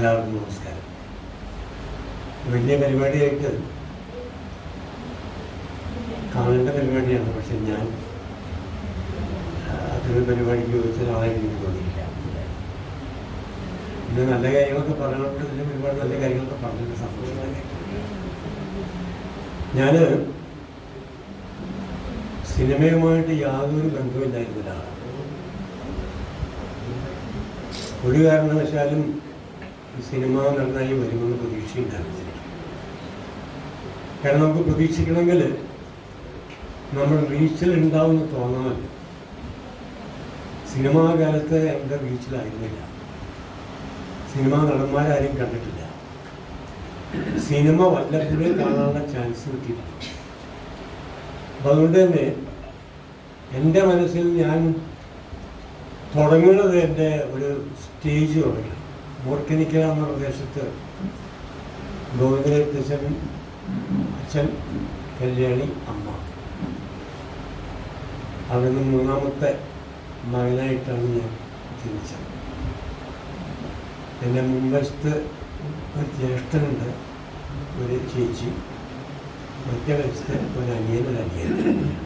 എല്ലാവർക്കും നമസ്കാരം. വലിയ പരിപാടിയായിട്ട് കാണേണ്ട പരിപാടിയാണ്, പക്ഷെ ഞാൻ അതൊരു പരിപാടിക്ക് ചോദിച്ച ഒരാളായിട്ട് എനിക്ക് തോന്നിയില്ല. ഇന്ന് നല്ല കാര്യങ്ങളൊക്കെ പറഞ്ഞുകൊണ്ട് ഇതിന് ഒരുപാട് നല്ല കാര്യങ്ങളൊക്കെ പറഞ്ഞിട്ട് സന്തോഷമായി. ഞാൻ സിനിമയുമായിട്ട് യാതൊരു ബന്ധമില്ലായിരുന്ന ഒരാളാണ്. ഒരു കാരണവശാലും സിനിമ നന്നായി വരുമെന്ന് പ്രതീക്ഷയുണ്ടായിരുന്നില്ല. കാരണം നമുക്ക് പ്രതീക്ഷിക്കണമെങ്കിൽ നമ്മൾ റീച്ചിൽ ഉണ്ടാവുമെന്ന് തോന്നണമല്ലോ. സിനിമാ കാലത്ത് എൻ്റെ റീച്ചിലായിരുന്നില്ല. സിനിമാ നടന്മാരാരും കണ്ടിട്ടില്ല. സിനിമ വല്ലപ്പോഴും കാണാനുള്ള ചാൻസ് കിട്ടിയിട്ടില്ല. അപ്പം അതുകൊണ്ട് തന്നെ എൻ്റെ മനസ്സിൽ ഞാൻ തുടങ്ങുന്നത് എൻ്റെ ഒരു സ്റ്റേജ് തുടങ്ങി. മൂർക്കനിക്കര എന്ന പ്രദേശത്ത് ഗോവിന്ദരത്തച്ഛൻ, അച്ഛൻ, കല്യാണി, അമ്മ, അവിടെ നിന്ന് മൂന്നാമത്തെ മകനായിട്ടാണ് ഞാൻ ജനിച്ചത്. എൻ്റെ മുൻവശത്ത് ഒരു ജ്യേഷ്ഠനുണ്ട്, ഒരു ചേച്ചി, മറ്റേ വശത്ത് ഒരു അനിയൻ.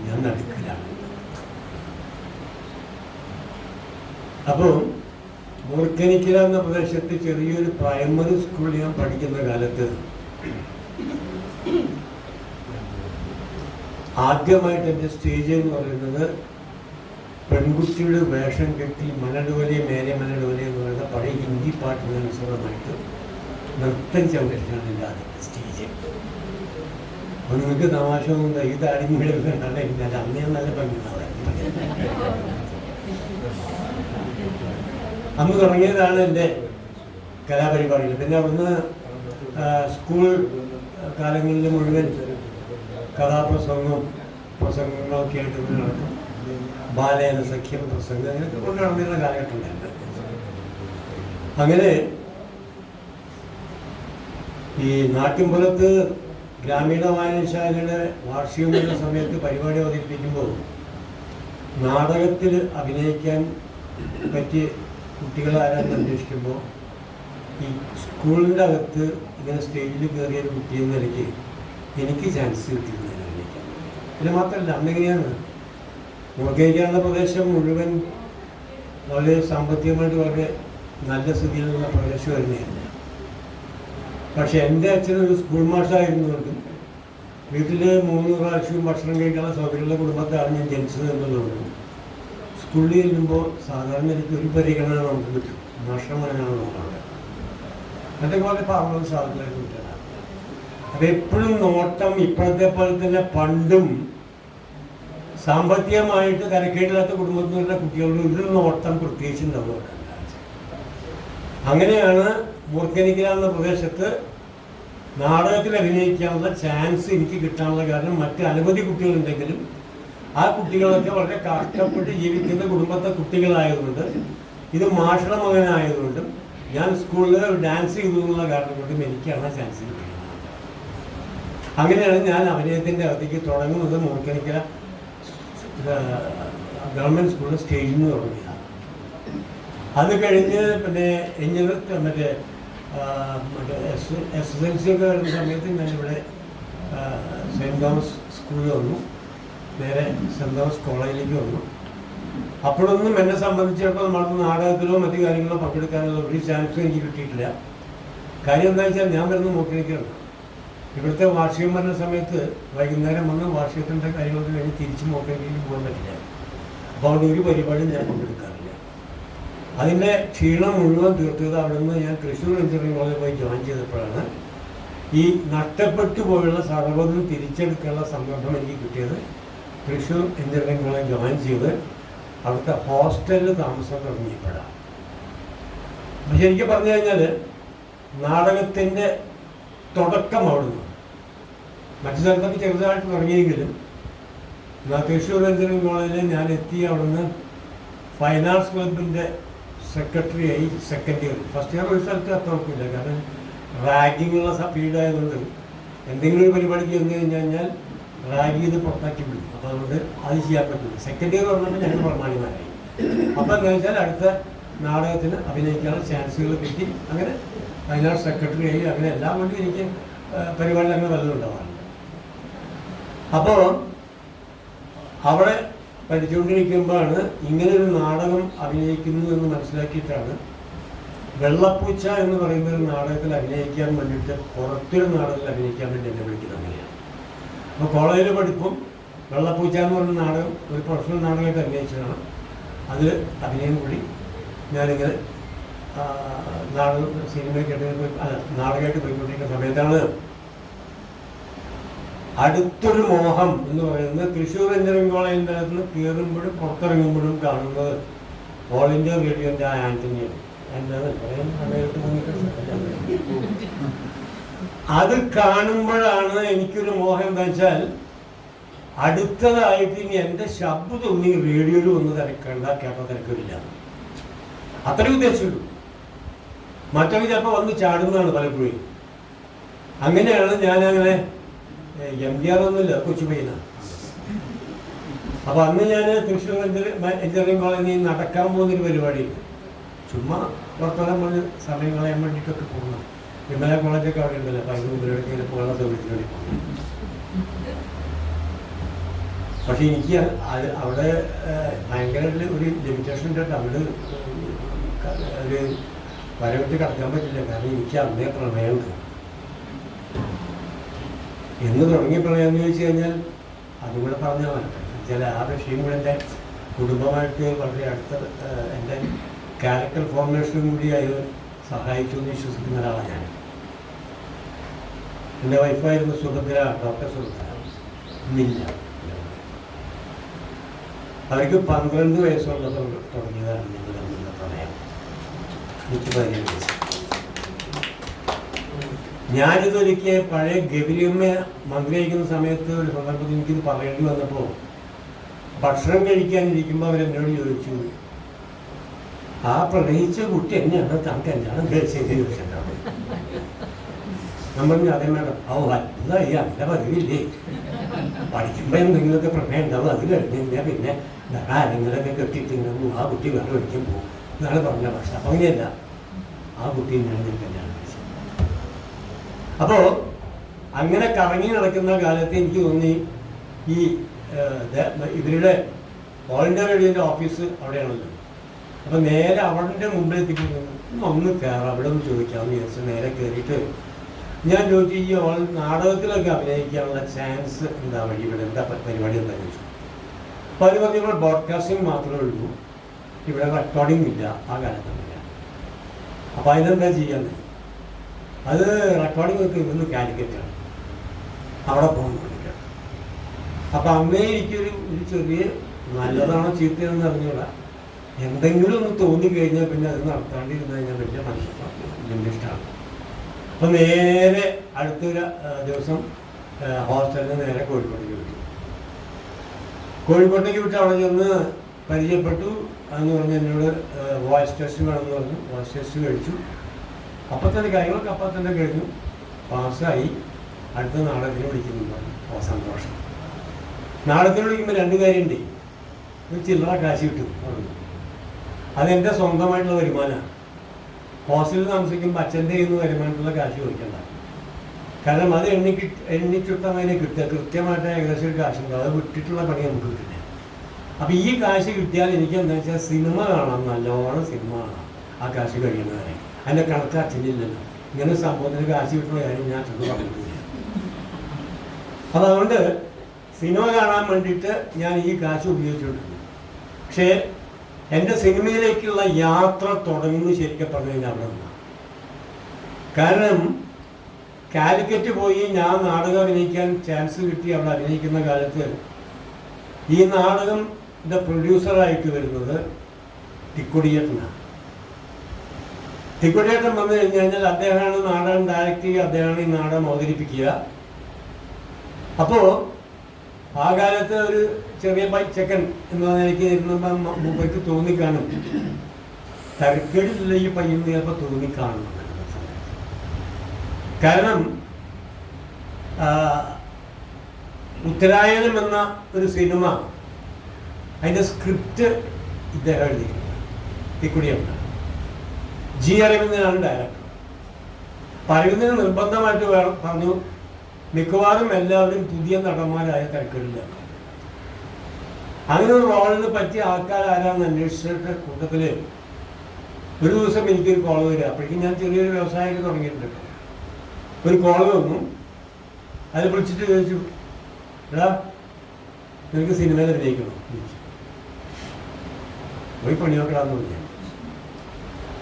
ഞാൻ നടുക്കിലാണ്. അപ്പോൾ മൂർക്കനിക്കര എന്ന പ്രദേശത്ത് ചെറിയൊരു പ്രൈമറി സ്കൂളിൽ ഞാൻ പഠിക്കുന്ന കാലത്ത് ആദ്യമായിട്ട് എൻ്റെ സ്റ്റേജ് എന്ന് പറയുന്നത് പെൺകുട്ടിയുടെ വേഷം കെട്ടി മനഡോലെ മേലെ മനഡോലെ എന്ന് പറയുന്ന പഴയ ഹിന്ദി പാട്ടിനനുസൃതമായിട്ട് നൃത്തം ചവിട്ടിട്ടാണ് എൻ്റെ ആദ്യത്തെ സ്റ്റേജ്. അപ്പോൾ നിങ്ങൾക്ക് തമാശ ഒന്നും ഈ താടിമൂടിയാണ് ഇല്ല. അന്ന് ഞാൻ നല്ല ഭംഗിയുണ്ടാവും. അന്ന് തുടങ്ങിയതാണ് എൻ്റെ കലാപരിപാടികൾ. പിന്നെ അവിടുന്ന് സ്കൂൾ കാലങ്ങളിൽ മുഴുവൻ പ്രസംഗങ്ങളൊക്കെ ആയിട്ട് ഇവിടെ നടക്കും. ബാലയന സഖ്യം പ്രസംഗം അങ്ങനെയൊക്കെ കൊണ്ട് നടന്നിരുന്ന കാലഘട്ടമുണ്ടായിരുന്നു. അങ്ങനെ ഈ നാട്ടിൻപുറത്ത് ഗ്രാമീണ വായനശാലയുടെ വാർഷികം വരുന്ന സമയത്ത് പരിപാടി അവതരിപ്പിക്കുമ്പോൾ നാടകത്തിൽ അഭിനയിക്കാൻ പറ്റിയ കുട്ടികളാരാന്ന് അന്വേഷിക്കുമ്പോൾ ഈ സ്കൂളിൻ്റെ അകത്ത് ഇങ്ങനെ സ്റ്റേജിൽ കയറിയ ഒരു കുട്ടിയെന്ന നിലയ്ക്ക് എനിക്ക് ചാൻസ് കിട്ടിയിരുന്നതിന് അഭിനയിക്കാൻ. പിന്നെ മാത്രമല്ല, അന്നെങ്ങനെയാണ് മൂർക്കനിക്കര പ്രദേശം മുഴുവൻ വളരെ സാമ്പത്തികമായിട്ട് വളരെ നല്ല സ്ഥിതിയിലുള്ള പ്രദേശം തന്നെയാണ്. പക്ഷെ എൻ്റെ അച്ഛനൊരു സ്കൂൾ മാഷായിരുന്നുകൊണ്ടും വീട്ടിൽ 3 പ്രാവശ്യവും ഭക്ഷണം കഴിക്കാനുള്ള സൗകര്യമുള്ള കുടുംബത്താണ് ഞാൻ ജനിച്ചത് എന്നുള്ളതുകൊണ്ടും സ്കൂളിൽ ചെല്ലുമ്പോൾ സാധാരണ എനിക്ക് ഒരു പരിഗണന നമുക്ക് കിട്ടും. മാഷമനാണ് നോക്കാറ്. എൻ്റെ പോലെ പറഞ്ഞത് സാധനമായിട്ട് കുട്ടികളാണ്. അപ്പം എപ്പോഴും നോട്ടം ഇപ്പോഴത്തെ പോലെ തന്നെ പണ്ടും സാമ്പത്തികമായിട്ട് കരക്കേടില്ലാത്ത കുടുംബത്തിൽ നിന്നുള്ള കുട്ടികളുടെ ഒരു നോട്ടം പ്രത്യേകിച്ച് ഉണ്ടാവും. അങ്ങനെയാണ് മൂർക്കനിക്കര എന്ന പ്രദേശത്ത് നാടകത്തിൽ അഭിനയിക്കാനുള്ള ചാൻസ് എനിക്ക് കിട്ടാനുള്ള കാരണം മറ്റ് അനവധി കുട്ടികളുണ്ടെങ്കിലും ആ കുട്ടികളൊക്കെ വളരെ കഷ്ടപ്പെട്ട് ജീവിക്കുന്ന കുടുംബത്തെ കുട്ടികളായതുകൊണ്ട് ഇത് മാഷയുടെ മകനായതുകൊണ്ടും ഞാൻ സ്കൂളിൽ ഡാൻസ് ചെയ്തു എന്നുള്ള കാരണം കൊണ്ടും എനിക്കാണ് ചാൻസ് കിട്ടുന്നത്. അങ്ങനെയാണ് ഞാൻ അഭിനയത്തിൻ്റെ അകത്തേക്ക് തുടങ്ങുന്നത്. മൂർക്കനിക്കര ഗവൺമെൻറ് സ്കൂളിൽ സ്റ്റേജിൽ നിന്ന് തുടങ്ങിയതാണ്. അത് കഴിഞ്ഞ് പിന്നെ മറ്റേ SSLC ഒക്കെ വരുന്ന സമയത്ത് ഞാനിവിടെ സെൻറ്റ് തോമസ് സ്കൂളിൽ വന്നു. നേരെ സെൻറ്റ് തോമസ് കോളേജിലേക്ക് വന്നു. അപ്പോഴൊന്നും എന്നെ സംബന്ധിച്ചിടത്തോളം നമ്മൾ നാടകത്തിലോ മറ്റു കാര്യങ്ങളോ പങ്കെടുക്കാനുള്ള ഒരു ചാൻസും എനിക്ക് കിട്ടിയിട്ടില്ല. കാര്യം എന്താ വെച്ചാൽ ഞാൻ വരുന്ന മൂർക്കനിക്കരയാണ്. ഇവിടുത്തെ വാർഷികം വരുന്ന സമയത്ത് വൈകുന്നേരം വന്ന് വാർഷികത്തിൻ്റെ കാര്യങ്ങളൊക്കെ കഴിഞ്ഞ് തിരിച്ച് മൂർക്കനിക്കരയ്ക്ക് പോകാൻ പറ്റില്ല. അപ്പോൾ അവിടെ ഒരു പരിപാടിയും ഞാൻ പങ്കെടുക്കാറില്ല. അതിൻ്റെ ക്ഷീണം മുഴുവൻ തീർത്തത് അവിടെ നിന്ന് ഞാൻ തൃശ്ശൂർ എഞ്ചിനീയറിംഗ് കോളേജിൽ പോയി ജോയിൻ ചെയ്തപ്പോഴാണ് ഈ നഷ്ടപ്പെട്ടു പോയുള്ള സർവ്വതും തിരിച്ചെടുക്കാനുള്ള സന്ദർഭം എനിക്ക് കിട്ടിയത്. തൃശ്ശൂർ എഞ്ചിനീയറിംഗ് കോളേജ് ജോയിൻ ചെയ്ത് അവിടുത്തെ ഹോസ്റ്റലിൽ താമസം തുടങ്ങിയപ്പോഴാണ്. അപ്പം ശരിക്കും പറഞ്ഞു കഴിഞ്ഞാൽ നാടകത്തിൻ്റെ തുടക്കം അവിടുന്ന്. മറ്റു സ്ഥലത്തൊക്കെ ചെറുതായിട്ട് തുടങ്ങിയെങ്കിലും തൃശ്ശൂർ എഞ്ചിനീയറിംഗ് കോളേജിൽ ഞാൻ എത്തി. അവിടുന്ന് ഫൈൻ ആർട്സ് ക്ലബിൻ്റെ സെക്രട്ടറിയായി സെക്കൻഡ് ഇയർ. ഫസ്റ്റ് ഇയർ ഒരു സ്ഥലത്ത് അത്ര ഉറപ്പില്ല, കാരണം റാഗിങ്ങുള്ള പീരീഡായതുകൊണ്ട് എന്തെങ്കിലും ഒരു പരിപാടിക്ക് ചെന്ന് കഴിഞ്ഞാൽ റാഗ് ചെയ്ത് പുറത്താക്കി വിടും. അപ്പോൾ അതുകൊണ്ട് അത് ചെയ്യാൻ പറ്റില്ല. സെക്കൻഡ് ഇയർ പറഞ്ഞപ്പോൾ ഞങ്ങൾ പ്രമാണിമാരായി. അപ്പം എന്താ വെച്ചാൽ അടുത്ത നാടകത്തിന് അഭിനയിക്കാനുള്ള ചാൻസുകൾ കിട്ടി. അങ്ങനെ വയനാട് സെക്രട്ടറി ആയി. അങ്ങനെ എല്ലാം കൊണ്ടും എനിക്ക് പരിപാടിയിൽ അങ്ങനെ വല്ലതും ഉണ്ടാവാറുണ്ട്. അപ്പോൾ അവിടെ പഠിച്ചുകൊണ്ടിരിക്കുമ്പോഴാണ് ഇങ്ങനൊരു നാടകം അഭിനയിക്കുന്നു എന്ന് മനസ്സിലാക്കിയിട്ടാണ് വെള്ളപ്പൂച്ച എന്ന് പറയുന്ന ഒരു നാടകത്തിൽ അഭിനയിക്കാൻ വേണ്ടിയിട്ട് പുറത്തൊരു നാടകത്തിൽ അഭിനയിക്കാൻ വേണ്ടി എന്നെ വിളിക്കുന്നത്. അങ്ങനെയാണ്. അപ്പോൾ കോളേജിൽ പഠിപ്പും വെള്ളപ്പൂച്ച എന്ന് പറയുന്ന നാടകം ഒരു പ്രൊഫഷണൽ നാടകമായിട്ട് അഭിനയിച്ചതാണ്. അതിൽ അഭിനയം കൂടി ഞാനിങ്ങനെ നാടകമായിട്ട് പോയിക്കൊണ്ടിരിക്കുന്ന സമയത്താണ് അടുത്തൊരു മോഹം എന്ന് പറയുന്നത് തൃശ്ശൂർ എഞ്ചിനീയറിംഗ് കോളേജിൻ്റെ അകത്ത് നിന്ന് കയറുമ്പോഴും പുറത്തിറങ്ങുമ്പോഴും കാണുന്നത് ഓൾ ഇന്ത്യ റേഡിയോൻ്റെ ആൻ്റണിയാണ്. അത് കാണുമ്പോഴാണ് എനിക്കൊരു മോഹം എന്താ വെച്ചാൽ അടുത്തതായിട്ട് ഇനി എൻ്റെ ശബ്ദമൊന്നും ഈ റേഡിയോയിൽ ഒന്ന് കേട്ടാൽ തിരക്കില്ല. അത്രയും ഉദ്ദേശിച്ചുള്ളൂ. മറ്റൊക്കെ ചിലപ്പോൾ വന്ന് ചാടുന്നതാണ് പലപ്പോഴും. അങ്ങനെയാണ് ഞാനങ്ങനെ MGR ഒന്നുമില്ല, കൊച്ചുപയ്യനാണ്. അപ്പോൾ അന്ന് ഞാൻ തൃശ്ശൂർ എഞ്ചിനീയറിംഗ് കോളേജിൽ നടക്കാൻ പോകുന്നൊരു പരിപാടിയുണ്ട്. ചുമ്മാ പുറത്തോളം പറഞ്ഞ് സമയം കളയാൻ വേണ്ടിയിട്ടൊക്കെ പോകുന്നു. വിമല കോളേജൊക്കെ അവിടെ ഉണ്ടല്ലോ. അപ്പോൾ അതിന് മുമ്പിലൊക്കെ പോകാനുള്ള സൗകര്യത്തിന് വേണ്ടി പോകുന്നു. പക്ഷെ എനിക്ക് അവിടെ ഭയങ്കര ഒരു ലിമിറ്റേഷൻ ഉണ്ട്. അവിടെ ഒരു വരവിട്ട് കടക്കാൻ പറ്റില്ല. കാരണം എനിക്ക് അന്നേ പ്രണയമുണ്ട്. എന്ന് തുടങ്ങിയ പ്രണയം എന്ന് ചോദിച്ചു കഴിഞ്ഞാൽ അതും കൂടെ പറഞ്ഞാൽ മനസ്സിലായി. ചില ആ വിഷയം കൂടെ എൻ്റെ കുടുംബമായിട്ട് വളരെ അടുത്ത എൻ്റെ ക്യാരക്ടർ ഫോർമേഷനും കൂടി അത് സഹായിച്ചു എന്ന് വിശ്വസിക്കുന്ന ഒരാളാണ് ഞാൻ. എൻ്റെ വൈഫായിരുന്നു സുഭദ്ര, ഡോക്ടർ സുഭദ്ര. ഇന്നില്ല. അവർക്ക് 12 വയസ്സുള്ളപ്പോൾ തുടങ്ങിയതാണ് ഞങ്ങൾ തമ്മിലുള്ള പ്രണയം. എനിക്ക് 15 വയസ്സ്. ഞാനിതൊരിക്കൽ പഴയ ഗൗരിയമ്മ മന്ത്രിയായിരിക്കുന്ന സമയത്ത് ഒരു സന്ദർഭത്തിൽ എനിക്കിത് പറയേണ്ടി വന്നപ്പോൾ ഭക്ഷണം കഴിക്കാനിരിക്കുമ്പോൾ അവരെന്നോട് ചോദിച്ചു, ആ പ്രണയിച്ച കുട്ടി എന്നെയാണ് താൻ കല്യാണം കഴിച്ചത് ചോദിച്ചിട്ടുണ്ടാവും. ഞാൻ പറഞ്ഞു അതേ മേഡം. അതായി അങ്ങനെ പതിവില്ലേ, പഠിക്കുമ്പോൾ എന്തെങ്കിലുമൊക്കെ പ്രണയം ഉണ്ടാവും, അത് കഴിഞ്ഞാൽ പിന്നെ ആരെങ്കിലൊക്കെ കെട്ടിത്തിങ്ങും ആ കുട്ടി വേറെ ഒരിക്കലും പോകും എന്നാണ് പറഞ്ഞ. പക്ഷെ അപ്പം അങ്ങനെയല്ല, ആ കുട്ടി തന്നെയാണ് ഞാൻ കല്യാണം കഴിച്ചത്. അപ്പോൾ അങ്ങനെ കറങ്ങി നടക്കുന്ന കാലത്ത് എനിക്ക് തോന്നി ഈ ഇവരുടെ ഓൾ ഇന്ത്യ റേഡിയോൻ്റെ ഓഫീസ് അവിടെയാണല്ലോ. അപ്പോൾ നേരെ അവിടെ മുമ്പിൽ എത്തിക്കുന്നു. ഒന്ന് കയറാം, അവിടെ ഒന്ന് ചോദിക്കാമെന്ന് വിചാരിച്ചു. നേരെ കയറിയിട്ട് ഞാൻ ചോദിച്ചു, ഈ നാടകത്തിലൊക്കെ അഭിനയിക്കാനുള്ള ചാൻസ് എന്താ വഴി, ഇവിടെ എന്താ പരിപാടി എന്താ ചോദിച്ചു. അപ്പോൾ അത് പറഞ്ഞ ഇവിടെ ബ്രോഡ്കാസ്റ്റിംഗ് മാത്രമേ ഉള്ളൂ, ഇവിടെ റെക്കോർഡിംഗ് ഇല്ല ആ കാലത്തൊന്നുമില്ല. അപ്പോൾ അതിനെന്താ ചെയ്യാന്ന്, അത് റെക്കോർഡിംഗ് ഒക്കെ ഇവിടുന്ന് കാലിക്കറ്റാണ്, അവിടെ പോകാൻ വേണ്ടിയിട്ടാണ്. അപ്പം അന്നേ എനിക്കൊരു ചെറിയ നല്ലതാണോ ചീത്തയാണെന്ന് അറിഞ്ഞൂടാ, എന്തെങ്കിലും ഒന്ന് തോന്നിക്കഴിഞ്ഞാൽ പിന്നെ അത് നടത്താണ്ടിരുന്ന് കഴിഞ്ഞാൽ വലിയ മനസ്സിലാക്കും ഇഷ്ടമാണ്. അപ്പം നേരെ അടുത്തൊരു ദിവസം ഹോസ്റ്റലിൽ നിന്ന് നേരെ കോഴിക്കോട്ടേക്ക് വിട്ടു. കോഴിക്കോട്ടേക്ക് വിട്ട് അവിടെ ചെന്ന് പരിചയപ്പെട്ടു. അതെന്ന് പറഞ്ഞ് എന്നോട് വോയിസ് ടെസ്റ്റ് വേണമെന്ന് പറഞ്ഞു. വോയിസ് ടെസ്റ്റ് കഴിച്ചു. അപ്പം തന്നെ കാര്യങ്ങളൊക്കെ അപ്പം തന്നെ കഴിഞ്ഞു, പാസ്സായി. അടുത്ത നാടകത്തിന് വിളിക്കുന്നു പറഞ്ഞു. ഓ സന്തോഷം. നാടകത്തിന് വിളിക്കുമ്പോൾ 2 കാര്യമുണ്ട്. ഒരു ചില്ലറ കാശ് കിട്ടും പറഞ്ഞു. അതെൻ്റെ സ്വന്തമായിട്ടുള്ള വരുമാനമാണ്. ഹോസ്റ്റലിൽ താമസിക്കുമ്പോൾ അച്ഛൻ്റെ കയ്യിൽ നിന്ന് വരുമാനത്തുള്ള കാശ് ചോദിക്കണ്ട. കാരണം അത് എണ്ണിച്ചുട്ടങ്ങനെ കിട്ടുക, കൃത്യമായിട്ട് ഏകദേശം ഒരു കാശുണ്ടാവും. അത് വിട്ടിട്ടുള്ള പണി നമുക്ക് കിട്ടില്ല. അപ്പോൾ ഈ കാശ് കിട്ടിയാൽ എനിക്ക് എന്താ വെച്ചാൽ സിനിമ കാണാം, നല്ലോണം സിനിമ കാണാം ആ കാശ് കഴിയുന്നവരെ. അതിൻ്റെ കണക്ക് അച്ഛനില്ലല്ലോ. ഇങ്ങനെ സംഭവത്തിന് കാശ് കിട്ടുന്ന കാര്യം ഞാൻ അച്ഛനോട് പറഞ്ഞിട്ടില്ല. അപ്പം അതുകൊണ്ട് സിനിമ കാണാൻ വേണ്ടിയിട്ട് ഞാൻ ഈ കാശ് ഉപയോഗിച്ചുകൊണ്ടിരുന്നു. പക്ഷേ എൻ്റെ സിനിമയിലേക്കുള്ള യാത്ര തുടങ്ങുന്നത് ശരിക്കും പറഞ്ഞു കഴിഞ്ഞാൽ അവിടെ നിന്നാണ്. കാരണം കാലിക്കറ്റ് പോയി ഞാൻ നാടകം അഭിനയിക്കാൻ ചാൻസ് കിട്ടി. അവിടെ അഭിനയിക്കുന്ന കാലത്ത് ഈ നാടകത്തിൻ്റെ പ്രൊഡ്യൂസറായിട്ട് വരുന്നത് തിക്കൊടിയേട്ടനാണ്. തിക്കൊടിയേട്ടൻ വന്നു കഴിഞ്ഞു കഴിഞ്ഞാൽ അദ്ദേഹമാണ് നാടകം ഡയറക്റ്റ് ചെയ്യുക, അദ്ദേഹമാണ് ഈ നാടകം അവതരിപ്പിക്കുക. അപ്പോൾ ആ കാലത്ത് ഒരു ചെറിയ ചെക്കൻ എന്ന നിലയ്ക്ക് ഇരുന്നപ്പോൾ മൂപ്പർക്ക് തോന്നിക്കാണും, തരക്കേടില്ല ഈ പയ്യെന്ന് ചിലപ്പോൾ തോന്നിക്കാണും. കാരണം ഉത്തരായനം എന്ന ഒരു സിനിമ, അതിൻ്റെ സ്ക്രിപ്റ്റ് ഇദ്ദേഹം എഴുതിയിട്ടുണ്ട്, തിക്കുടിയാണ്. G അരവിന്ദനാണ് director. അരവിന്ദന് നിർബന്ധമായിട്ട് പറഞ്ഞു മിക്കവാറും എല്ലാവരും പുതിയ നടന്മാരായ തിരക്കിടില്ല. അങ്ങനെ ഒരു റോളിന് പറ്റിയ ആൾക്കാരാരാന്ന് അന്വേഷിച്ചിട്ട് കൂട്ടത്തിൽ ഒരു ദിവസം എനിക്കൊരു കോൾ വരിക. അപ്പോഴേക്കും ഞാൻ ചെറിയൊരു വ്യവസായം തുടങ്ങിയിട്ടുണ്ട്. ഒരു കോൾ വന്നു. അതിൽ വിളിച്ചിട്ട് ചോദിച്ചു, എടാ നിനക്ക് സിനിമയിൽ അഭിനയിക്കണം ചോദിച്ചു. പോയി പണി നോക്കടാന്ന് പറഞ്ഞു.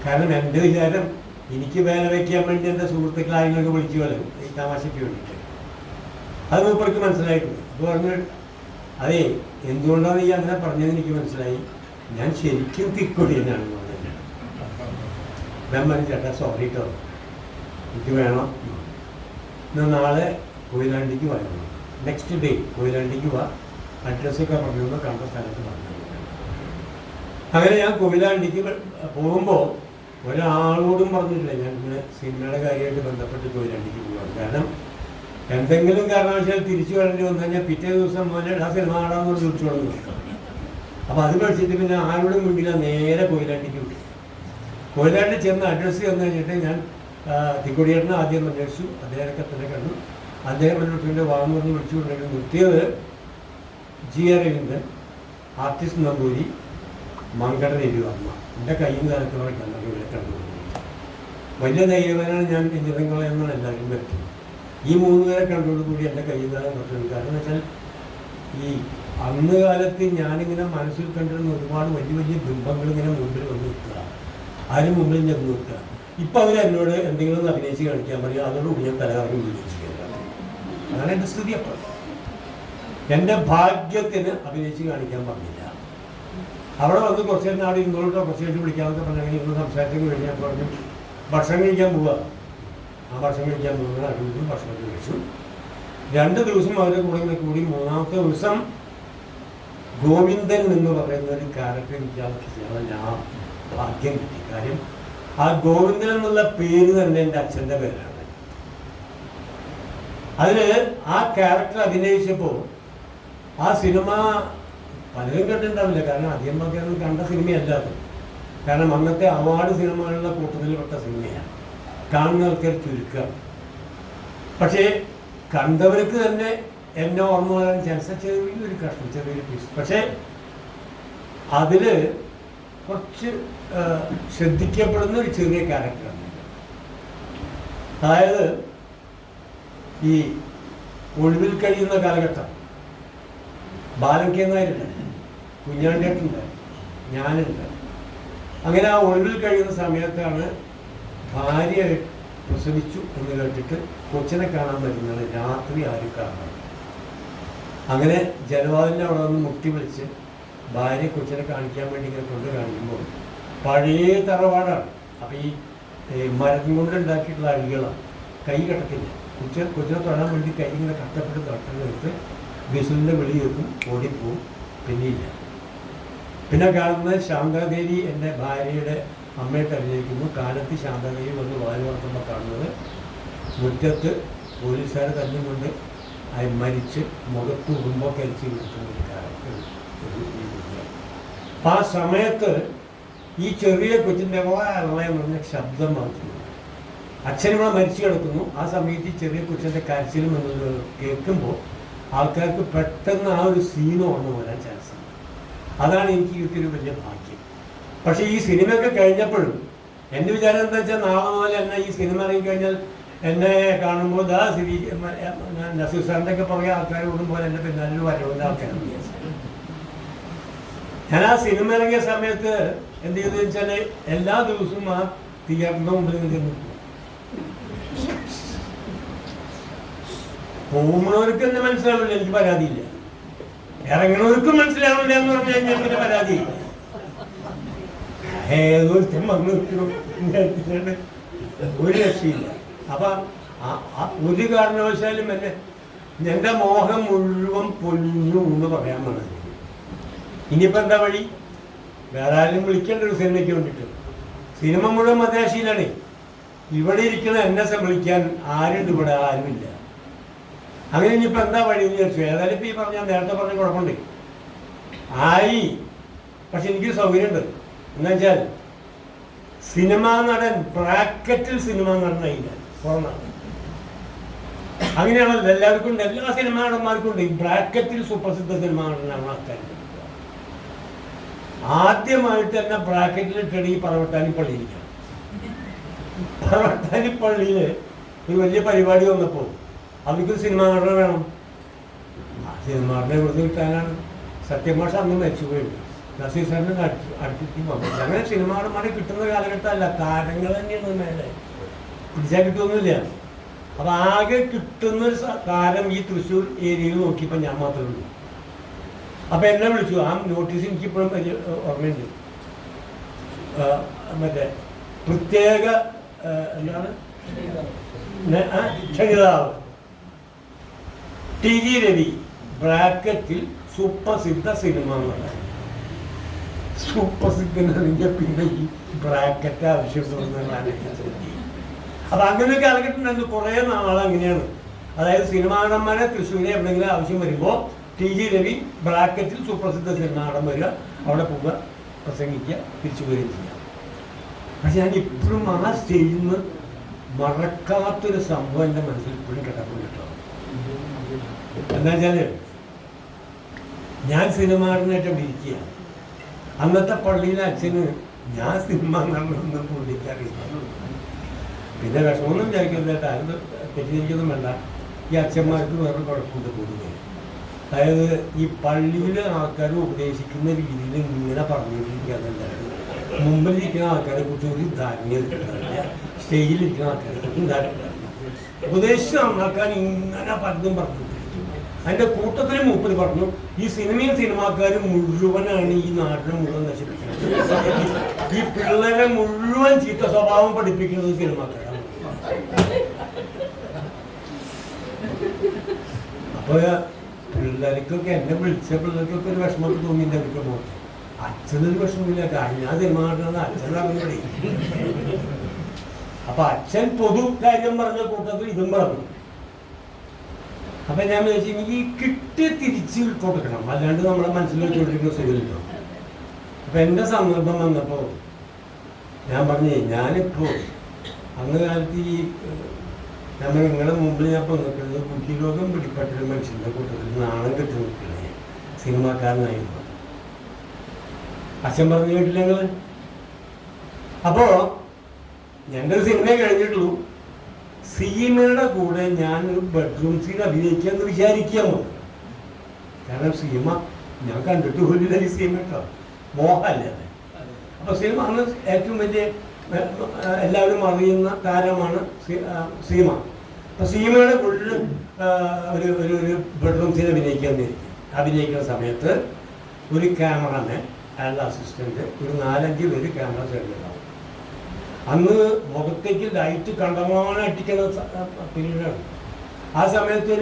കാരണം എൻ്റെ വിചാരം എനിക്ക് വേല വയ്ക്കാൻ വേണ്ടി എൻ്റെ സുഹൃത്തുക്കൾ ആരെങ്കിലൊക്കെ വിളിച്ചു പോലെ ഈ തമാശയ്ക്ക് വേണ്ടിയിട്ട്. അത് മൂപ്പർക്ക് മനസ്സിലായിട്ടുണ്ട്. അപ്പോൾ പറഞ്ഞു, അതേ എന്തുകൊണ്ടാണ് ഈ അങ്ങനെ പറഞ്ഞതെന്ന് എനിക്ക് മനസ്സിലായി, ഞാൻ ശരിക്കും തിക്കൊടിയനാണെന്ന് പറഞ്ഞു. ഞാൻ പറഞ്ഞു, ചേട്ടാ സോറി കേട്ടോ, എനിക്ക് വേണം, എന്നാൽ നാളെ കൊയിലാണ്ടിക്ക് വരണം. നെക്സ്റ്റ് ഡേ കൊയിലാണ്ടിക്ക് വാ, അഡ്രസ്സൊക്കെ പറയുമ്പോൾ കണ്ട സ്ഥലത്ത് പറഞ്ഞു. അങ്ങനെ ഞാൻ കൊയിലാണ്ടിക്ക് പോകുമ്പോൾ ഒരാളോടും പറഞ്ഞിട്ടില്ല ഞാൻ ഇങ്ങനെ സിനിമയുടെ കാര്യമായിട്ട് ബന്ധപ്പെട്ട് കൊയിലാണ്ടിക്ക് പോകാറ്. കാരണം എന്തെങ്കിലും കാരണവശാൽ തിരിച്ചു വരേണ്ടി വന്നു കഴിഞ്ഞാൽ പിറ്റേ ദിവസം മുതൽ ആ സിനിമ കാണാമെന്ന് വിളിച്ചു തുടങ്ങി. അപ്പോൾ അത് പഠിച്ചിട്ട് പിന്നെ ആരോടും മുന്നില്ല, നേരെ കൊയിലാണ്ടിക്ക് വിട്ടു. കൊയിലാണ്ടി ചെന്ന് അഡ്രസ്സ് ചെന്ന് കഴിഞ്ഞിട്ട് ഞാൻ തിക്കൊടിയേട്ടനെ ആദ്യം അന്വേഷിച്ചു. അദ്ദേഹത്തെ തന്നെ കണ്ടു. അദ്ദേഹം എന്നോട് വാങ്ങി പറഞ്ഞ് വിളിച്ചുകൊണ്ടെങ്കിൽ നിർത്തിയത് ജി അരവിന്ദൻ, ആർട്ടിസ്റ്റ് നമ്പൂരി, മങ്കട രവിവർമ്മ. എൻ്റെ കയ്യും കാലത്തോടെ കണ്ടത് ഇവിടെ കണ്ടുകൊണ്ടു. വലിയ ധൈര്യവാനാണ് ഞാൻ എഞ്ചിനീയറിംഗ് എന്നാണ് എല്ലാവരും പറ്റും. ഈ 3 പേരെ കണ്ടോടുകൂടി എൻ്റെ കയ്യും കാലം കുറച്ചുണ്ട്. കാരണം എന്ന് വെച്ചാൽ ഈ അന്ന് കാലത്ത് ഞാനിങ്ങനെ മനസ്സിൽ കണ്ടിരുന്ന ഒരുപാട് വലിയ വലിയ ബിംബങ്ങൾ ഇങ്ങനെ മുമ്പിൽ വന്ന് നിൽക്കുക, ആരും മുമ്പിൽ ചെന്ന് നിൽക്കുക. ഇപ്പം അവർ എന്നോട് എന്തെങ്കിലും ഒന്ന് അഭിനയിച്ച് കാണിക്കാൻ പറയും, അതോടുകൂടി ഞാൻ തലകറങ്ങി വിളിച്ചു കേൾക്കാം. അതാണ് എൻ്റെ സ്ഥിതി. അപ്പം എൻ്റെ ഭാഗ്യത്തിന് അഭിനയിച്ച് കാണിക്കാൻ പറഞ്ഞില്ല. അവിടെ വന്ന് കുറച്ച് നേരം അവിടെ ഇങ്ങോട്ടോ കുറച്ച് നേരം വിളിക്കാമെന്നൊക്കെ പറഞ്ഞാൽ ഇന്ന് സംസാരത്തേക്ക് കഴിഞ്ഞാൽ പറഞ്ഞു ഭക്ഷണം കഴിക്കാൻ പോവുക. ആ ഭക്ഷണം കഴിക്കാൻ പോകുന്നത് അടിപൊളി ഭക്ഷണത്തിൽ കഴിച്ചു. 2 ദിവസം അവരെ കൂടെ കൂടി 3ാമത്തെ ദിവസം ഗോവിന്ദൻ എന്ന് പറയുന്ന ഒരു ക്യാരക്ടർ എനിക്ക് ചെയ്യാൻ ഞാൻ ഭാഗ്യം കിട്ടി. കാര്യം ആ ഗോവിന്ദൻ എന്നുള്ള പേര് തന്നെ എൻ്റെ അച്ഛൻ്റെ പേരാണ്. അതിന് ആ ക്യാരക്ടർ അഭിനയിച്ചപ്പോൾ ആ സിനിമ പലരും കണ്ടിട്ടുണ്ടാവില്ല. കാരണം അധികം പേർക്കൊന്നും കണ്ട സിനിമയല്ല അത്. കാരണം അന്നത്തെ അവാർഡ് സിനിമകളുടെ കൂട്ടത്തിൽപ്പെട്ട സിനിമയാണ്. കാണുന്ന ആൾക്കാർ ചുരുക്കുക. പക്ഷേ കണ്ടവർക്ക് തന്നെ എന്നെ ഓർമ്മ വരാൻ ചാൻസ് ചെറിയൊരു കഷ്ണം, ചെറിയൊരു പീസ്. പക്ഷേ അതിൽ കുറച്ച് ശ്രദ്ധിക്കപ്പെടുന്ന ഒരു ചെറിയ ക്യാരക്ടറാണ്. അതായത് ഈ ഒളിവിൽ കഴിയുന്ന കാലഘട്ടം ബാലൻ കെ നായരുണ്ട്, കുഞ്ഞാണ്ടേട്ടുണ്ട്, ഞാനുണ്ട്. അങ്ങനെ ആ ഒളിവിൽ കഴിയുന്ന സമയത്താണ് ഭാര്യ പ്രസവിച്ചു എന്ന് കേട്ടിട്ട് കൊച്ചിനെ കാണാൻ വരുന്നത്. രാത്രി ആരും കാണാൻ. അങ്ങനെ ജനവാദിൻ്റെ അവിടെ നിന്ന് മുട്ടി വിളിച്ച് ഭാര്യ കൊച്ചിനെ കാണിക്കാൻ വേണ്ടി ഇങ്ങനെ കൊണ്ട് കാണിക്കുമ്പോൾ പഴയ തറവാടാണ്. അപ്പം ഈ മരം കൊണ്ടുണ്ടാക്കിയിട്ടുള്ള അഴികളാണ്. കൈ കടക്കില്ല. കൊച്ചിനെ തൊടാൻ വേണ്ടി കൈ ഇങ്ങനെ കഷ്ടപ്പെട്ട് തൊട്ടെടുത്ത് വിസിലിൻ്റെ വെളി വെക്കും, ഓടിപ്പോവും, പിന്നെയില്ല. പിന്നെ കാണുന്നത് ശാന്താദേവി എൻ്റെ ഭാര്യയുടെ അമ്മയായിട്ട് അഭിനയിക്കുന്നു. കാലത്ത് ശാന്താദേവി വന്ന് വാല് വളർത്തുമ്പോൾ കാണുന്നത് മുറ്റത്ത് പോലീസുകാർ തല്ലുകൊണ്ട് മരിച്ച് മുഖത്ത് ഉറുമ്പൊക്കെ അരിച്ച് കൊടുക്കുന്ന ഒരു ക്യാരക്ടർ. അപ്പം ആ സമയത്ത് ഈ ചെറിയ കൊച്ചിൻ്റെ എന്ന് പറഞ്ഞ ശബ്ദം മാറ്റുന്നു. അച്ഛനിവിടെ മരിച്ചു കിടക്കുന്നു. ആ സമയത്ത് ഈ ചെറിയ കൊച്ചിൻ്റെ കരച്ചിലും എന്നത് കേൾക്കുമ്പോൾ ആൾക്കാർക്ക് പെട്ടെന്ന് ആ ഒരു സീന് ഓർമ്മ വരാൻ ചാൻസ് ഉണ്ട്. അതാണ് എനിക്ക് കിട്ടിയൊരു വലിയ ഭാഗ്യം. പക്ഷേ ഈ സിനിമയൊക്കെ കഴിഞ്ഞപ്പോഴും എൻ്റെ വിചാരം എന്താ വെച്ചാൽ നാളെ മുതൽ എന്നെ ഈ സിനിമ ഇറങ്ങി കഴിഞ്ഞാൽ എന്നെ കാണുമ്പോൾ നസീർ സാറിൻ്റെ ഒക്കെ പുറകെ ആൾക്കാർ കൂടുമ്പോൾ എൻ്റെ പിന്നാലിൽ വരവുന്ന ആൾക്കാരാണ് വിചാരിച്ചത്. ഞാൻ ആ സിനിമ ഇറങ്ങിയ സമയത്ത് എന്ത് ചെയ്തെന്ന് വെച്ചാൽ എല്ലാ ദിവസവും ആ തിയേറ്ററിൻ്റെ മുമ്പിൽ നിന്ന് പോകുന്നവർക്ക് എന്നെ മനസ്സിലാവില്ല, എനിക്ക് പരാതിയില്ല. ഇറങ്ങുന്നവർക്കും മനസ്സിലാവില്ല എന്ന് പറഞ്ഞു കഴിഞ്ഞാൽ പിന്നെ പരാതിയില്ല. ഏതൊരുത്തും വന്ന് ഒരു രക്ഷയില്ല. അപ്പം ഒരു കാരണവശാലും എൻ്റെ മോഹം മുഴുവൻ പൊലിഞ്ഞു എന്ന് പറയാൻ വേണം. ഇനിയിപ്പോൾ എന്താ വഴി? വേറെ ആരും വിളിക്കേണ്ട ഒരു സിനിമയ്ക്ക് വേണ്ടിയിട്ട്. സിനിമ മുഴുവൻ മദ്രാശിയിലാണ്. ഇവിടെ ഇരിക്കുന്ന എന്നെ വിളിക്കാൻ ആരുണ്ട്? ഇവിടെ ആരുമില്ല. അങ്ങനെ ഇനിയിപ്പോൾ എന്താ വഴി എന്ന് വിചാരിച്ചു. ഏതായാലും ഇപ്പം ഈ പറഞ്ഞാൽ നേരത്തെ പറഞ്ഞ കുഴപ്പമുണ്ട് ആയി. പക്ഷെ എനിക്കൊരു സൗകര്യമുണ്ട്. എന്നുവെച്ചാൽ സിനിമാ നടൻ ബ്രാക്കറ്റിൽ സിനിമാ നടനായില്ല പുറന്നാണ്. അങ്ങനെയാണല്ലോ എല്ലാവർക്കും ഉണ്ട്, എല്ലാ സിനിമാ നടന്മാർക്കും ഉണ്ട്. ഈ ബ്രാക്കറ്റിൽ സുപ്രസിദ്ധ സിനിമാ നടനാണ് ആൾക്കാർ. ആദ്യമായിട്ട് തന്നെ ബ്രാക്കറ്റിലിട്ടാണ് ഈ പറവട്ടാനിപ്പള്ളിയിലാണ്. പറവട്ടാനിപ്പള്ളിയിൽ ഒരു വലിയ പരിപാടി വന്നപ്പോൾ അവർക്കൊരു സിനിമാ നടനെ വേണം. ആ സിനിമാ നടനെ ഇവിടുന്ന് കിട്ടാനാണ്. സത്യമാഷ അന്ന് മരിച്ചുപോയിട്ടുണ്ട്. നസീർ സാറിന് അടുപ്പിച്ച് വന്നു. അങ്ങനെ സിനിമാ നടന്മാരെ കിട്ടുന്ന കാലഘട്ടമല്ല, താരങ്ങൾ തന്നെയാണ് മേലെ പിടിച്ചാൽ കിട്ടുമൊന്നുമില്ല. അപ്പം ആകെ കിട്ടുന്നൊരു താരം ഈ തൃശ്ശൂർ ഏരിയയിൽ നോക്കിയപ്പോൾ ഞാൻ മാത്രമേ ഉള്ളൂ. അപ്പം എന്നെ വിളിച്ചു. ആ നോട്ടീസ് എനിക്കിപ്പോഴും വലിയ ഓർമ്മയുണ്ട്. മറ്റേ പ്രത്യേക എന്താണ് ക്ഷണിതാവ് ടി ജി രവി, ബ്രാക്കറ്റിൽ സുപ്രസിദ്ധ സിനിമ എന്ന്. സുപ്രസിദ്ധനാണെങ്കിൽ പിന്നെ ഈ ബ്രാക്കറ്റ് ആവശ്യപ്പെടുന്നതാണ്. അപ്പം അങ്ങനെ കാലഘട്ടം ഉണ്ടായിരുന്നു. കുറേ നാളങ്ങനെയാണ്. അതായത് സിനിമാ നടന്മാരെ തൃശ്ശൂരിൽ എവിടെയെങ്കിലും ആവശ്യം വരുമ്പോൾ ടി ജി രവി ബ്രാക്കറ്റിൽ സുപ്രസിദ്ധ സിനിമാ നടൻ വരിക, അവിടെ പോവുക, പ്രസംഗിക്കുക, തിരിച്ചു വരികയും ചെയ്യുക. പക്ഷെ ഞാൻ ഇപ്പോഴും ആ സ്റ്റേജിൽ നിന്ന് മറക്കാത്തൊരു സംഭവം എൻ്റെ മനസ്സിൽ ഇപ്പോഴും കിടക്കുന്നു കേട്ടോ. എന്താ വെച്ചാൽ ഞാൻ സിനിമാ നടനായിട്ട് അവിടെ ഇരിക്കുക. അന്നത്തെ പള്ളിയിലെ അച്ഛന് ഞാൻ സിനിമ നടനൊന്നും പുള്ളിക്കറിയില്ല. പിന്നെ വിഷമമൊന്നും വിചാരിക്കുന്നത് ആരും തെറ്റിദ്ധരിക്കൊന്നും വേണ്ട. ഈ അച്ഛന്മാർക്ക് വേറെ കുഴപ്പമുണ്ട് പൊതുവെ. അതായത് ഈ പള്ളിയിലെ ആൾക്കാർ ഉപദേശിക്കുന്ന രീതിയിൽ ഇങ്ങനെ പറഞ്ഞുകൊണ്ടിരിക്കുകയെന്നല്ലാണ്ട് മുമ്പിലിരിക്കുന്ന ആൾക്കാരെ കുറിച്ച് ഒരു ധാരണ എടുക്കുന്നില്ല, സ്റ്റേജിലിരിക്കുന്ന ആൾക്കാരെ കുറിച്ചും ധാരണ. ഉപദേശിച്ച് നന്നാക്കാൻ ഇങ്ങനെ പലതും പറഞ്ഞു. അതിൻ്റെ കൂട്ടത്തിൽ മൂപ്പര് പറഞ്ഞു, ഈ സിനിമയും സിനിമാക്കാരും മുഴുവനാണ് ഈ നാടിനെ മുഴുവൻ നശിപ്പിക്കുന്നത്. ഈ പിള്ളേരെ മുഴുവൻ ചീത്ത സ്വഭാവം പഠിപ്പിക്കുന്നത് സിനിമാക്കാരാണ്. അപ്പോൾ പിള്ളേർക്കൊക്കെ എന്നെ വിളിച്ച പിള്ളേർക്കൊക്കെ ഒരു വിഷമമൊക്കെ തോന്നിയിട്ട് അവർക്ക് പോട്ടെ. അച്ഛനൊരു വിഷമമില്ല, കാരണം ഞാൻ സിനിമ കാണുന്നത് അച്ഛനറിഞ്ഞൂടെ. അപ്പൊ അച്ഛൻ പൊതു കാര്യം പറഞ്ഞ കൂട്ടത്തിൽ ഇതും പറഞ്ഞു. അപ്പൊ ഞാൻ വിചാരിച്ചു എനിക്ക് കിട്ടി തിരിച്ച് കൊടുക്കണം, അല്ലാണ്ട് നമ്മളെ മനസ്സിൽ വെച്ചുകൊണ്ടിരിക്കുന്ന സുഖമില്ലോ. അപ്പൊ എൻ്റെ സന്ദർഭം വന്നപ്പോ ഞാൻ പറഞ്ഞേ, ഞാനിപ്പോ അന്ന് കാലത്ത് ഈ നമ്മൾ നിങ്ങളുടെ മുമ്പിൽ ഞാൻ ഇപ്പോൾ നിൽക്കുന്നത് ബുദ്ധിരോഗം പിടിപ്പെട്ടൊരു മനുഷ്യൻ്റെ കൂട്ടത്തിൽ നാണം കെട്ടി നിൽക്കുന്നത് സിനിമാക്കാരനായിരുന്നു. അച്ഛൻ പറഞ്ഞു കേട്ടില്ല നിങ്ങൾ. അപ്പോ എൻ്റെ ഒരു സിനിമ കഴിഞ്ഞിട്ടുള്ളൂ. സീമയുടെ കൂടെ ഞാനൊരു ബെഡ്റൂം സീൻ അഭിനയിക്കാമെന്ന് വിചാരിക്കാൻ പോകും. കാരണം സീമ ഞാൻ കണ്ടിട്ട് പോലില്ല ഈ സീമ കേട്ടോ, മോഹമല്ലേ അത്. അപ്പൊ സീമ അന്ന് ഏറ്റവും വലിയ എല്ലാവരും അറിയുന്ന താരമാണ് സീമ. അപ്പൊ സീമയുടെ കൂടുതൽ ഒരു ബെഡ്റൂം സീൻ അഭിനയിക്കുന്ന സമയത്ത് ഒരു ക്യാമറമാൻ, അയാളുടെ അസിസ്റ്റന്റ്, ഒരു 4-5 പേര് ക്യാമറ സൈഡിലുണ്ടാവും. അന്ന് മുഖത്തേക്ക് ലൈറ്റ് കണ്ടമാനം അടിക്കുന്ന പീരീഡാണ്. ആ സമയത്ത്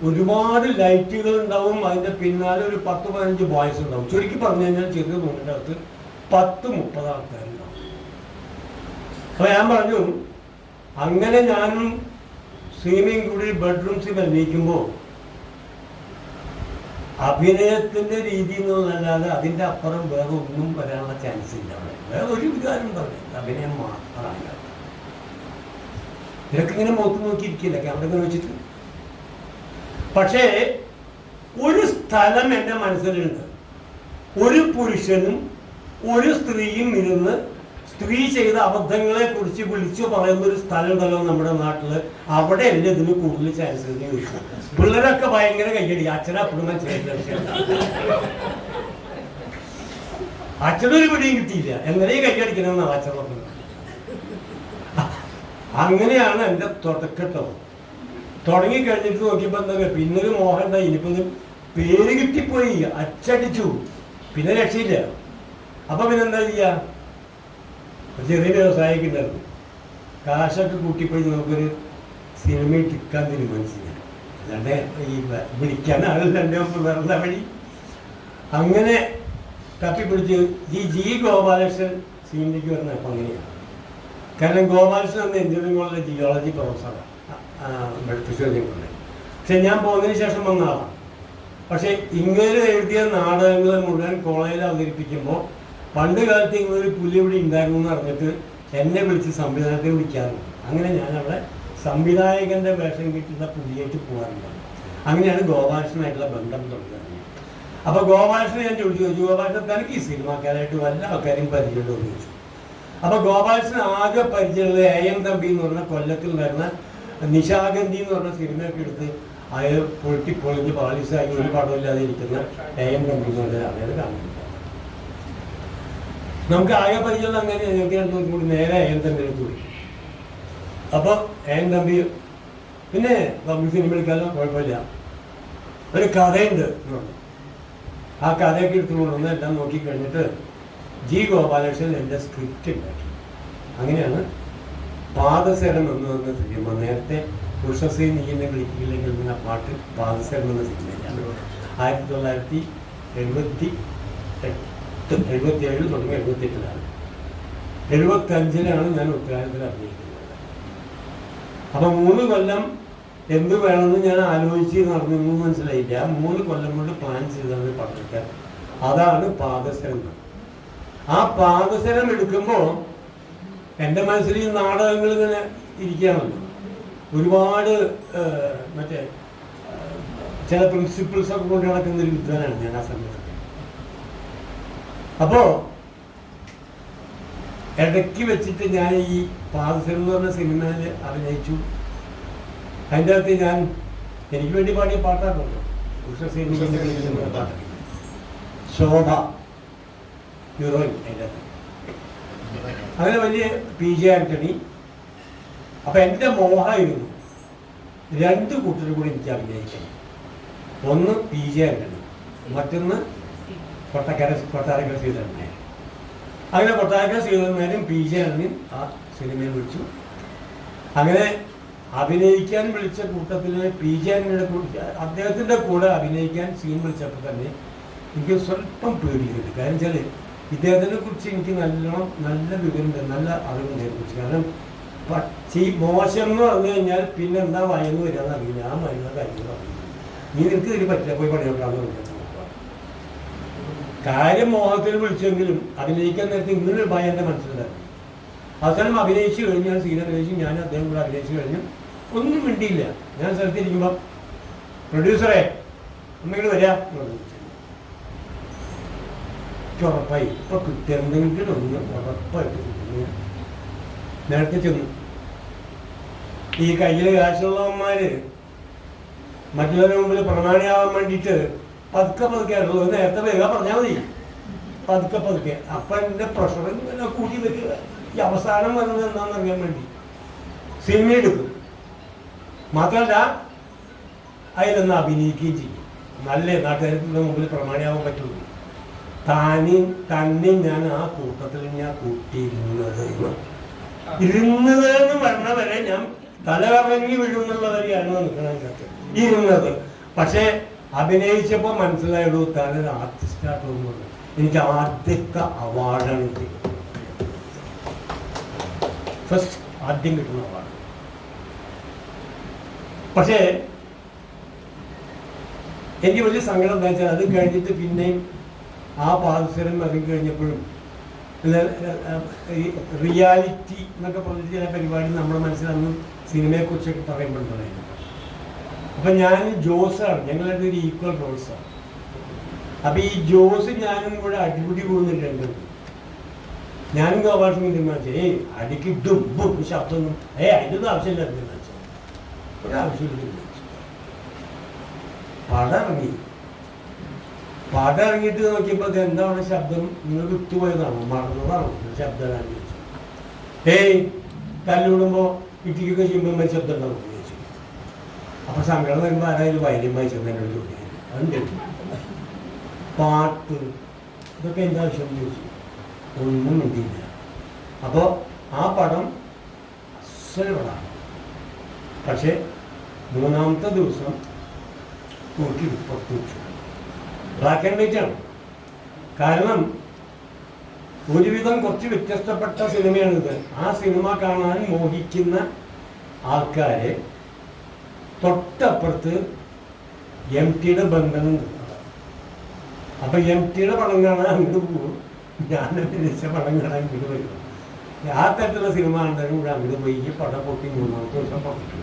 ഒരുപാട് ലൈറ്റുകൾ ഉണ്ടാവും. അതിൻ്റെ പിന്നാലെ ഒരു 10-15 ബോയ്സ് ഉണ്ടാവും. ചുരുക്കി പറഞ്ഞു കഴിഞ്ഞാൽ ചെറിയ റൂമിൻ്റെ അകത്ത് 10-30 ആൾക്കാരുണ്ടാവും. അപ്പോൾ ഞാൻ പറഞ്ഞു, അങ്ങനെ ഞാനും സീമയും കൂടി ബെഡ്റൂം സീൻ അഭിനയിക്കുമ്പോൾ അഭിനയത്തിൻ്റെ രീതി എന്നല്ലാതെ അതിൻ്റെ അപ്പുറം വേറെ ഒന്നും വരാനുള്ള ചാൻസ് ഇല്ല. അവിടെ വേറെ ഒരു വികാരം ഉണ്ടാവില്ല, അഭിനയം മാത്രമാണ്. ഇതൊക്കെ ഇങ്ങനെ മുഖത്ത് നോക്കിയിരിക്കില്ല, ക്യാമറ ഇങ്ങനെ വെച്ചിട്ട്. പക്ഷേ ഒരു സ്ഥലം എൻ്റെ മനസ്സിലുണ്ട്. ഒരു പുരുഷനും ഒരു സ്ത്രീയും ഇരുന്ന് സ്ത്രീ ചെയ്ത അബദ്ധങ്ങളെ കുറിച്ച് വിളിച്ചു പറയുന്ന ഒരു സ്ഥലം ഉണ്ടല്ലോ നമ്മുടെ നാട്ടില്. അവിടെ അല്ലേ ഇതിന് കൂടുതൽ ചാൻസ് ചോദിച്ചു. പിള്ളേരൊക്കെ ഭയങ്കര കയ്യടി. അച്ഛനപ്പോഴും മനസ്സിലായില്ല, അച്ഛനൊരു പിടിയും കിട്ടിയില്ല. എങ്ങനെയും കയ്യടിക്കണമെന്നാണ് അച്ഛൻ പറഞ്ഞത്. അങ്ങനെയാണ് എൻ്റെ തുടക്കട്ടോ. തുടങ്ങിക്കഴിഞ്ഞിട്ട് നോക്കിയപ്പോൾ എന്താ, പിന്നൊരു മോഹം എന്താ, ഇനിയിപ്പോ പേര് കിട്ടിപ്പോയി, അച്ചടിച്ചു, പിന്നെ രക്ഷയില്ല. അപ്പൊ പിന്നെന്താ ചെയ്യാ, ചെറിയ വ്യവസായമൊക്കെ ഉണ്ടായിരുന്നു. കാശൊക്കെ കൂട്ടിപ്പോയി നമുക്കൊരു സിനിമയിൽ ടിക്കാൻ തീരുമാനിച്ചില്ല. അല്ലാണ്ട് ഈ വിളിക്കാൻ ആളല്ലാണ്ട് വേറെ വഴി. അങ്ങനെ തപ്പിപ്പിടിച്ച് ജി ഗോപാലകൃഷ്ണൻ സീനിലേക്ക് വരുന്നത് അപ്പം അങ്ങനെയാണ്. കാരണം ഗോപാലകൃഷ്ണൻ എന്ന എഞ്ചിനീയറിംഗ് കോളേജിലെ ജിയോളജി പ്രൊഫസറാണ് തൃശ്ശൂർ കോളേജ്. പക്ഷെ ഞാൻ പോകുന്നതിന് ശേഷം വന്ന ആളാണ്. പക്ഷെ ഇങ്ങനെ എഴുതിയ നാടകങ്ങൾ മുഴുവൻ കോളേജിൽ അവതരിപ്പിക്കുമ്പോൾ പണ്ട് കാലത്ത് ഇങ്ങനൊരു പുലി ഇവിടെ ഉണ്ടായിരുന്നു എന്ന് പറഞ്ഞിട്ട് എന്നെ വിളിച്ച് സംവിധാനത്തെ വിളിക്കാറുണ്ട്. അങ്ങനെ ഞാൻ അവിടെ സംവിധായകൻ്റെ വേഷം കിട്ടുന്ന പുലിയായിട്ട് പോകാറുണ്ട്. അങ്ങനെയാണ് ഗോപാലകൃഷ്ണനായിട്ടുള്ള ബന്ധം തുടങ്ങുന്നത്. അപ്പോൾ ഗോപാലകൃഷ്ണൻ ഞാൻ ചോദിച്ചു, ഗോപാലകൃഷ്ണൻ തനിക്ക് ഈ സിനിമാക്കാരായിട്ട് വല്ല ആൾക്കാരെയും പരിചയമുണ്ടോ എന്ന് ചോദിച്ചു. അപ്പോൾ ഗോപാലകൃഷ്ണൻ ആകെ പരിചയമുള്ളത് AM തമ്പി എന്ന് പറഞ്ഞ കൊല്ലത്തിൽ വരുന്ന നിശാഗന്ധി എന്ന് പറഞ്ഞ സിനിമയൊക്കെ എടുത്ത് അയാൾ പൊളിഞ്ഞ് പാളിസായി ഒരു പടമില്ലാതെ ഇരിക്കുന്ന AM തമ്പി എന്ന് പറഞ്ഞ അയാൾ കാണുന്നില്ല. നമുക്ക് ആകെ പരിചയം അങ്ങനെ ഞങ്ങൾക്ക് രണ്ടും കൂടി നേരെ AM തമ്പിയിലേക്ക് പോയി. അപ്പോൾ AM തമ്പി പിന്നെ നമുക്ക് സിനിമ എടുക്കാനോ കുഴപ്പമില്ല, ഒരു കഥയുണ്ട് എന്ന് പറഞ്ഞു. ആ കഥയൊക്കെ എടുത്തു കൊണ്ടുവന്ന് എല്ലാം നോക്കിക്കഴിഞ്ഞിട്ട് G. ഗോപാലകൃഷ്ണൻ എൻ്റെ സ്ക്രിപ്റ്റ് ഉണ്ടാക്കി. അങ്ങനെയാണ് പാദസരം എന്ന് പറഞ്ഞ സിനിമ. നേരത്തെ ഉഷസി നീയെന്നെ വിളിക്കില്ലെങ്കിൽ എന്ന പാട്ട് പാദസരം എന്ന സിനിമയിലാണ് 1977 തുടങ്ങി 78-ലാണ്. 75-ലാണ് ഞാൻ ഉത്തരായത്തിൽ അഭിനയിക്കുന്നത്. അപ്പം 3 കൊല്ലം എന്ത് വേണമെന്ന് ഞാൻ ആലോചിച്ച് നടന്നൊന്നും മനസ്സിലായില്ല. 3 കൊല്ലം കൊണ്ട് പ്ലാൻ ചെയ്താണ് പങ്കെടുക്കാൻ. അതാണ് പാദസരം. ആ പാദസരം എടുക്കുമ്പോൾ എൻ്റെ മനസ്സിൽ ഈ നാടകങ്ങൾ ഇങ്ങനെ ഇരിക്കുകയാണല്ലോ. ഒരുപാട് മറ്റേ ചില പ്രിൻസിപ്പിൾസൊക്കെ കൊണ്ട് നടക്കുന്നൊരു വിദ്വാനാണ് ഞാൻ ആ സമയത്തൊക്കെ. അപ്പോൾ ഇടയ്ക്ക് വെച്ചിട്ട് ഞാൻ ഈ പാദസരം എന്ന് പറഞ്ഞ സിനിമയിൽ അഭിനയിച്ചു. അതിൻ്റെ അകത്ത് ഞാൻ എനിക്ക് വേണ്ടി പാടിയ പാട്ടാണല്ലോ പാട്ട്, ശോഭ ഹീറോയിൻ. അതിൻ്റെ അകത്ത് അങ്ങനെ വലിയ PJ ആൻ്റണി. അപ്പം എൻ്റെ മോഹമായിരുന്നു 2 കൂട്ടരും കൂടി എനിക്ക് അഭിനയിക്കണം. ഒന്ന് PJ ആൻ്റണി, മറ്റൊന്ന് കൊട്ടാരക്കര ശ്രീധരൻ നായർ. അങ്ങനെ കൊട്ടാരക്കര ശ്രീധരൻ നായരും PJ ആൻ്റണിയും ആ സിനിമയിൽ വിളിച്ചു. അങ്ങനെ അഭിനയിക്കാൻ വിളിച്ച കൂട്ടത്തിൽ PJ ആൻ്റണിയുടെ അദ്ദേഹത്തിൻ്റെ കൂടെ അഭിനയിക്കാൻ സീൻ വിളിച്ചപ്പോൾ തന്നെ എനിക്ക് സ്വല്പം പേടിയുണ്ട്. കാരണം വെച്ചാൽ ഇദ്ദേഹത്തിനെ കുറിച്ച് എനിക്ക് നല്ല വിവരമുണ്ട്, നല്ല അറിവുണ്ട് അതിനെക്കുറിച്ച്. കാരണം മോശം എന്ന് പറഞ്ഞു കഴിഞ്ഞാൽ പിന്നെ എന്താ വയന്ന് വരികയെന്ന് അറിയില്ല. ആ മരുന്ന കാര്യങ്ങൾ അറിയില്ല. നീ നിനക്ക് ഇതിൽ പറ്റില്ല, പോയി പണിയോട്ടാന്ന് വിളിക്കാൻ. കാര്യം മോഹത്തിൽ വിളിച്ചെങ്കിലും അഭിനയിക്കാൻ നേരത്തെ ഇങ്ങനൊരു ഭയം എൻ്റെ മനസ്സിലുണ്ടായിരുന്നു. അവസാനം അഭിനയിച്ചു കഴിഞ്ഞ് ഞാൻ സീൻ അഭിനയിച്ചു. ഞാൻ അദ്ദേഹം കൂടെ അഭിനയിച്ചു കഴിഞ്ഞു. ഒന്നും മിണ്ടിയില്ല. ഞാൻ സ്ഥലത്തിരിക്കുമ്പോൾ പ്രൊഡ്യൂസറെ ഒന്നെങ്കിലും വരിക ഉറപ്പായി ഇപ്പം കിട്ടിയെന്തെങ്കിലും ഒന്ന് ഉറപ്പായിട്ട് കിട്ടുന്നു. നേരത്തെ ചെന്നു. ഈ കയ്യിൽ കാശുള്ളവന്മാർ മറ്റുള്ളവരുടെ മുമ്പിൽ പ്രമാണിയാവാൻ വേണ്ടിയിട്ട് പതുക്കെ ആയിട്ടുള്ളൂ. നേരത്തെ വേഗം പറഞ്ഞാൽ മതി, പതുക്കെ. അപ്പം എൻ്റെ പ്രഷർ ഇങ്ങനെ കൂട്ടി വരിക. ഈ അവസാനം വരുന്നത് എന്താണെന്ന് അറിയാൻ വേണ്ടി സിനിമ എടുക്കും. മാത്രമല്ല അതിലൊന്ന് അഭിനയിക്കുകയും ചെയ്യും. നല്ല നാട്ടുകാരുടെ മുമ്പിൽ പ്രമാണിയാവാൻ പറ്റുള്ളൂ. തന്നെ ഞാൻ ആ കൂട്ടത്തിൽ ഞാൻ കൂട്ടിയിരുന്നത് എന്ന് പറഞ്ഞ വരെ ഞാൻ തലകറങ്ങി വീഴുന്നുള്ളവരെയാണ് നിൽക്കണത് ഇരുന്നത്. പക്ഷേ അഭിനയിച്ചപ്പോൾ മനസ്സിലായുള്ളൂ താനൊരു ആർട്ടിസ്റ്റായിട്ടൊന്നും. എനിക്ക് ആദ്യത്തെ അവാർഡാണ് ഫസ്റ്റ് ആദ്യം കിട്ടുന്ന അവാർഡ്. പക്ഷേ എനിക്ക് വലിയ സങ്കടം എന്താ വെച്ചാൽ അത് കഴിഞ്ഞിട്ട് പിന്നെയും ആ പാദസരം ഇറങ്ങി കഴിഞ്ഞപ്പോഴും ഈ റിയാലിറ്റി എന്നൊക്കെ പറഞ്ഞിട്ട് ചില പരിപാടി നമ്മുടെ മനസ്സിലന്ന് സിനിമയെക്കുറിച്ചൊക്കെ പറയുമ്പോഴുണ്ടായിരുന്നു. അപ്പം ഞാൻ ജോസാണ്, ഞങ്ങളുടെ ഒരു ഈക്വൽ റോൾസാണ്. അപ്പം ഈ ജോസ് ഞാനും കൂടെ അടിപിടി പോകുന്നില്ല. ഞാനും ഗോപാലകൃഷ്ണൻ തീരുമാനിച്ചു അടിക്ക് ഡുബും ശബ്ദമൊന്നും അതിൻ്റെ ആവശ്യമില്ല തീരുമാനിച്ചു. ഒരാവശ്യമില്ല. പടം ഇറങ്ങിയിട്ട് നോക്കിയപ്പോൾ എന്താണ് ശബ്ദം, നിങ്ങൾ വിട്ടുപോയതാണോ മറന്നതാണോ ശബ്ദമാണ് ചോദിച്ചു. തല്ലിവിടുമ്പോൾ ഇട്ടിക്കൊക്കെ ചെയ്യുമ്പോൾ ശബ്ദം ഉണ്ടാവും ചോദിച്ചു. അപ്പോൾ സങ്കടം വരുമ്പോൾ ആരായാലും വയലിൻ വായിച്ചെന്ന് എന്നോട് ചോദിക്കാൻ അതുണ്ട്. പാട്ട് ഇതൊക്കെ എന്താ ആവശ്യം ചോദിച്ചു. ഒന്നും മിണ്ടിയില്ല. അപ്പോൾ ആ പടം അസ്വലമാണ്. പക്ഷേ 3-ാമത്തെ ദിവസം നോക്കി പുറത്തു വെച്ചു. ബ്ലാക്ക് ആൻഡ് വൈറ്റ് ആണ്. കാരണം ഒരുവിധം കുറച്ച് വ്യത്യസ്തപ്പെട്ട സിനിമയാണിത്. ആ സിനിമ കാണാൻ മോഹിക്കുന്ന ആൾക്കാരെ തൊട്ടപ്പുറത്ത് MTയുടെ ബന്ധനം. അപ്പം MTയുടെ പടം കാണാൻ അങ്ങോട്ട് പോകും. ഞാൻ അഭിനയിച്ച പടം കാണാൻ ഇങ്ങോട്ട് വരും. ആ തരത്തിലുള്ള സിനിമ കണ്ടാലും കൂടെ അങ്ങോട്ട് പോയി ഈ പടം പൊട്ടി 3-ാമത്തെ ദിവസം പൊട്ടിട്ടു.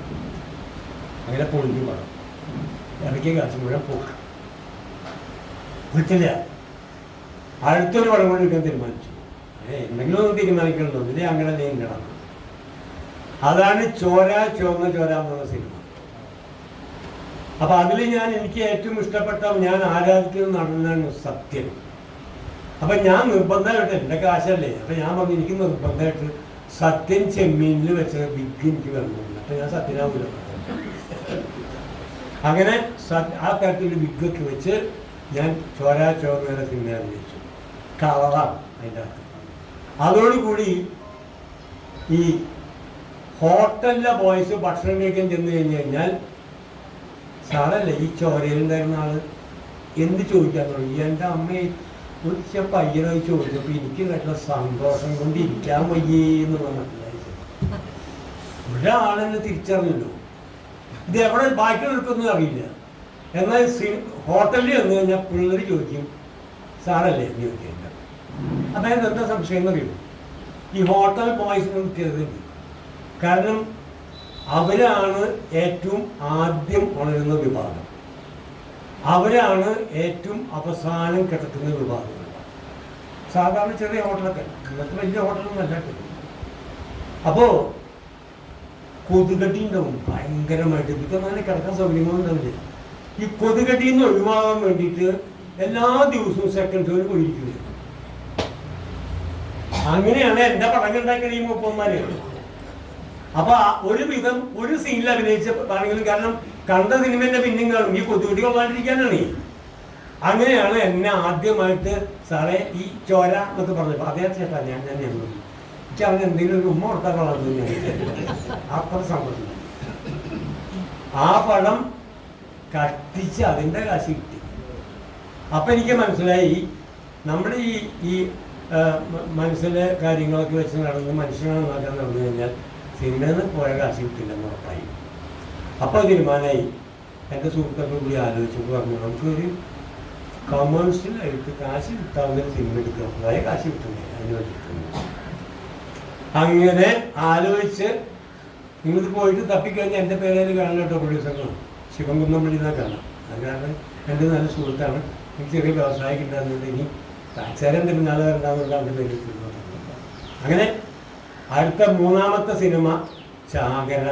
അങ്ങനെ പൊളിഞ്ഞു പടം ഇറക്കിയ കാശ് മുഴുവൻ പോക്ക് പറ്റില്ല. അടുത്തൊരു പടം കൂടി എടുക്കാൻ തീരുമാനിച്ചു. എന്തെങ്കിലും ഒന്ന് തീരുമാനിക്കണമല്ലോ, ഇതിലെ അങ്ങനെ നീങ്ങണം. അതാണ് ചോര ചുവന്ന ചോര എന്നുള്ള സിനിമ. അപ്പൊ അതിൽ എനിക്ക് ഏറ്റവും ഇഷ്ടപ്പെട്ട, ഞാൻ ആരാധിക്കുന്ന നടനാണ് സത്യൻ. അപ്പൊ ഞാൻ നിർബന്ധമായിട്ട്, എൻ്റെ കാശല്ലേ, അപ്പൊ ഞാൻ പറഞ്ഞു എനിക്ക് നിർബന്ധമായിട്ട് സത്യൻ ചെമ്മീനിൽ വെച്ച വിഗ് എനിക്ക് വന്നില്ല. അപ്പൊ ഞാൻ സത്യനാവൂല. അങ്ങനെ ആ തരത്തിൽ വിഗൊക്കെ വെച്ച് ഞാൻ ചോര ചുവന്ന സിനിമ അഭിനയിച്ചു. കളറാണ് അതിൻ്റെ അകത്ത്. അതോടുകൂടി ഈ ഹോട്ടലിലെ ബോയ്സ് ഭക്ഷണം കഴിക്കാൻ ചെന്ന് കഴിഞ്ഞാൽ സാറല്ലേ ഈ ചോരയിലുണ്ടായിരുന്ന ആള് എന്ത് ചോദിക്കാൻ തുടങ്ങി. എൻ്റെ അമ്മയെ ഒരു പയ്യനായി ചോദിച്ചപ്പോൾ എനിക്ക് കേട്ടുള്ള സന്തോഷം കൊണ്ട് ഇരിക്കാൻ വയ്യെന്ന് മനസ്സിലായി. ഒരാളെന്നെ തിരിച്ചറിഞ്ഞല്ലോ. ഇത് എവിടെ ബാക്കി നിൽക്കൊന്നും അറിയില്ല. എന്നാൽ ഹോട്ടലിൽ വന്നു കഴിഞ്ഞാൽ പിള്ളേർ ചോദിക്കും സാറല്ലേ എന്ന് ചോദിക്കില്ല. അതായത് എന്താ സംശയം എന്നറിയും, ഈ ഹോട്ടൽ ബോയ്സിന് വ്യത്യാസമുണ്ട്. കാരണം അവരാണ് ഏറ്റവും ആദ്യം ഉണരുന്ന വിഭാഗം, അവരാണ് ഏറ്റവും അവസാനം കിടക്കുന്ന വിഭാഗം. സാധാരണ ചെറിയ ഹോട്ടലൊക്കെ, ഇന്നത്തെ വലിയ ഹോട്ടലൊന്നും അല്ല. അപ്പോൾ കൊതുകടി ഉണ്ടാവും ഭയങ്കരമായിട്ട്. ഇതൊക്കെ നല്ല കിടക്കാൻ സൗകര്യങ്ങളുണ്ടാവില്ല. ഈ കൊതുകടിയിൽ നിന്ന് ഒഴിവാകാൻ വേണ്ടിയിട്ട് എല്ലാ ദിവസവും സെക്കൻഡ് ഷോയിൽ പോയിരിക്കുന്നത്. അങ്ങനെയാണ് എൻ്റെ പടം ഉണ്ടാക്കിയത് ഈ മൂപ്പന്മാര്. അപ്പൊ ഒരുവിധം ഒരു സീനിൽ അഭിനയിച്ചാണെങ്കിലും, കാരണം കണ്ട സിനിമേന്റെ പിന്നെയും കാണും, ഈ കൊതുകുടി കൊള്ളാണ്ടിരിക്കാനാണ്. അങ്ങനെയാണ് എന്നെ ആദ്യമായിട്ട് സാറേ ഈ ചോര എന്നൊക്കെ പറഞ്ഞപ്പോൾ അതേ ചേട്ടാ ഞാൻ എന്നു എനിക്ക് അവന് എന്തെങ്കിലും ഒരു ഉമ്മ കൊടുത്താൽ കൊള്ളാമെന്ന് ഞാൻ അത്ര സമ്മതിച്ചു. ആ പടം കഷ്ടിച്ച് അതിൻ്റെ കാശ് കിട്ടി. അപ്പം എനിക്ക് മനസ്സിലായി നമ്മുടെ ഈ മനസ്സിലെ കാര്യങ്ങളൊക്കെ വെച്ച് നടന്ന് മനുഷ്യനാണ് നോക്കാൻ നടന്നു കഴിഞ്ഞാൽ സിനിമയിൽ നിന്ന് പോയ കാശ് കിട്ടില്ലെന്ന് ഉറപ്പായി. അപ്പോൾ തീരുമാനമായി. എൻ്റെ സുഹൃത്തുക്കൾ കൂടി ആലോചിച്ചു പറഞ്ഞു നമുക്കൊരു കൊമേഴ്സ്യലായിട്ട് കാശ് കിട്ടാവുന്ന സിനിമ എടുക്കണം, അതായത് കാശ് കിട്ടുന്നേ അതിന് വേണ്ടിയിട്ട്. അങ്ങനെ ആലോചിച്ച് നിങ്ങൾക്ക് പോയിട്ട് തപ്പിക്കഴിഞ്ഞാൽ എൻ്റെ പേരിൽ കാണണം കേട്ടോ, പ്രൊഡ്യൂസറിനാണ് ശിവൻകുന്നമ്പള്ളി എന്നാ കാണാം. അത് കാരണം എൻ്റെ നല്ല സുഹൃത്താണ്. എനിക്ക് ചെറിയ വ്യവസായം ഉണ്ടാകുന്നുണ്ട്. ഇനി താച്ചാരൻ്റെ പിന്നാലെ വരണ്ടാന്നുള്ള അവൻ്റെ പേര്. അങ്ങനെ അടുത്ത 3-ാമത്തെ സിനിമ ചാകര.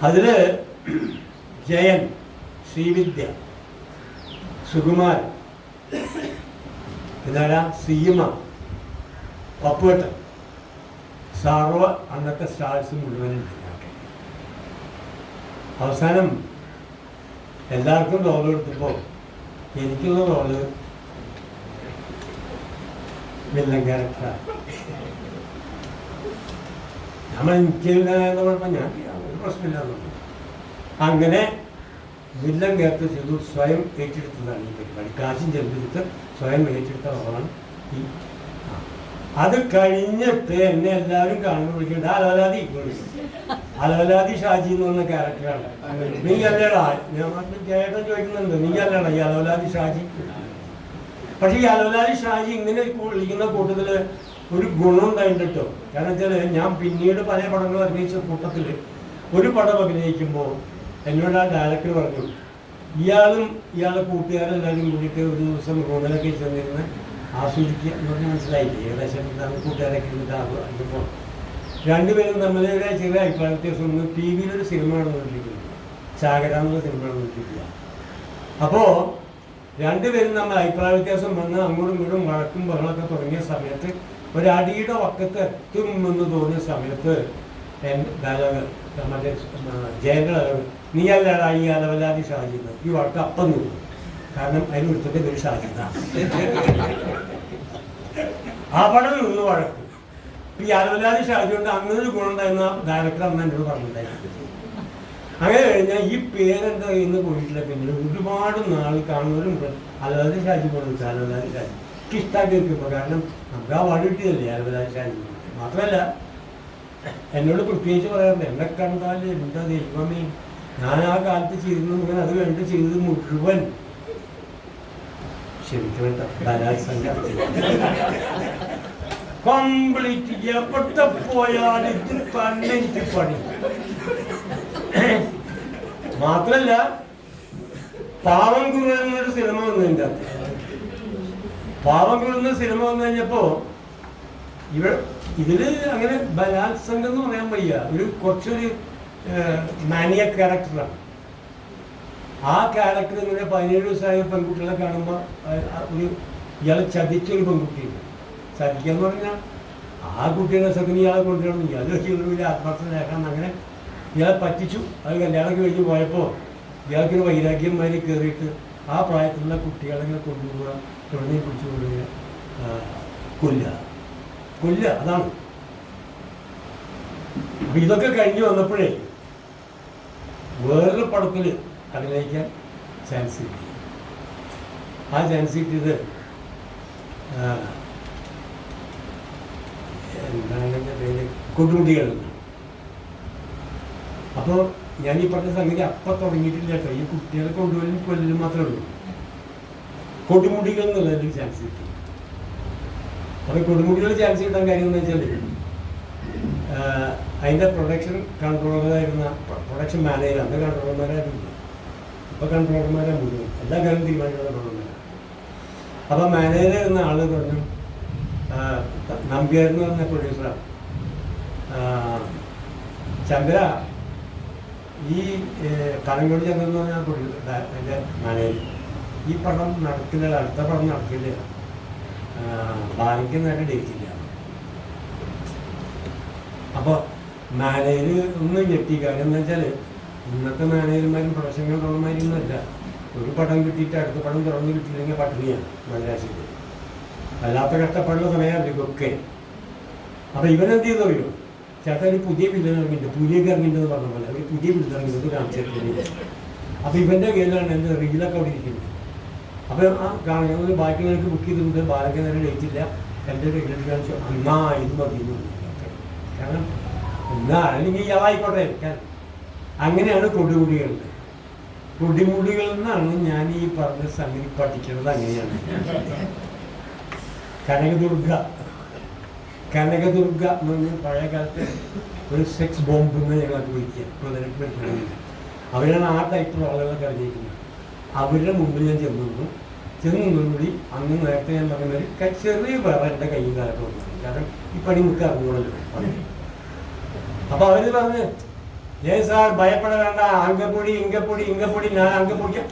അതില് ജയൻ, ശ്രീവിദ്യ, സുകുമാരൻ, പിന്നാരാ സീമ, പപ്പുവട്ടൻ, സർവ അന്നത്തെ സ്റ്റാർസ് മുഴുവനുണ്ട്. അവസാനം എല്ലാവർക്കും റോൾ എടുത്തപ്പോൾ എനിക്കുള്ള റോള് വില്ലൻ ക്യാരക്ടറാണ്. എനിക്കില്ല എന്ന് പറഞ്ഞപ്പോൾ ഞാൻ ഒരു പ്രശ്നമില്ലാന്നുണ്ട്. അങ്ങനെ വില്ലൻ ക്യാരക്ടർ ചെയ്തു, സ്വയം ഏറ്റെടുത്തതാണ് ഈ പരിപാടി. കാശും ചെറുതെടുത്ത് സ്വയം ഏറ്റെടുത്ത റോളാണ് ഈ. അത് കഴിഞ്ഞിട്ട് എന്നെ എല്ലാവരും കാണുമ്പോൾ വിളിക്കേണ്ട അലവലാതി അലവലാതി ഷാജി എന്ന് പറഞ്ഞ ക്യാരക്ടറാണ്. നീ അല്ലേടാ, ഞാൻ ചേട്ടൻ ചോദിക്കുന്നുണ്ട്, നീ അല്ലേടാ ഈ അലവലാതി ഷാജി? പക്ഷെ ഈ അലവലാതി ഷാജി ഇങ്ങനെ വിളിക്കുന്ന കൂട്ടത്തിൽ ഒരു ഗുണം ഉണ്ടായിട്ടുണ്ട് കേട്ടോ. കാരണം വെച്ചാൽ ഞാൻ പിന്നീട് പല പടങ്ങൾ അഭിനയിച്ച കൂട്ടത്തിൽ ഒരു പടം അഭിനയിക്കുമ്പോൾ എന്നോട് ആ ഡയറക്ടർ പറഞ്ഞു, ഇയാളും ഇയാളുടെ കൂട്ടുകാരെല്ലാവരും കൂടിയിട്ട് ഒരു ദിവസം റൂമിലൊക്കെ ചെന്നിരുന്ന് ആസ്വദിക്കുക എന്ന് പറഞ്ഞാൽ മനസ്സിലായില്ലേ. ഏകദേശം കൂട്ടുകാരൊക്കെ ഇരുന്നിട്ട് ആകുമ്പോൾ രണ്ടുപേരും തമ്മിലുള്ള ചെറിയ അഭിപ്രായ വ്യത്യാസം ഒന്ന് ടി വിയിലൊരു സിനിമ നടന്നുകൊണ്ടിരിക്കുന്നത്, ചാകര എന്നുള്ള സിനിമ നടന്നുകൊണ്ടിരിക്കുക. അപ്പോൾ രണ്ടുപേരും നമ്മൾ അഭിപ്രായ വ്യത്യാസം വന്ന് അങ്ങോട്ടും ഇങ്ങോട്ടും വഴക്കും ബഹളമൊക്കെ തുടങ്ങിയ സമയത്ത് ഒരടിയുടെ വക്കത്ത് എത്തുമെന്ന് തോന്നിയ സമയത്ത് ഡയലോഗ് മറ്റേ ജയൻ്റെ ഡയലോഗ്, നീ അല്ലടാ ഈ അലവലാതി ഷാജിന്ന്. ഈ വഴക്ക് അപ്പം നിന്നു. കാരണം അതിന് കൊടുത്തിട്ട് ഒരു ഷാജിന്നാണ്. ആ പടം നിന്ന് വഴക്ക്. ഈ അലവലാതി ഷാജി കൊണ്ട് അങ്ങനെ ഒരു ഗുണം ഉണ്ടായിരുന്ന ഡയറക്ടർ അന്ന് എന്നോട് പറഞ്ഞിട്ടുണ്ടായിരുന്നു. അങ്ങനെ കഴിഞ്ഞാൽ ഈ പേരെൻ്റെ കയ്യിൽ നിന്ന് പോയിട്ടില്ല. പിന്നെ ഒരുപാട് നാൾ കാണുന്നവരും അലവലാതി ഷാജി പറഞ്ഞു, അലവലാതി ഷാജി എനിക്ക് ഇഷ്ടമാക്കി വെക്കുമ്പോൾ. കാരണം നമുക്ക് ആ വാർഡ് കിട്ടിയതല്ലേ അലവലാതി ഷാജി. മാത്രമല്ല എന്നോട് പ്രത്യേകിച്ച് പറയാറുണ്ട്, എന്നെ കണ്ടാൽ എന്താ ദൈവമേ, ഞാൻ ആ കാലത്ത് ചെയ്തിരുന്ന മുഴുവൻ അത് കഴിഞ്ഞിട്ട് ചെയ്തത് മുഴുവൻ ക്ഷമിക്കണം, ബലാത്സംഗം കംപ്ലീറ്റ്. എവിടെ പോയാൽ ഇത് തന്നെ എനിക്ക് പണി. മാത്രല്ല പാവം കുറുന്നൊരു സിനിമ വന്നു എൻ്റെ അകത്ത്. പാവം കുറുന്ന സിനിമ വന്നു കഴിഞ്ഞപ്പോ ഇതില് അങ്ങനെ ബലാത്സംഗം എന്ന് പറയാൻ വയ്യ, കുറച്ചൊരു മാനിയ ക്യാരക്ടറാണ്. ആ ക്യാരക്ടർ ഇങ്ങനെ 17 വയസ്സായ പെൺകുട്ടികളെ കാണുമ്പോൾ ഇയാളെ ചതിച്ചൊരു പെൺകുട്ടിയുണ്ട്. ചതിക്കാന്ന് പറഞ്ഞാൽ ആ കുട്ടിയുടെ സത്തിന് ഇയാളെ കൊണ്ടുവരണം, ഇയാൾ വലിയ ആത്മാർത്ഥ സ്നേഹം, അങ്ങനെ ഇയാളെ പറ്റിച്ചു. അത് കല്യാണമൊക്കെ കഴിഞ്ഞ് പോയപ്പോൾ ഇയാൾക്കൊരു വൈരാഗ്യന്മാർ കയറിയിട്ട് ആ പ്രായത്തിലുള്ള കുട്ടികളെ ഇങ്ങനെ കൊണ്ടുപോവുക, തുടങ്ങി പിടിച്ചു കൊണ്ടുപോവുക, കൊല്ലുക. അതാണ്. അപ്പൊ ഇതൊക്കെ കഴിഞ്ഞ് വന്നപ്പോഴേ വേറൊരു പടത്തിൽ അഭിനയിക്കാൻ ചാൻസ് കിട്ടി. ആ ചാൻസ് കിട്ടിയത് എന്താണ് എൻ്റെ പേര്, കൊടുമുടികൾ. അപ്പോൾ ഞാൻ ഈ പറഞ്ഞ സംഗതി അപ്പം തുടങ്ങിയിട്ടില്ല കേട്ടോ. ഈ കുട്ടികളെ കൊണ്ടുപോലും കൊല്ലലും മാത്രമേ ഉള്ളൂ. കൊടുമുടികൾ എന്നുള്ളതിൽ ചാൻസ് കിട്ടി. അപ്പോൾ കൊടുമുടികൾ ചാൻസ് കിട്ടാൻ കാര്യം എന്ന് വെച്ചാൽ അതിൻ്റെ പ്രൊഡക്ഷൻ കൺട്രോളറായിരുന്ന പ്രൊഡക്ഷൻ മാനേജർ, അന്ന് കൺട്രോളർമാരായിരുന്നു, ഇപ്പോൾ കൺട്രോളർമാരെ മുഴുവൻ എല്ലാ കാര്യം തീരുമാനിക്കുന്ന കൺട്രോളർമാരാണ്. അപ്പോൾ മാനേജർ എന്ന ആൾ പറഞ്ഞു, നമ്പ്യാർ എന്ന് പറഞ്ഞ പ്രൊഡ്യൂസറാണ്, ചന്ദ്ര ഈ കലങ്കോട് ചന്ദ്രൻ എന്ന് പറഞ്ഞാൽ എൻ്റെ മാനേജർ, ഈ പടം നടക്കില്ല, അടുത്ത പടം നടക്കില്ല, ബാലയ്ക്ക് നേരെ ഡേറ്റ് ഇല്ല. അപ്പോൾ മാനേജർ ഒന്നും ഞെട്ടി. കാര്യം എന്ന് വെച്ചാൽ ഇന്നത്തെ മാനേജർമാരും പ്രൊഡക്ഷൻ കൺട്രോളർമാരും അല്ല. ഒരു പടം കിട്ടിയിട്ട് അടുത്ത പടം തുറന്ന് കിട്ടിയില്ലെങ്കിൽ പട്ടിണിയാണ് മദ്രാശിക്ക്. അല്ലാത്ത കഷ്ടപ്പാടുള്ള സമയമാണ് ഇതൊക്കെ. അപ്പോൾ ഇവനെന്ത് ചെയ്തു അറിയോ, ചേട്ടാ ഒരു പുതിയ വില്ലൻ ഇറങ്ങിയിട്ടുണ്ട്, പുലിയൊക്കെ ഇറങ്ങിയിട്ടെന്ന് പറഞ്ഞ പോലെ അവർ പുതിയ വില്ലൻ ഇറങ്ങിയത് കാണിച്ചിട്ടുണ്ട്. അപ്പോൾ ഇവൻ്റെ കയ്യിലാണ് എൻ്റെ റീലൊക്കെ അവിടെ ഇരിക്കുന്നത്. അപ്പോൾ ആ കാണുന്നത് ബാക്കിയുള്ളവർക്ക് ബുക്ക് ചെയ്തിട്ടുണ്ട്, ബാലയ്ക്ക് നേരെ ഡേറ്റ് ഇല്ല, എൻ്റെ റെഗുലേറ്റർ കാണിച്ചു, എന്നാ ഇത് മതി. കാരണം എന്നാ അല്ലെങ്കിൽ ഇയാളായിക്കോട്ടെ. അങ്ങനെയാണ് കൊടുമുടികൾ. കൊടുമുടികളിൽ നിന്നാണ് ഞാൻ ഈ പറഞ്ഞ സംഗതി പഠിക്കുന്നത്. അങ്ങനെയാണ് കനകദുർഗ എന്ന് പറഞ്ഞാൽ പഴയ കാലത്ത് ഒരു സെക്സ് ബോംബ് എന്ന് ഞങ്ങളൊക്കെ വിളിക്കുക, പിള്ളേർക്ക് പറ്റുന്നില്ല. അവരാണ് ആ ടൈപ്പിലുള്ള ആളുകളൊക്കെ അറിഞ്ഞിരിക്കുന്നത്. അവരുടെ മുമ്പിൽ ഞാൻ ചെന്നോടുകൂടി അന്ന് നേരത്തെ ഞാൻ പറഞ്ഞ ചെറിയ വേറെ എൻ്റെ കയ്യും കാലൊക്കെ വന്നത്. കാരണം ഈ പണി നമുക്ക് അറിഞ്ഞോളല്ലോ. അപ്പൊ അവര് പറഞ്ഞ്, സാർ ഭയപ്പെട വേണ്ട, അങ്കപ്പൊടി ഇങ്കപ്പൊടി ഞാൻ അങ്കപ്പൊടിക്കാം.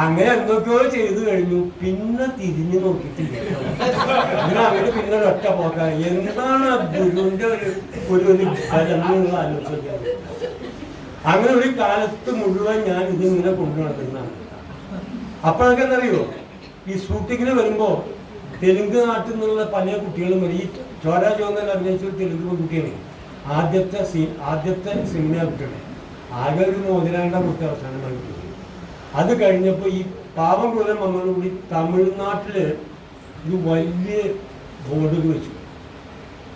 അങ്ങനെ എന്തൊക്കെയോ ചെയ്തു കഴിഞ്ഞു. പിന്നെ തിരിഞ്ഞു നോക്കിയിട്ടില്ല. അങ്ങനെ പിന്നെ ഒറ്റ പോക്ക. എന്താണ് ഗുരുവിന്റെ ഒരു ഫലമെന്നുള്ള ആലോചിക്കാൻ. അങ്ങനെ ഒരു കാലത്ത് മുഴുവൻ ഞാൻ ഇതിങ്ങനെ കൊണ്ടു നടക്കുന്നതാണ്. അപ്പോഴൊക്കെ എന്തറിയോ, ഈ ഷൂട്ടിങ്ങിന് വരുമ്പോ തെലുങ്ക് നാട്ടിൽ നിന്നുള്ള പല കുട്ടികളും വരും. ഈ ചോര ചോന്നൽ അഭിനയിച്ച ഒരു തെലുങ്ക് കുട്ടിയാണ്. ആദ്യത്തെ സിനിമ കുട്ടികളെ ആകെ ഒരു മോതിരാണ്ട കുട്ടി അവസാനമായി കിട്ടി. അത് കഴിഞ്ഞപ്പോൾ ഈ പാവം കുലം വന്നതോടുകൂടി തമിഴ്നാട്ടില് ഒരു വലിയ ബോർഡ് വെച്ചു.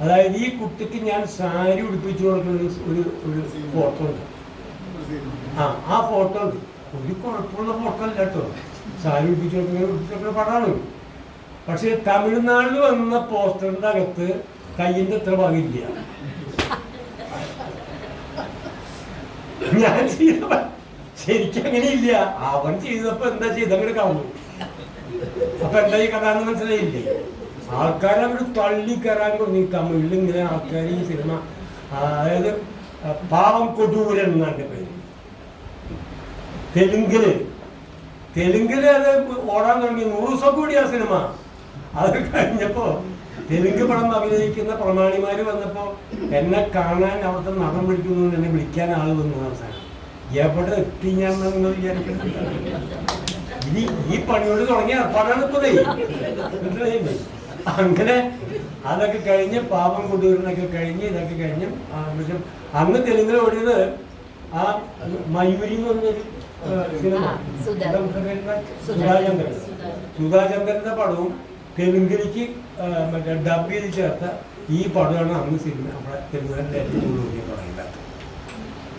അതായത് ഈ കുട്ടിക്ക് ഞാൻ സാരി ഉടുപ്പിച്ചു കൊടുക്കുന്ന ഒരു ഫോട്ടോ ഉണ്ട്. ആ ഫോട്ടോ ഉണ്ട്. ഒരു കുഴപ്പമുള്ള ഫോട്ടോ അല്ല കേട്ടോ, സാരി ഉടുപ്പിച്ചു കൊടുക്കുന്ന പടമാണ്. പക്ഷെ തമിഴ്നാട്ടിൽ വന്ന പോസ്റ്ററിന്റെ അകത്ത് കയ്യിന്റെ അത്ര ഭാഗമില്ല. ഞാൻ ചെയ്ത ശരിക്കും അങ്ങനെയില്ല. അവൻ ചെയ്തപ്പോ എന്താ ചെയ്തങ്ങനെ കാണുന്നു. അപ്പൊ എന്താ ഈ കഥ എന്ന് മനസ്സിലായില്ലേ? ആൾക്കാരെ അവർ തള്ളിക്കയറാൻ തുടങ്ങി. തമിഴിൽ ഇങ്ങനെ ആൾക്കാർ ഈ സിനിമ, അതായത് പാവം കൊടൂരൻ എന്നാണ് പേര്. തെലുങ്കില് അത് ഓടാൻ തുടങ്ങി. 100 ദിവസം കൂടി ആ സിനിമ. അത് കഴിഞ്ഞപ്പോ തെലുങ്ക് പടം അഭിനയിക്കുന്ന പ്രമാണിമാര് വന്നപ്പോ എന്നെ കാണാൻ അവിടുത്തെ നടൻ വിളിക്കുന്നു, എന്നെ വിളിക്കാൻ ആള് വന്നു. അവസാനം എവിടെ എത്തി ഞാൻ നിങ്ങൾ വിചാരിക്കുന്നത്? ഇനി ഈ പണിയോട് തുടങ്ങിയ ഏർപ്പാടാണ് ഇപ്പതേ. അങ്ങനെ അതൊക്കെ കഴിഞ്ഞ് പാപം കൊണ്ടുവരുന്നൊക്കെ കഴിഞ്ഞ് ഇതൊക്കെ കഴിഞ്ഞ് അന്ന് തെലുങ്കിൽ ഓടിയത് ആ മയൂരി എന്ന് പറഞ്ഞൊരു സിനിമ, സുധാചന്ദ്രന്റെ പടവും തെലുങ്കിലേക്ക് മറ്റേ ഡബ് ചെയ്ത് ചേർത്ത ഈ പടമാണ് അന്ന് സിനിമ നമ്മുടെ തെലുങ്കിലെ ഏറ്റവും കൂടുതൽ പടമില്ലാത്തത്.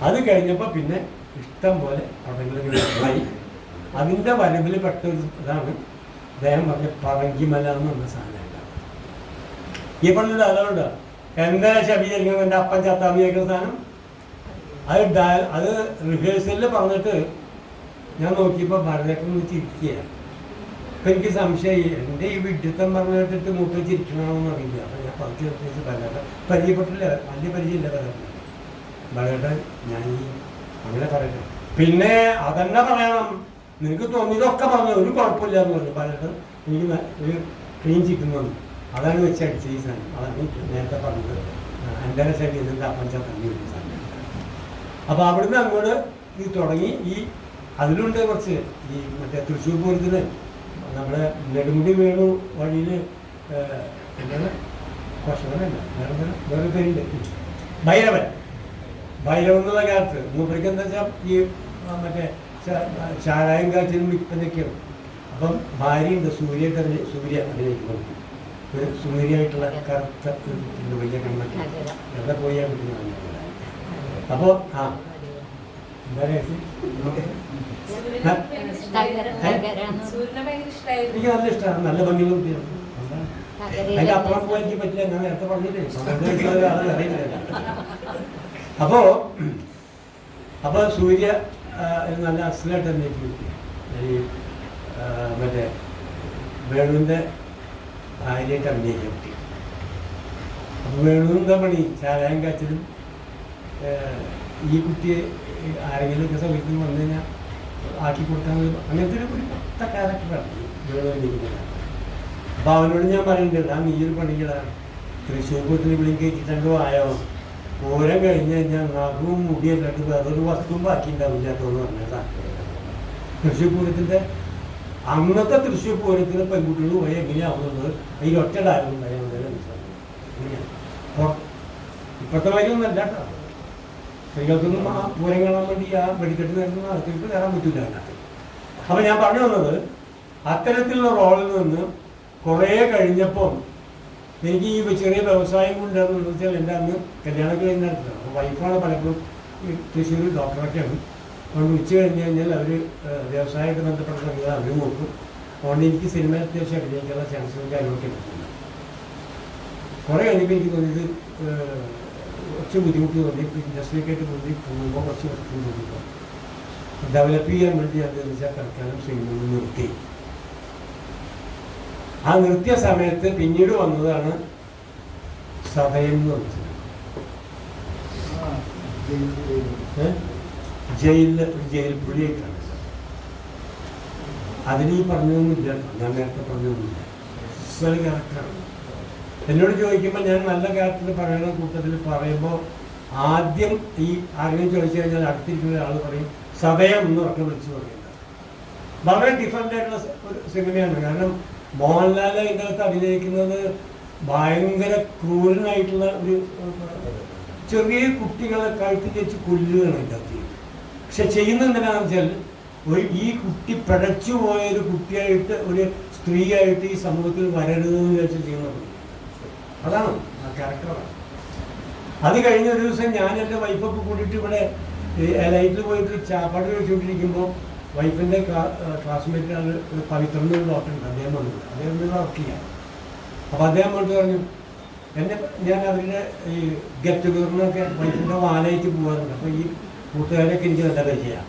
അത് കഴിഞ്ഞപ്പോൾ പിന്നെ ഇഷ്ടം പോലെ പടങ്ങൾ ഉണ്ടായി. അതിൻ്റെ വരവിൽ പെട്ട ഒരു ഇതാണ് അദ്ദേഹം പറഞ്ഞ പറങ്കിമല എന്ന് പറഞ്ഞ സാധനം ഈ പറഞ്ഞത് അതുകൊണ്ട് എന്താ ശബീകരിക്കുന്നത് എൻ്റെ അപ്പൻ ചത്താമി കഴിക്കുന്ന സാധനം അത് റിഹേഴ്സലിൽ പറഞ്ഞിട്ട് ഞാൻ നോക്കിയപ്പോൾ ഭരതേട്ടൻ ചിരിക്കുകയാണ്. അപ്പം എനിക്ക് സംശയമായി എൻ്റെ ഈ വിഡ്ഢിത്തം പറഞ്ഞു കേട്ടിട്ട് മൂട്ട് ചിരിക്കണമെന്ന് അറിയില്ല. അപ്പം ഞാൻ പതുക്കെ നിർത്തിച്ച് ഭരതേട്ടൻ പരിചയപ്പെട്ടില്ല, വലിയ പരിചയമില്ല ഭരതേട്ടൻ ഞാൻ അങ്ങനെ പറയട്ടെ. പിന്നെ അതന്നെ പറയണം, നിനക്ക് തോന്നിയതൊക്കെ പറഞ്ഞു, ഒരു കുഴപ്പമില്ല എന്ന് പറഞ്ഞു ഭരതേട്ടൻ. എനിക്ക് ഒരു ക്ലീൻ ചിക്കൻ വന്നു, അതാണ് വെച്ച് അടിച്ചത് ഈ സാധനം. അതാണ് നേരത്തെ പറഞ്ഞത് എൻ്റെ ശരി ഇതിൻ്റെ അപ്പൻ ചത്താമി ഒരു സാധനം. അപ്പോൾ അവിടുന്ന് അങ്ങോട്ട് ഇത് തുടങ്ങി. ഈ അതിലുണ്ട് കുറച്ച് ഈ മറ്റേ തൃശ്ശൂർ പൂരത്തിന് നമ്മുടെ നെടുമുടി വേണു വഴിയിൽ എന്താണ് കുറച്ചല്ല വേറെ പേരുണ്ട്, ഭൈരവൻ എന്നുള്ള കാലത്ത് മൂപ്പർക്ക് എന്താ വെച്ചാൽ ഈ മറ്റേ ചാരായം കാച്ചിലും വിൽപ്പനൊക്കെയാണ്. അപ്പം ഭാര്യയുണ്ട് സൂര്യ അഭിനയിക്കുന്നത്, ഒരു സുന്ദരിയായിട്ടുള്ള കറുത്ത വലിയ കണ്ണൊക്കെ എവിടെ പോയാൽ കിട്ടുന്ന. അപ്പോൾ എനിക്ക് നല്ല ഇഷ്ടമാണ്, നല്ല ഭംഗിയുള്ള കുട്ടിയാണ്. അതിൻ്റെ അപ്പുറം പോകാൻ എനിക്ക് പറ്റില്ല, ഞാൻ നേരത്തെ പറഞ്ഞില്ലേ. അപ്പോൾ സൂര്യ നല്ല അസലായിട്ട് തന്നെ ഈ മറ്റേ വേണുവിൻ്റെ ഭാര്യയായിട്ട് അഭിനയിക്കാൻ പറ്റി. അപ്പോൾ വേണു എന്താ പണി, ചാരായം കാച്ചിലും ഈ കുട്ടിയെ ആരെങ്കിലും ഒക്കെ സമയത്ത് വന്നു കഴിഞ്ഞാൽ ആക്കി കൊടുക്കാൻ അങ്ങനത്തെ ഒരു പത്ത ക്യാരക്ടറാണ് വേണുവിരിക്കുന്നത്. അപ്പോൾ അവനോട് ഞാൻ പറയുന്നുണ്ട്, നീ ഒരു പണികളാണ് തൃശ്ശൂർ പൂരത്തിന് വിളിയും കയറ്റിട്ടുണ്ടോ ആയോ, പൂരം കഴിഞ്ഞ് കഴിഞ്ഞാൽ നഖവും മുടിയല്ലാണ്ട് വേറൊരു വസ്തുവും ബാക്കി ഉണ്ടാവില്ലാത്തോന്ന് പറഞ്ഞതാണ്. തൃശ്ശൂർ പൂരത്തിൻ്റെ അന്നത്തെ തൃശ്ശൂർ പൂരത്തിന് പെൺകുട്ടികൾ പോയി എങ്ങനെയാവുന്നത് ഈ ഒറ്റ ഡയലോഗ് ഉണ്ടായാൽ എങ്ങനെയാണ്. ഇപ്പോഴത്തെ കാര്യമൊന്നുമല്ല കേട്ടോ, സ്ത്രീകൾക്കൊന്നും ആ പൂരം കാണാൻ വേണ്ടി ആ വെടിക്കെട്ട് നേരത്തെ നടത്തിയിട്ട് കയറാൻ പറ്റില്ല അതിനകത്ത്. അപ്പം ഞാൻ പറഞ്ഞു വന്നത് അത്തരത്തിലുള്ള റോളിൽ നിന്ന് കുറേ കഴിഞ്ഞപ്പം എനിക്ക് ഈ ചെറിയ വ്യവസായം കൊണ്ടാന്ന് വെച്ചാൽ എൻ്റെ അന്ന് കല്യാണമൊക്കെ കഴിഞ്ഞിട്ടുണ്ട്. അപ്പോൾ വൈഫാണ് പലപ്പോഴും ഈ തൃശ്ശൂർ ഡോക്ടറൊക്കെയാണ്. അതുകൊണ്ട് ഉച്ച കഴിഞ്ഞ് കഴിഞ്ഞാൽ അവർ വ്യവസായമായിട്ട് ബന്ധപ്പെട്ട സംഗീതം അവർ നോക്കും. അതുകൊണ്ട് എനിക്ക് സിനിമ അത്യാവശ്യം അഭിനയിക്കാനുള്ള ചാൻസും കാര്യങ്ങളൊക്കെ കിട്ടുന്നുണ്ട്. കുറേ കഴിഞ്ഞപ്പോൾ എനിക്ക് തോന്നിയത് കുറച്ച് ബുദ്ധിമുട്ട് തോന്നി. ഇപ്പോൾ ഇൻഡസ്ട്രിയൊക്കെയായിട്ട് പോകുമ്പോൾ കുറച്ച് ബുദ്ധിമുട്ട് തോന്നിപ്പോൾ ഡെവലപ്പ് ചെയ്യാൻ വേണ്ടി എന്താണെന്ന് വെച്ചാൽ തൽക്കാലം സിനിമ നിർത്തി. ആ നിർത്തിയ സമയത്ത് പിന്നീട് വന്നതാണ് സതയം എന്ന് പറഞ്ഞ സിനിമ. ജയിലിൽ ഒരു ജയിൽ പുള്ളിയായിട്ടാണ്. അതിന് ഈ പറഞ്ഞതൊന്നുമില്ല, ഞാൻ നേരത്തെ പറഞ്ഞതൊന്നുമില്ല. നല്ല ക്യാരക്ടറാണ്. എന്നോട് ചോദിക്കുമ്പോൾ ഞാൻ നല്ല ക്യാരക്ടർ പറയുന്ന കൂട്ടത്തിൽ പറയുമ്പോൾ ആദ്യം ഈ ആരെങ്കിലും ചോദിച്ചു കഴിഞ്ഞാൽ അടുത്തിരിക്കുന്ന ഒരാൾ പറയും സതയം എന്ന് പറഞ്ഞ് വിളിച്ചു പറയുന്നത്. വളരെ ഡിഫറൻ്റ് ആയിട്ടുള്ള ഒരു സിനിമയാണ്. കാരണം മോഹൻലാൽ അതിൻ്റെ അകത്ത് അഭിനയിക്കുന്നത് ഭയങ്കര ക്രൂരനായിട്ടുള്ള ഒരു ചെറിയ കുട്ടികളെ കഴുത്തിൽ വെച്ച് കൊല്ലുകയാണ് അതിൻ്റെ അകത്ത്. പക്ഷെ ചെയ്യുന്നത് എന്താണെന്ന് വെച്ചാൽ ഈ കുട്ടി പിഴച്ചു പോയൊരു കുട്ടിയായിട്ട് ഒരു സ്ത്രീയായിട്ട് ഈ സമൂഹത്തിൽ വരരുതെന്ന് വിചാരിച്ച് ചെയ്യുന്നത്. അതാണ് ആ ക്യാരക്ടറാണ്. അത് കഴിഞ്ഞ ഒരു ദിവസം ഞാൻ എൻ്റെ വൈഫൊക്കെ കൂട്ടിയിട്ട് ഇവിടെ ലൈറ്റിൽ പോയിട്ട് ചാപ്പാട് കഴിച്ചുകൊണ്ടിരിക്കുമ്പോൾ വൈഫിൻ്റെ ക്ലാസ്മേറ്റിനാണ് പവിത്രൻ എന്നൊരു ഡോക്ടറുണ്ട്, അദ്ദേഹം വന്നത്. അദ്ദേഹം വർക്ക് ചെയ്യാം. അപ്പോൾ അദ്ദേഹം വന്നിട്ട് പറഞ്ഞു ഞാൻ അവരുടെ ഈ ഗെറ്റ് ടുഗദറിനൊക്കെ വൈഫിൻ്റെ വാലായിട്ട് പോകാറുണ്ട്. അപ്പോൾ ഈ കൂട്ടുകാരൊക്കെ എനിക്ക് നല്ല പരിചയമാണ്.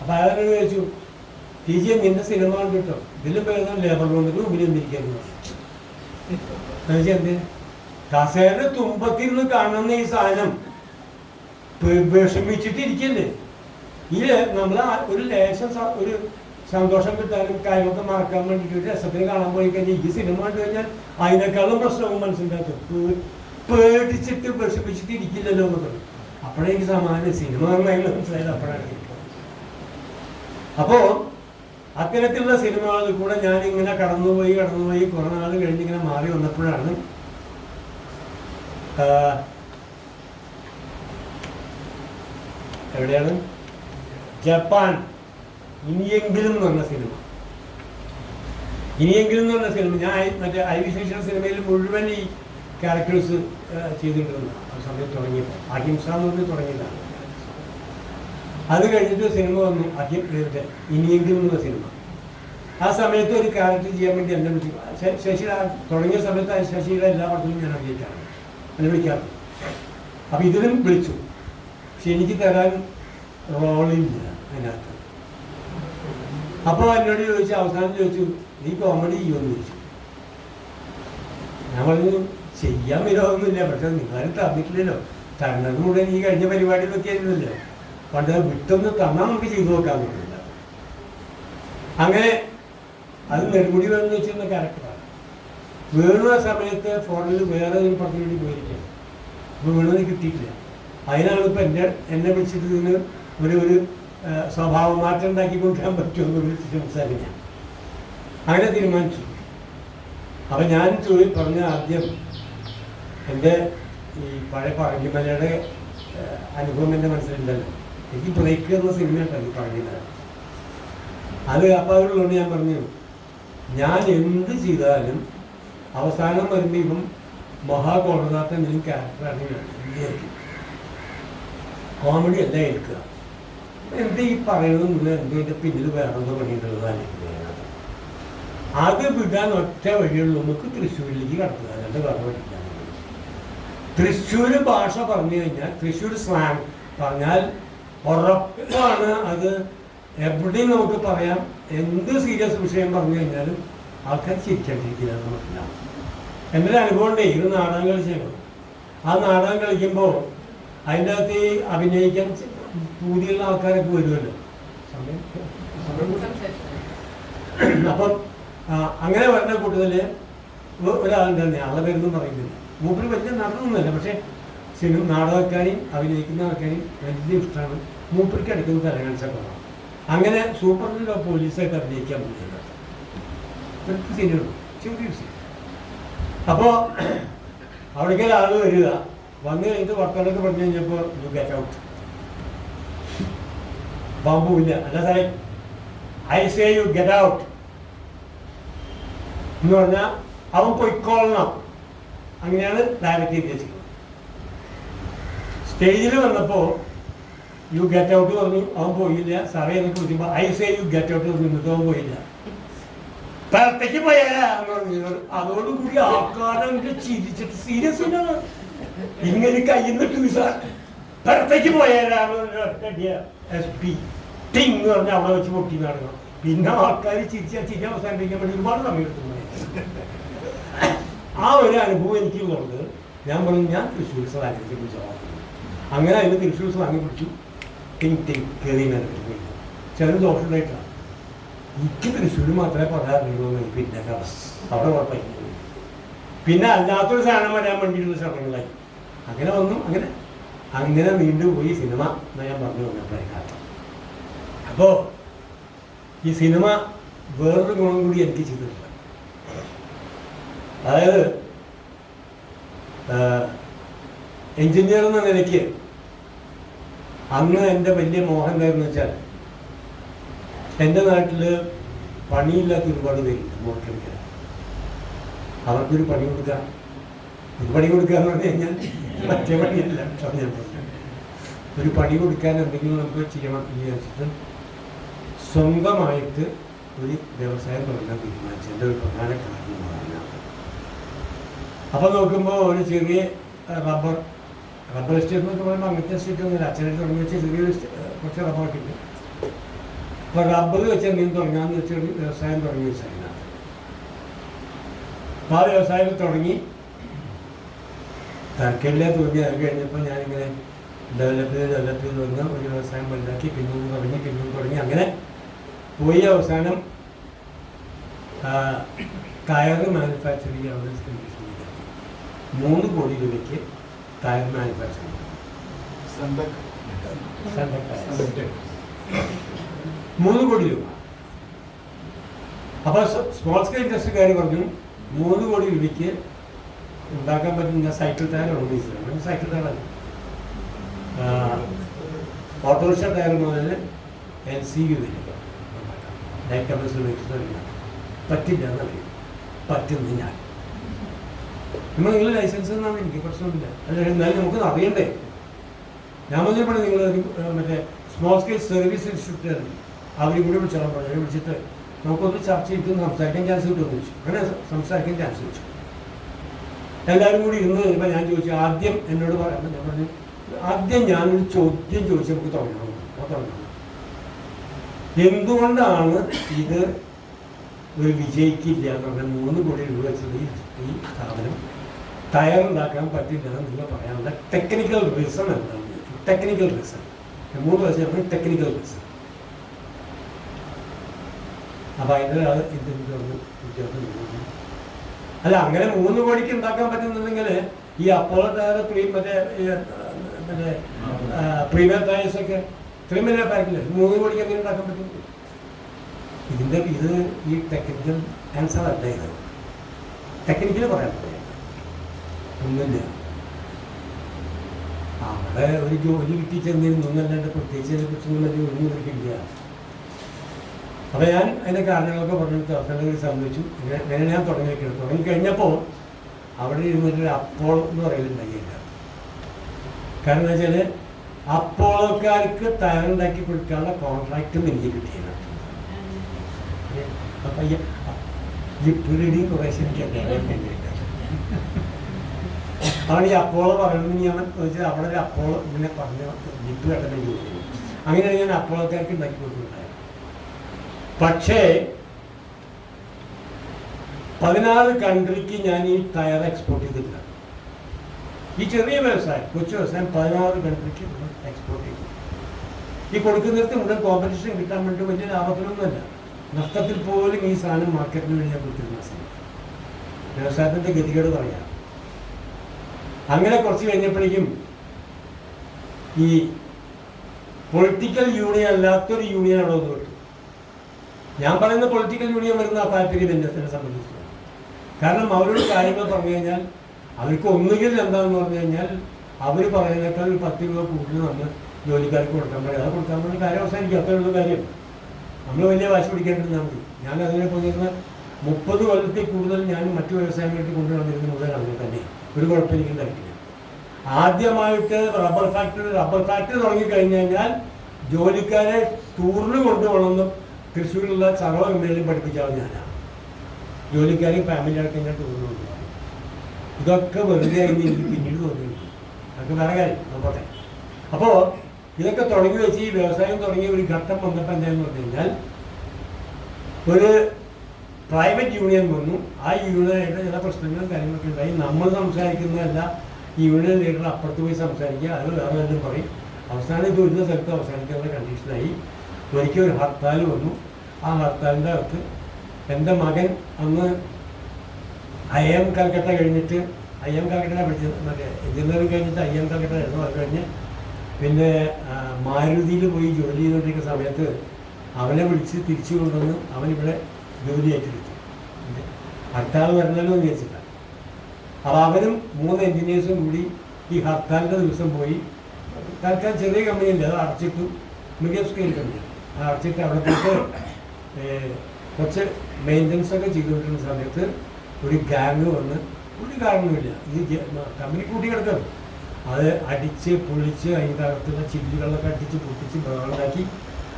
അപ്പോൾ അയാളോട് ചോദിച്ചു, ടീച്ചർ നിന്റെ സിനിമ കണ്ടിട്ടോ, ഇതിലും പേരുന്ന ലേബർ റൂമിൽ മുമ്പിൽ വന്നിരിക്കുന്നു. ചോദിച്ചാൽ എന്ത് കസേരയുടെ തുമ്പത്തിരുന്ന് കാണുന്ന ഈ സാധനം വിഷമിച്ചിട്ടിരിക്കല്ലേ, ഈ നമ്മൾ ഒരു ലേശം ഒരു സന്തോഷം കിട്ടാനും കാര്യമൊക്കെ മറക്കാൻ വേണ്ടിയിട്ട് ഒരു രസത്തിന് കാണാൻ പോയി കഴിഞ്ഞാൽ ഈ സിനിമ കണ്ടു കഴിഞ്ഞാൽ അതിനേക്കാളും പ്രശ്നവും മനസ്സിലാക്കും. പേടിച്ചിട്ട് വിഷമിച്ചിട്ട് ഇരിക്കില്ലല്ലോ എന്ന് പറയും. അപ്പോഴേ എനിക്ക് സമാധാനം, സിനിമ നന്നായി മനസ്സിലായത് അപ്പോഴാണ്. അപ്പോൾ അത്തരത്തിലുള്ള സിനിമകളിൽ കൂടെ ഞാനിങ്ങനെ കടന്നുപോയി കുറേ നാൾ കഴിഞ്ഞിങ്ങനെ മാറി വന്നപ്പോഴാണ് എവിടെയാണ് ജപ്പാൻ ഇനിയെങ്കിലും എന്ന് പറഞ്ഞ സിനിമ. ഇനിയെങ്കിലും എന്ന് പറഞ്ഞ സിനിമ ഞാൻ മറ്റേ ഐ വി ശേഷൻ സിനിമയിൽ മുഴുവൻ ഈ ക്യാരക്ടേഴ്സ് ചെയ്തിട്ടുണ്ട്. ആ സമയത്ത് തുടങ്ങിയപ്പോൾ അഹിംസ എന്ന് പറഞ്ഞ് തുടങ്ങിയതാണ്. അത് കഴിഞ്ഞിട്ട് സിനിമ വന്നു ഇനിയെങ്കിലും എന്ന സിനിമ. ആ സമയത്ത് ഒരു ക്യാരക്ടർ ചെയ്യാൻ വേണ്ടി എന്നെ വിളിച്ചു. ശശിയുടെ തുടങ്ങിയ സമയത്ത് ശശിയുടെ എല്ലാ പടത്തിലും ഞാൻ അഭിനയിക്കാറുണ്ട്, എന്നെ വിളിക്കാറുണ്ട്. അപ്പം ഇതിലും വിളിച്ചു, പക്ഷെ എനിക്ക് തരാൻ റോളില്ല അതിനകത്ത്. അപ്പോൾ എന്നോട് ചോദിച്ചു, അവസാനം ചോദിച്ചു, നീ കോമഡി ചെയ്യുമെന്ന് ചോദിച്ചു. ഞാൻ പറഞ്ഞു ചെയ്യാൻ വിരോധമൊന്നുമില്ല, പക്ഷെ നിങ്ങളാരും തന്നിട്ടില്ലല്ലോ, തന്നത് കൂടെ നീ കഴിഞ്ഞ പരിപാടിയിലൊക്കെ ആയിരുന്നല്ലോ, പണ്ട് വിട്ടൊന്ന് തന്നാൽ നമുക്ക് ചെയ്തു നോക്കാൻ പറ്റില്ല. അങ്ങനെ അത് നെടുമുടി വേണമെന്ന് വെച്ചിരുന്ന ക്യാരക്ടറാണ്. വേണു ആ സമയത്ത് ഫോണിൽ വേറെ ഒരു പടത്തിന് വേണ്ടി പോയിരിക്കുകയാണ്. അപ്പോൾ വേണുവിന് കിട്ടിയിട്ടില്ല. അതിനാണ് ഇപ്പം എന്നെ വിളിച്ചിട്ട് ഇതിന് ഒരു സ്വഭാവ മാറ്റം ഉണ്ടാക്കി കൊണ്ടുവരാൻ പറ്റുമെന്ന് വിളിച്ച് സംസാരിക്കാൻ അങ്ങനെ തീരുമാനിച്ചു. അപ്പം ഞാൻ പറഞ്ഞ ആദ്യം എൻ്റെ ഈ പഴയ പറങ്കിമലയുടെ അനുഭവം എൻ്റെ മനസ്സിലുണ്ടല്ലോ. എനിക്ക് ബ്രേക്ക് എന്ന സിനിമ ഉണ്ടല്ലോ പറങ്കിമല, അത് അപ്പോൾ അവരുള്ളതുകൊണ്ട് ഞാൻ പറഞ്ഞു, ഞാൻ എന്ത് ചെയ്താലും അവസാനം വരുമ്പോൾ ഇപ്പം മഹാകോടനാഥൻ എന്തെങ്കിലും ക്യാരക്ടറാണ് ഞാൻ വിചാരിക്കും. കോമഡി അല്ല എടുക്കുക, എന്താ ഈ പറയുന്നത് മുന്നേ എൻ്റെ പിന്നിൽ വേറെന്തോ പണിയിട്ടുള്ളതാണ്. അത് വിടാൻ ഒറ്റ വഴിയുള്ളൂ, നമുക്ക് തൃശ്ശൂരിലേക്ക് കടത്തുക, അല്ലാണ്ട് വേറെ വഴിയില്ല. തൃശ്ശൂർ ഭാഷ പറഞ്ഞു കഴിഞ്ഞാൽ, തൃശ്ശൂർ സ്ലാങ് പറഞ്ഞാൽ ഉറപ്പാണ് അത് എവിടെയും നമുക്ക് പറയാം. എന്ത് സീരിയസ് വിഷയം പറഞ്ഞു കഴിഞ്ഞാലും ആൾക്കാർ ചിരിക്കാണ്ടിരിക്കില്ല നമുക്കില്ല. എൻ്റെ ഒരു അനുഭവം ഉണ്ടേ, ഇത് നാടകം കളിച്ചേക്കും. ആ നാടകം കളിക്കുമ്പോൾ അതിൻ്റെ അകത്ത് അഭിനയിക്കാൻ പൂതിയുള്ള ആൾക്കാരൊക്കെ വരുമല്ലോ. അപ്പം അങ്ങനെ വരുന്ന കൂട്ടത്തിൽ ഒരാളുണ്ടായിരുന്നു, ആളുടെ പേരൊന്നും പറയുന്നില്ല. മൂപ്പര് വലിയ നടനൊന്നുമല്ല, പക്ഷേ സിനിമ നാടകക്കാരെയും അഭിനയിക്കുന്ന ആൾക്കാരെയും വലിയ ഇഷ്ടമാണ്. മൂപ്പർക്ക് എടുക്കുന്ന തലകാണിച്ചൊക്കെ വേണം. അങ്ങനെ സൂപ്പറിലോ പോലീസായിട്ട് അഭിനയിക്കാൻ പറ്റില്ല. സിനിമ ചെറിയ സിനിമ. അപ്പോൾ അവിടേക്ക് ആൾ വരിക, വന്നു കഴിഞ്ഞിട്ട് വർത്തമാനമൊക്കെ പറഞ്ഞു കഴിഞ്ഞപ്പോൾ യു ഗെറ്റ് ഔട്ട്. പാമ്പുമില്ല, അല്ല സാറേ, I say you get out എന്ന് പറഞ്ഞാൽ അവൻ പൊയ്ക്കൊള്ളണം. അങ്ങനെയാണ് ഡയറക്റ്റ് ഉദ്ദേശിക്കുന്നത്. സ്റ്റേജിൽ വന്നപ്പോൾ യു ഗെറ്റ് ഔട്ട് പറഞ്ഞു, അവൻ പോയില്ല. സാറേ എന്നൊക്കെ വിളിക്കുമ്പോൾ I say you get out നിന്നിട്ട് അവൻ പോയില്ല. പുറത്തേക്ക് പോയാലെന്ന് പറഞ്ഞു. അതോടുകൂടി ആൾക്കാരെ ചിരിച്ചിട്ട് സീരിയസ് ഇങ്ങനെ കയ്യിന്നിട്ട് സാർ പുറത്തേക്ക് പോയാലെന്ന് SP ടിങ് എന്ന് പറഞ്ഞാൽ അവിടെ വെച്ച് പൊട്ടി നടക്കണം. പിന്നെ ആൾക്കാർ ചിരി അവസാനിപ്പിക്കാൻ വേണ്ടി ഒരുപാട് സമയം എടുത്തു. ആ ഒരു അനുഭവം എനിക്കുള്ളത്. ഞാൻ പറഞ്ഞു, ഞാൻ തൃശ്ശൂർ സ്ലാങ്ങിലേക്ക് പിടിച്ചു. അങ്ങനെ അതിന് തൃശ്ശൂർ സ്ലാങ്ങി പിടിച്ചു. കയറി ചെറിയ ദോഷമുണ്ടായിട്ടാണ്. എനിക്ക് തൃശ്ശൂർ മാത്രമേ പറയാറുള്ളൂ. പിന്നെ അവിടെ കുഴപ്പമില്ല. പിന്നെ അല്ലാത്തൊരു സാധനം വരാൻ വേണ്ടിയിട്ടുള്ള ശ്രമങ്ങളായി. അങ്ങനെ വന്നു. അങ്ങനെ നീണ്ടുപോയി സിനിമ എന്ന് ഞാൻ പറഞ്ഞു വന്നപ്പോഴേക്കാണ്. അപ്പോൾ ഈ സിനിമ വേറൊരു ഗുണം കൂടി എനിക്ക് ചെയ്തിട്ടില്ല. അതായത് എൻജിനീയർ എന്ന നിലയ്ക്ക് അന്ന് എൻ്റെ വലിയ മോഹം എന്തായിരുന്നു വെച്ചാൽ, എൻ്റെ നാട്ടിൽ പണിയില്ലാത്ത ഒരുപാട് പേരുണ്ട് മോട്ടറിക്കാൻ. അവർക്കൊരു പണി കൊടുക്കുക. ഒരു പണി കൊടുക്കുക എന്ന് പറഞ്ഞു കഴിഞ്ഞാൽ മറ്റേ പണിയല്ല. ഒരു പണി കൊടുക്കാൻ എന്തെങ്കിലും നമുക്ക് ചെയ്യണം എന്ന് വിചാരിച്ചിട്ട് സ്വന്തമായിട്ട് ഒരു വ്യവസായം തുടങ്ങാൻ തീരുമാനിച്ചു. എൻ്റെ ഒരു പ്രധാന കാരണമാണ്. അപ്പം നോക്കുമ്പോൾ ഒരു ചെറിയ റബ്ബർ എസ്റ്റേറ്റ് എന്നൊക്കെ പറയുമ്പോൾ അങ്ങനത്തെ എസ്റ്റേറ്റ് ഒന്നുമില്ല. അച്ഛനായിട്ട് തുടങ്ങി വെച്ചാൽ ചെറിയൊരു കുറച്ച് റബ്ബറൊക്കെ ഉണ്ട്. അപ്പോൾ റബ്ബർ വെച്ച് എന്തെങ്കിലും തുടങ്ങാമെന്ന് വെച്ചൊരു വ്യവസായം തുടങ്ങി വെച്ചതിനാണ്. അപ്പോൾ ആ വ്യവസായം തുടങ്ങി തരക്കേടില്ല തോന്നി. അത് കഴിഞ്ഞപ്പോൾ ഞാനിങ്ങനെ ഡെവലപ്പ് ചെയ്ത് വന്ന് ഒരു വ്യവസായം വലുതാക്കി പിന്നും തുടങ്ങി അങ്ങനെ പോയി. അവസാനം കയർ മാനുഫാക്ചറിങ് അവിടെ 3 കോടി രൂപയ്ക്ക് കയർ മാനുഫാക്ചറിങ് 3 കോടി രൂപ. അപ്പോൾ സ്മോൾ സ്കെയിൽ ഇൻഡസ്ട്രിക്കാർ പറഞ്ഞു 3 കോടി രൂപയ്ക്ക് ഉണ്ടാക്കാൻ പറ്റുന്ന സൈക്കിൾ ടയർ ഓർഗനൈസേഷൻ. സൈക്കിൾ ടയറല്ല, ഓട്ടോറിക്ഷ ടയർ മുതൽ LCV വരെ ലൈറ്റ് കമ്പൽസറി വെഹിക്കിൾസ് പറ്റില്ല എന്നറിയാം. പറ്റുന്നു ഞാൻ. നിങ്ങൾ ലൈസൻസ് എന്നാണ് എനിക്ക് പ്രശ്നമില്ല. എന്നാലും നമുക്ക് അറിയണ്ടേ. ഞാൻ പറഞ്ഞപ്പോൾ നിങ്ങൾ മറ്റേ സ്മോൾ സ്കെയിൽ സർവീസ് ഇൻസ്റ്റിറ്റ്യൂട്ട് അവരും കൂടി വിളിച്ചോളാൻ പറഞ്ഞു. വിളിച്ചിട്ട് നമുക്കൊന്ന് ചർച്ച ചെയ്തിട്ട് സംസാരിക്കാൻ ചാൻസ് കിട്ടുമെന്ന് ചോദിച്ചു. അങ്ങനെ സംസാരിക്കാൻ ചാൻസ് ചോദിച്ചു. എല്ലാവരും കൂടി ഇരുന്ന് കഴിയുമ്പോൾ ഞാൻ ചോദിച്ചു, ആദ്യം എന്നോട് പറയാൻ ഞാൻ പറഞ്ഞു, ആദ്യം ഞാനൊരു ചോദ്യം ചോദിച്ചു നമുക്ക് തുടങ്ങണം. എന്തുകൊണ്ടാണ് ഇത് ഒരു വിജയിക്കില്ല എന്ന് പറഞ്ഞാൽ 3 കോടി രൂപ വെച്ചത് ഈ സ്ഥാപനം തയ്യാറുണ്ടാക്കാൻ പറ്റില്ല എന്ന് നിങ്ങൾ പറയാനുള്ള ടെക്നിക്കൽ റീസൺ എന്താണെന്ന് ചോദിച്ചു. ടെക്നിക്കൽ റീസൺ 3 വർഷം ടെക്നിക്കൽ റീസൺ. അപ്പം അതിൻ്റെ വ്യത്യാസം അല്ല, അങ്ങനെ 3 കോടിക്ക് ഉണ്ടാക്കാൻ പറ്റുന്നുണ്ടെങ്കിൽ ഈ അപ്പോളോ ടയർ മറ്റേ പ്രീമിയർ ടയേഴ്സൊക്കെ ഇത്രയും വലിയ പാക്കില്ല, 3 കോടിക്ക് എങ്ങനെ ഉണ്ടാക്കാൻ പറ്റും? ഇത് ഈ ടെക്നിക്കൽ ആൻസർ അല്ല. ഇത് ടെക്നിക്കൽ പറയാൻ പറയാം ഒന്നുമില്ല. അവിടെ ഒരു ജോലി കിട്ടി ചെന്നിരുന്നല്ലാണ്ട് പ്രത്യേകിച്ച് അതിനെ കുറിച്ചൊന്നും വലിയ ഒന്നും കിട്ടില്ല. അപ്പോൾ ഞാൻ അതിൻ്റെ കാരണങ്ങളൊക്കെ പറഞ്ഞിട്ട് അവസാനം സംഭവിച്ചു. ഇങ്ങനെ ഞാൻ തുടങ്ങി വയ്ക്കണം. തുടങ്ങിക്കഴിഞ്ഞപ്പോൾ അവിടെ ഇരുന്നിട്ടൊരു അപ്പോൾ എന്ന് പറയുന്നുണ്ടായില്ല. കാരണം എന്താ വെച്ചാൽ അപ്പോളോക്കാർക്ക് തയ്യാറുണ്ടാക്കി കൊടുക്കാനുള്ള കോൺട്രാക്റ്റും എനിക്ക് കിട്ടിയില്ല. അപ്പം ലിപ്പിടി കുറേശ്ശെ എനിക്ക് അറിയാൻ വേണ്ടിയിട്ട് അവിടെ ഈ അപ്പോളോ പറയണമെന്ന് ഞാൻ ചോദിച്ചത് അവിടെ ഒരു അപ്പോളോ ഇങ്ങനെ പറഞ്ഞ ലിപ്പ് കേട്ടെന്ന് ചോദിച്ചു. അങ്ങനെയാണ് ഞാൻ അപ്പോളോക്കാർക്ക് ഉണ്ടാക്കി കൊടുക്കുന്നുണ്ടായത്. പക്ഷേ 16 കൺട്രിക്ക് ഞാൻ ഈ ടയർ എക്സ്പോർട്ട് ചെയ്തിട്ടില്ല. ഈ ചെറിയ വ്യവസായം, കൊച്ചു വ്യവസായം 16 കൺട്രിക്ക് എക്സ്പോർട്ട് ചെയ്തു. ഈ കൊടുക്കുന്നിടത്ത് മുഴുവൻ കോമ്പറ്റീഷൻ കിട്ടാൻ വേണ്ടി വലിയ ലാഭത്തിനൊന്നുമല്ല, നഷ്ടത്തിൽ പോലും ഈ സാധനം മാർക്കറ്റിന് വേണ്ടി ഞാൻ കൊടുത്തിരുന്ന സമയം വ്യവസായത്തിൻ്റെ ഗതികേട് പറയാം. അങ്ങനെ കുറച്ച് കഴിഞ്ഞപ്പോഴേക്കും ഈ പൊളിറ്റിക്കൽ യൂണിയൻ അല്ലാത്തൊരു യൂണിയൻ അവിടെ വന്നു കിട്ടും. ഞാൻ പറയുന്ന പൊളിറ്റിക്കൽ യൂണിയൻ വരുന്ന ആ താല്പര്യം എന്നെ സംബന്ധിച്ചു. കാരണം അവരോട് കാര്യങ്ങൾ പറഞ്ഞു കഴിഞ്ഞാൽ അവർക്ക് ഒന്നുകിൽ എന്താണെന്ന് പറഞ്ഞു കഴിഞ്ഞാൽ അവർ പറയുന്നേക്കാൾ ഒരു 10 രൂപ കൂടുതൽ നമ്മൾ ജോലിക്കാർക്ക് കൊടുക്കാൻ പറയും. അത് കൊടുക്കാൻ വേണ്ടി കാര്യം അവസാനിക്കും. അത്രയുള്ള കാര്യം നമ്മൾ വലിയ വാശി പിടിക്കേണ്ടിരുന്നാൽ മതി. ഞാൻ അതിനെ പോയിരുന്ന 30 കൊല്ലത്തിൽ കൂടുതൽ ഞാൻ മറ്റു വ്യവസായങ്ങൾക്ക് കൊണ്ടുവന്നിരുന്ന മുതൽ അങ്ങനെ തന്നെ ഒരു കുഴപ്പം എനിക്ക് ഉണ്ടായിട്ടില്ല. ആദ്യമായിട്ട് റബ്ബർ ഫാക്ടറി തുടങ്ങിക്കഴിഞ്ഞ് കഴിഞ്ഞാൽ ജോലിക്കാരെ ടൂറിന് കൊണ്ടുപോകണമെന്ന് തൃശ്ശൂരിലുള്ള സർവ്വ കമ്പനികളിൽ പഠിപ്പിച്ചാൽ ഞാനാണ്. ജോലിക്കാരെയും ഫാമിലി അടക്കം ഞാൻ ടൂറിന് കൊണ്ടുപോകും. ഇതൊക്കെ വെറുതെ ആയിരുന്നു എനിക്ക് പിന്നീട് തോന്നിയിട്ടുണ്ട്. അതൊക്കെ വേറെ കാര്യം നോക്കട്ടെ. അപ്പോൾ ഇതൊക്കെ തുടങ്ങി വെച്ച് ഈ വ്യവസായം തുടങ്ങിയ ഒരു ഘട്ടം വന്നപ്പോൾ എന്താണെന്ന് പറഞ്ഞു കഴിഞ്ഞാൽ ഒരു പ്രൈവറ്റ് യൂണിയൻ വന്നു. ആ യൂണിയനായിട്ട് ചില പ്രശ്നങ്ങളും കാര്യങ്ങളൊക്കെ ഉണ്ടായി. നമ്മൾ സംസാരിക്കുന്നതല്ല, ഈ യൂണിയൻ ലീഡർ അപ്പുറത്ത് പോയി സംസാരിക്കുക, അത് വേറെ വല്ലതും പറയും. അവസാനം ഇത് ഒരു സ്ഥലത്ത് അവസാനിക്കാനുള്ള കണ്ടീഷനായി. ഒരിക്കൽ ഒരു ഹർത്താൽ വന്നു. ആ ഹർത്താലിൻ്റെ അകത്ത് എൻ്റെ മകൻ അന്ന് IIM കൽക്കട്ട കഴിഞ്ഞിട്ട് IIM കൽക്കട്ട പഠിച്ചത്, മറ്റേ എഞ്ചിനീയറിംഗ് കഴിഞ്ഞിട്ട് IIM കൽക്കട്ട ആയിരുന്നു. അത് കഴിഞ്ഞ് പിന്നെ മാരുതിയിൽ പോയി ജോലി ചെയ്തുകൊണ്ടിരിക്കുന്ന സമയത്ത് അവനെ വിളിച്ച് തിരിച്ചു കൊണ്ടുവന്ന് അവനിവിടെ ജോലി ഏറ്റെടുത്തു. ഹർത്താൽ വരണല്ലോ എന്ന് വിചാരിച്ചില്ല. അപ്പോൾ അവനും 3 എൻജിനീയേഴ്സും കൂടി ഈ ഹർത്താലിൻ്റെ ദിവസം പോയി. തൽക്കാലം ചെറിയ കമ്പനിയില്ല, അത് അടച്ചിട്ടു. മീഡിയം സ്കെയിൽ കമ്പനി അത് അടച്ചിട്ട് അവിടെ പോയിട്ട് കുറച്ച് മെയിൻ്റനൻസ് ഒക്കെ ചെയ്തുകൊണ്ടിരുന്ന സമയത്ത് ഒരു ഗ്യാങ് വന്ന്, ഒരു കാരണവുമില്ല, ഈ കമ്പനി കൂട്ടി കിടക്കണം, അത് അടിച്ച് പൊളിച്ച് അതിൻ്റെ അകത്തുള്ള ചില്ലുകളിലൊക്കെ അടിച്ച് പൊട്ടിച്ച് ബഹളമാക്കി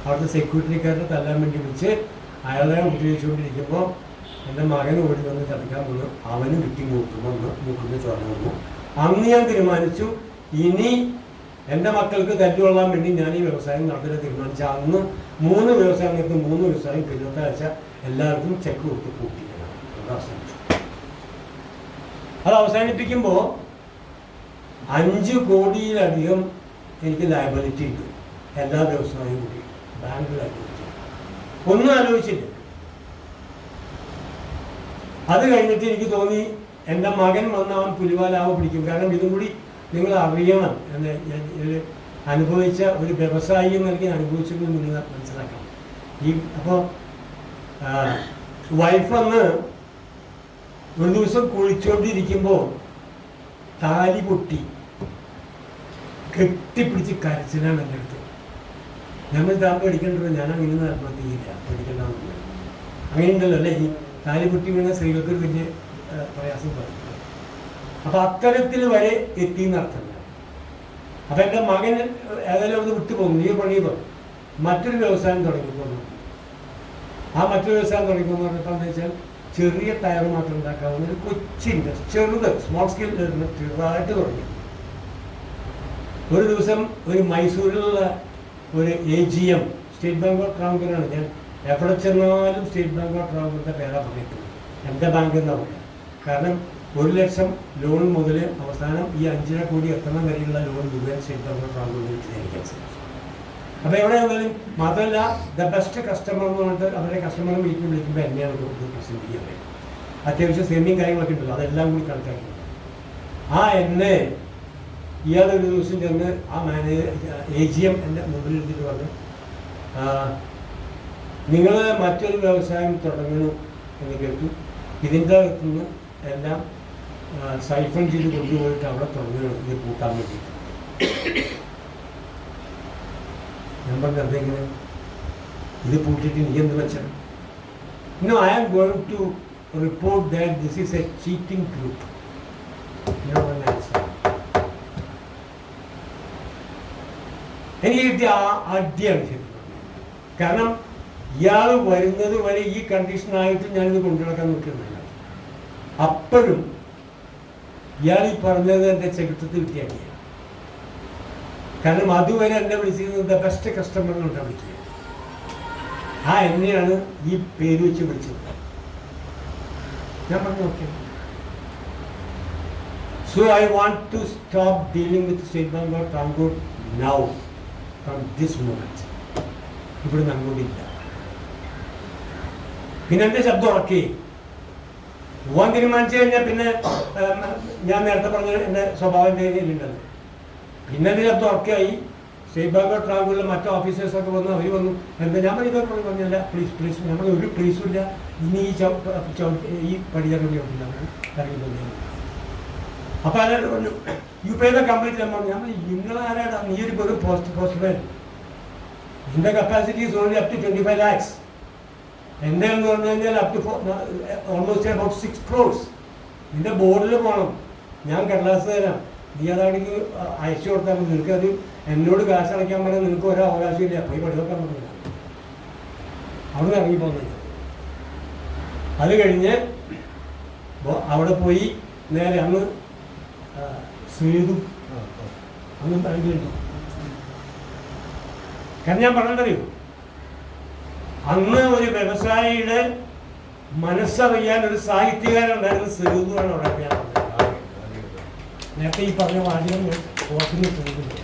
അവിടുത്തെ സെക്യൂരിറ്റിക്കാരെ തല്ലാൻ വേണ്ടി വിളിച്ച് അയാളെ ഉപയോഗിച്ചുകൊണ്ടിരിക്കുമ്പോൾ എൻ്റെ മകൻ ഓടി വന്ന് കളിക്കാൻ വന്നു. അവനും കിട്ടി മൂക്കുന്ന ചോര വന്നു. അന്ന് ഞാൻ തീരുമാനിച്ചു, ഇനി എൻ്റെ മക്കൾക്ക് തല്ലുകൊള്ളാൻ വേണ്ടി ഞാൻ ഈ വ്യവസായം നടത്താൻ തീരുമാനിച്ചു. അന്ന് 3 വ്യവസായങ്ങൾക്ക് 3 വ്യവസായം പിന്നത്തെ ആഴ്ച എല്ലാവർക്കും ചെക്ക് കൊടുത്ത് കൂട്ടിക്കണം. അത് അവസാനിച്ചു. അത് അവസാനിപ്പിക്കുമ്പോൾ 5 കോടിയിലധികം എനിക്ക് ലയബിലിറ്റി ഉണ്ട്. എല്ലാ വ്യവസായവും കൂടി ബാങ്ക് ലയബിലിറ്റി ഒന്നും ആലോചിച്ചില്ല. അത് കഴിഞ്ഞിട്ട് എനിക്ക് തോന്നി എൻ്റെ മകൻ വന്ന് അവൻ പുലിവാലാവ് പിടിക്കും. കാരണം ഇതും കൂടി നിങ്ങൾ അറിയണം എന്ന് അനുഭവിച്ച ഒരു വ്യവസായി നൽകി അനുഭവിച്ചെന്ന് നിങ്ങൾ മനസ്സിലാക്കണം. അപ്പോൾ വൈഫ് അന്ന് ഒരു ദിവസം കുളിച്ചുകൊണ്ടിരിക്കുമ്പോൾ താലി പൊട്ടി കെട്ടിപ്പിടിച്ച് കരച്ചിലാണ് എൻ്റെ അടുത്ത്. നമ്മൾ താൻ പേടിക്കേണ്ടത്, ഞാൻ അങ്ങനെ ആത്മഹത്യയില്ല, പേടിക്കേണ്ടെന്ന്. അങ്ങനെയുണ്ടല്ലോ അല്ലേ, ഈ താലി പൊട്ടി വീണ സ്ത്രീകൾക്ക് ഒരു വലിയ പ്രയാസം പറയും. അപ്പം അത്തരത്തിൽ വരെ എത്തിയെന്നർത്ഥം. അപ്പം എൻ്റെ മകൻ ഏതായാലും അത് വിട്ടു പോകുന്നു. നീ പണി പറഞ്ഞു മറ്റൊരു വ്യവസായം തുടങ്ങിപ്പോന്നു. ആ മറ്റൊരു വ്യവസായം തുടങ്ങിയെന്ന് പറഞ്ഞപ്പോൾ എന്താ വെച്ചാൽ ചെറിയ ടയർ മാത്രം ഉണ്ടാക്കാവുന്ന ഒരു കൊച്ചി ഇൻഡസ്ട്രി, ചെറുത് സ്മോൾ സ്കെയിൽ ചെറുതായിട്ട് തുടങ്ങി. ഒരു ദിവസം ഒരു മൈസൂരിലുള്ള ഒരു AGM, സ്റ്റേറ്റ് ബാങ്ക് ഓഫ് ട്രാവൻകൂറാണ്, ഞാൻ എവിടെ ചെന്നാലും സ്റ്റേറ്റ് ബാങ്ക് ഓഫ് ട്രാവൻകൂറിൻ്റെ പേരാണ് പറയുന്നത്, എൻ്റെ ബാങ്ക് എന്നാ പറയുക. കാരണം 1 ലക്ഷം ലോൺ മുതൽ അവസാനം ഈ 5.5 കോടി എത്തണം വരെയുള്ള ലോൺ മുഴുവൻ സ്റ്റേറ്റ് ബാങ്ക് ഓഫ് ട്രാവൻകൂറിൽ എനിക്ക് അനുസരിച്ചു. അപ്പോൾ എവിടെ വന്നാലും മാത്രമല്ല ദ ബെസ്റ്റ് കസ്റ്റമർ എന്ന് പറഞ്ഞിട്ട് അവരുടെ കസ്റ്റമറെ മീറ്റിംഗ് വിളിക്കുമ്പോൾ എന്നെയാണ് പ്രസൻറ്റ് ചെയ്യാൻ. അത്യാവശ്യം സെമിയും കാര്യങ്ങളൊക്കെ ഉണ്ടല്ലോ, അതെല്ലാം കൂടി കണക്കാക്കി ആ എന്നെ ഇയാളൊരു ദിവസം ചെന്ന് ആ AGM എൻ്റെ മുമ്പിൽ എടുത്തിട്ട് പറഞ്ഞു, നിങ്ങൾ മറ്റൊരു വ്യവസായം തുടങ്ങണം എന്ന് കേട്ടു, ഇതിൻ്റെ അകത്തുനിന്ന് എല്ലാം സൈഫൺ ചെയ്ത് കൊണ്ടുപോയിട്ട് അവിടെ തുടങ്ങണം ഇത് കൂട്ടാൻ വേണ്ടിയിട്ട്. ഞാൻ പറഞ്ഞു അതെങ്ങനെ, ഇത് പൂട്ടിയിട്ട് നീ എന്ത് വെച്ചാൽ? No, I am going to report that this is a cheating group. You know what I said? എനിക്ക് കിട്ടിയ അടിയാണ് ശരി. കാരണം ഇയാൾ വരുന്നത് വരെ ഈ കണ്ടീഷനായിട്ട് ഞാനിത് കൊണ്ടുനടക്കാൻ നിൽക്കുന്നില്ല. അപ്പോഴും ഇയാൾ ഈ പറഞ്ഞത് എൻ്റെ ചെകുട്ടത്തിൽ കിട്ടിയാണ്. കാരണം അതുവരെ എന്നെ വിളിച്ചിരുന്നത് ബെസ്റ്റ് കസ്റ്റമർ എന്നാണ് വിളിക്കുക. ആ എന്നെയാണ് ഈ പേര് വെച്ച് വിളിച്ചത്. ഞാൻ പറഞ്ഞു okay. So I want to stop dealing with state bank of Travancore now, from this moment. ഇവിടെ അങ്ങോട്ടില്ല. പിന്നെ എൻ്റെ ശബ്ദം ഉറക്കി പോകാൻ തീരുമാനിച്ചു കഴിഞ്ഞാൽ പിന്നെ ഞാൻ നേരത്തെ പറഞ്ഞ എൻ്റെ സ്വഭാവം രീതിയിലുണ്ടല്ലോ. പിന്നെ എൻ്റെ ശബ്ദം ഉറക്കായി. സ്റ്റേറ്റ് ബാങ്ക് ഓഫ് ട്രാവൻകൂറിലെ മറ്റു ഓഫീസേഴ്സൊക്കെ വന്നു, അവർ വന്നു. എന്താ ഞാൻ ഇതൊക്കെ പറഞ്ഞല്ല, പ്ലീസ് നമ്മൾ ഒരു പ്ലീസും ഇല്ല, ഇനി ഈ പടിയാറും ചോട്ടില്ല അറിയില്ല. അപ്പോൾ അയാൾ പറഞ്ഞു you pay the complete amount. ഞാൻ നിങ്ങളാരാണ്, നീ ഒരു പോസ്റ്റ്മാൻ, ഇതിൻ്റെ capacity is only up to 25 lakhs. എൻ്റെ എന്ന് പറഞ്ഞു കഴിഞ്ഞാൽ up to almost about 6 crores. നിൻ്റെ ബോർഡിൽ പോകണം, ഞാൻ കടലാസ് തരാം, നീ അതാണെങ്കിൽ അയച്ചു കൊടുത്താൽ മതി. നിനക്കത് എന്നോട് കാശ് അടയ്ക്കാൻ പറഞ്ഞാൽ നിനക്ക് ഒരു അവകാശമില്ല, പോയി പഠിക്കാൻ പറഞ്ഞില്ല. അവിടെ നിന്ന് ഇറങ്ങിപ്പോകുന്നില്ല. അത് കഴിഞ്ഞ് അവിടെ പോയി നേരെ അന്ന് സേതു അന്ന് കഴിഞ്ഞു. കാരണം ഞാൻ പറഞ്ഞറിയോ, അന്ന് ഒരു വ്യവസായിയുടെ മനസ്സറിയാൻ ഒരു സാഹിത്യകാരുണ്ടായിരുന്നു, സേതുവാണ് അവിടെ. ഞാൻ നേരത്തെ ഈ പറഞ്ഞ വാചകം ഓർക്കുന്ന സേതുണ്ട്.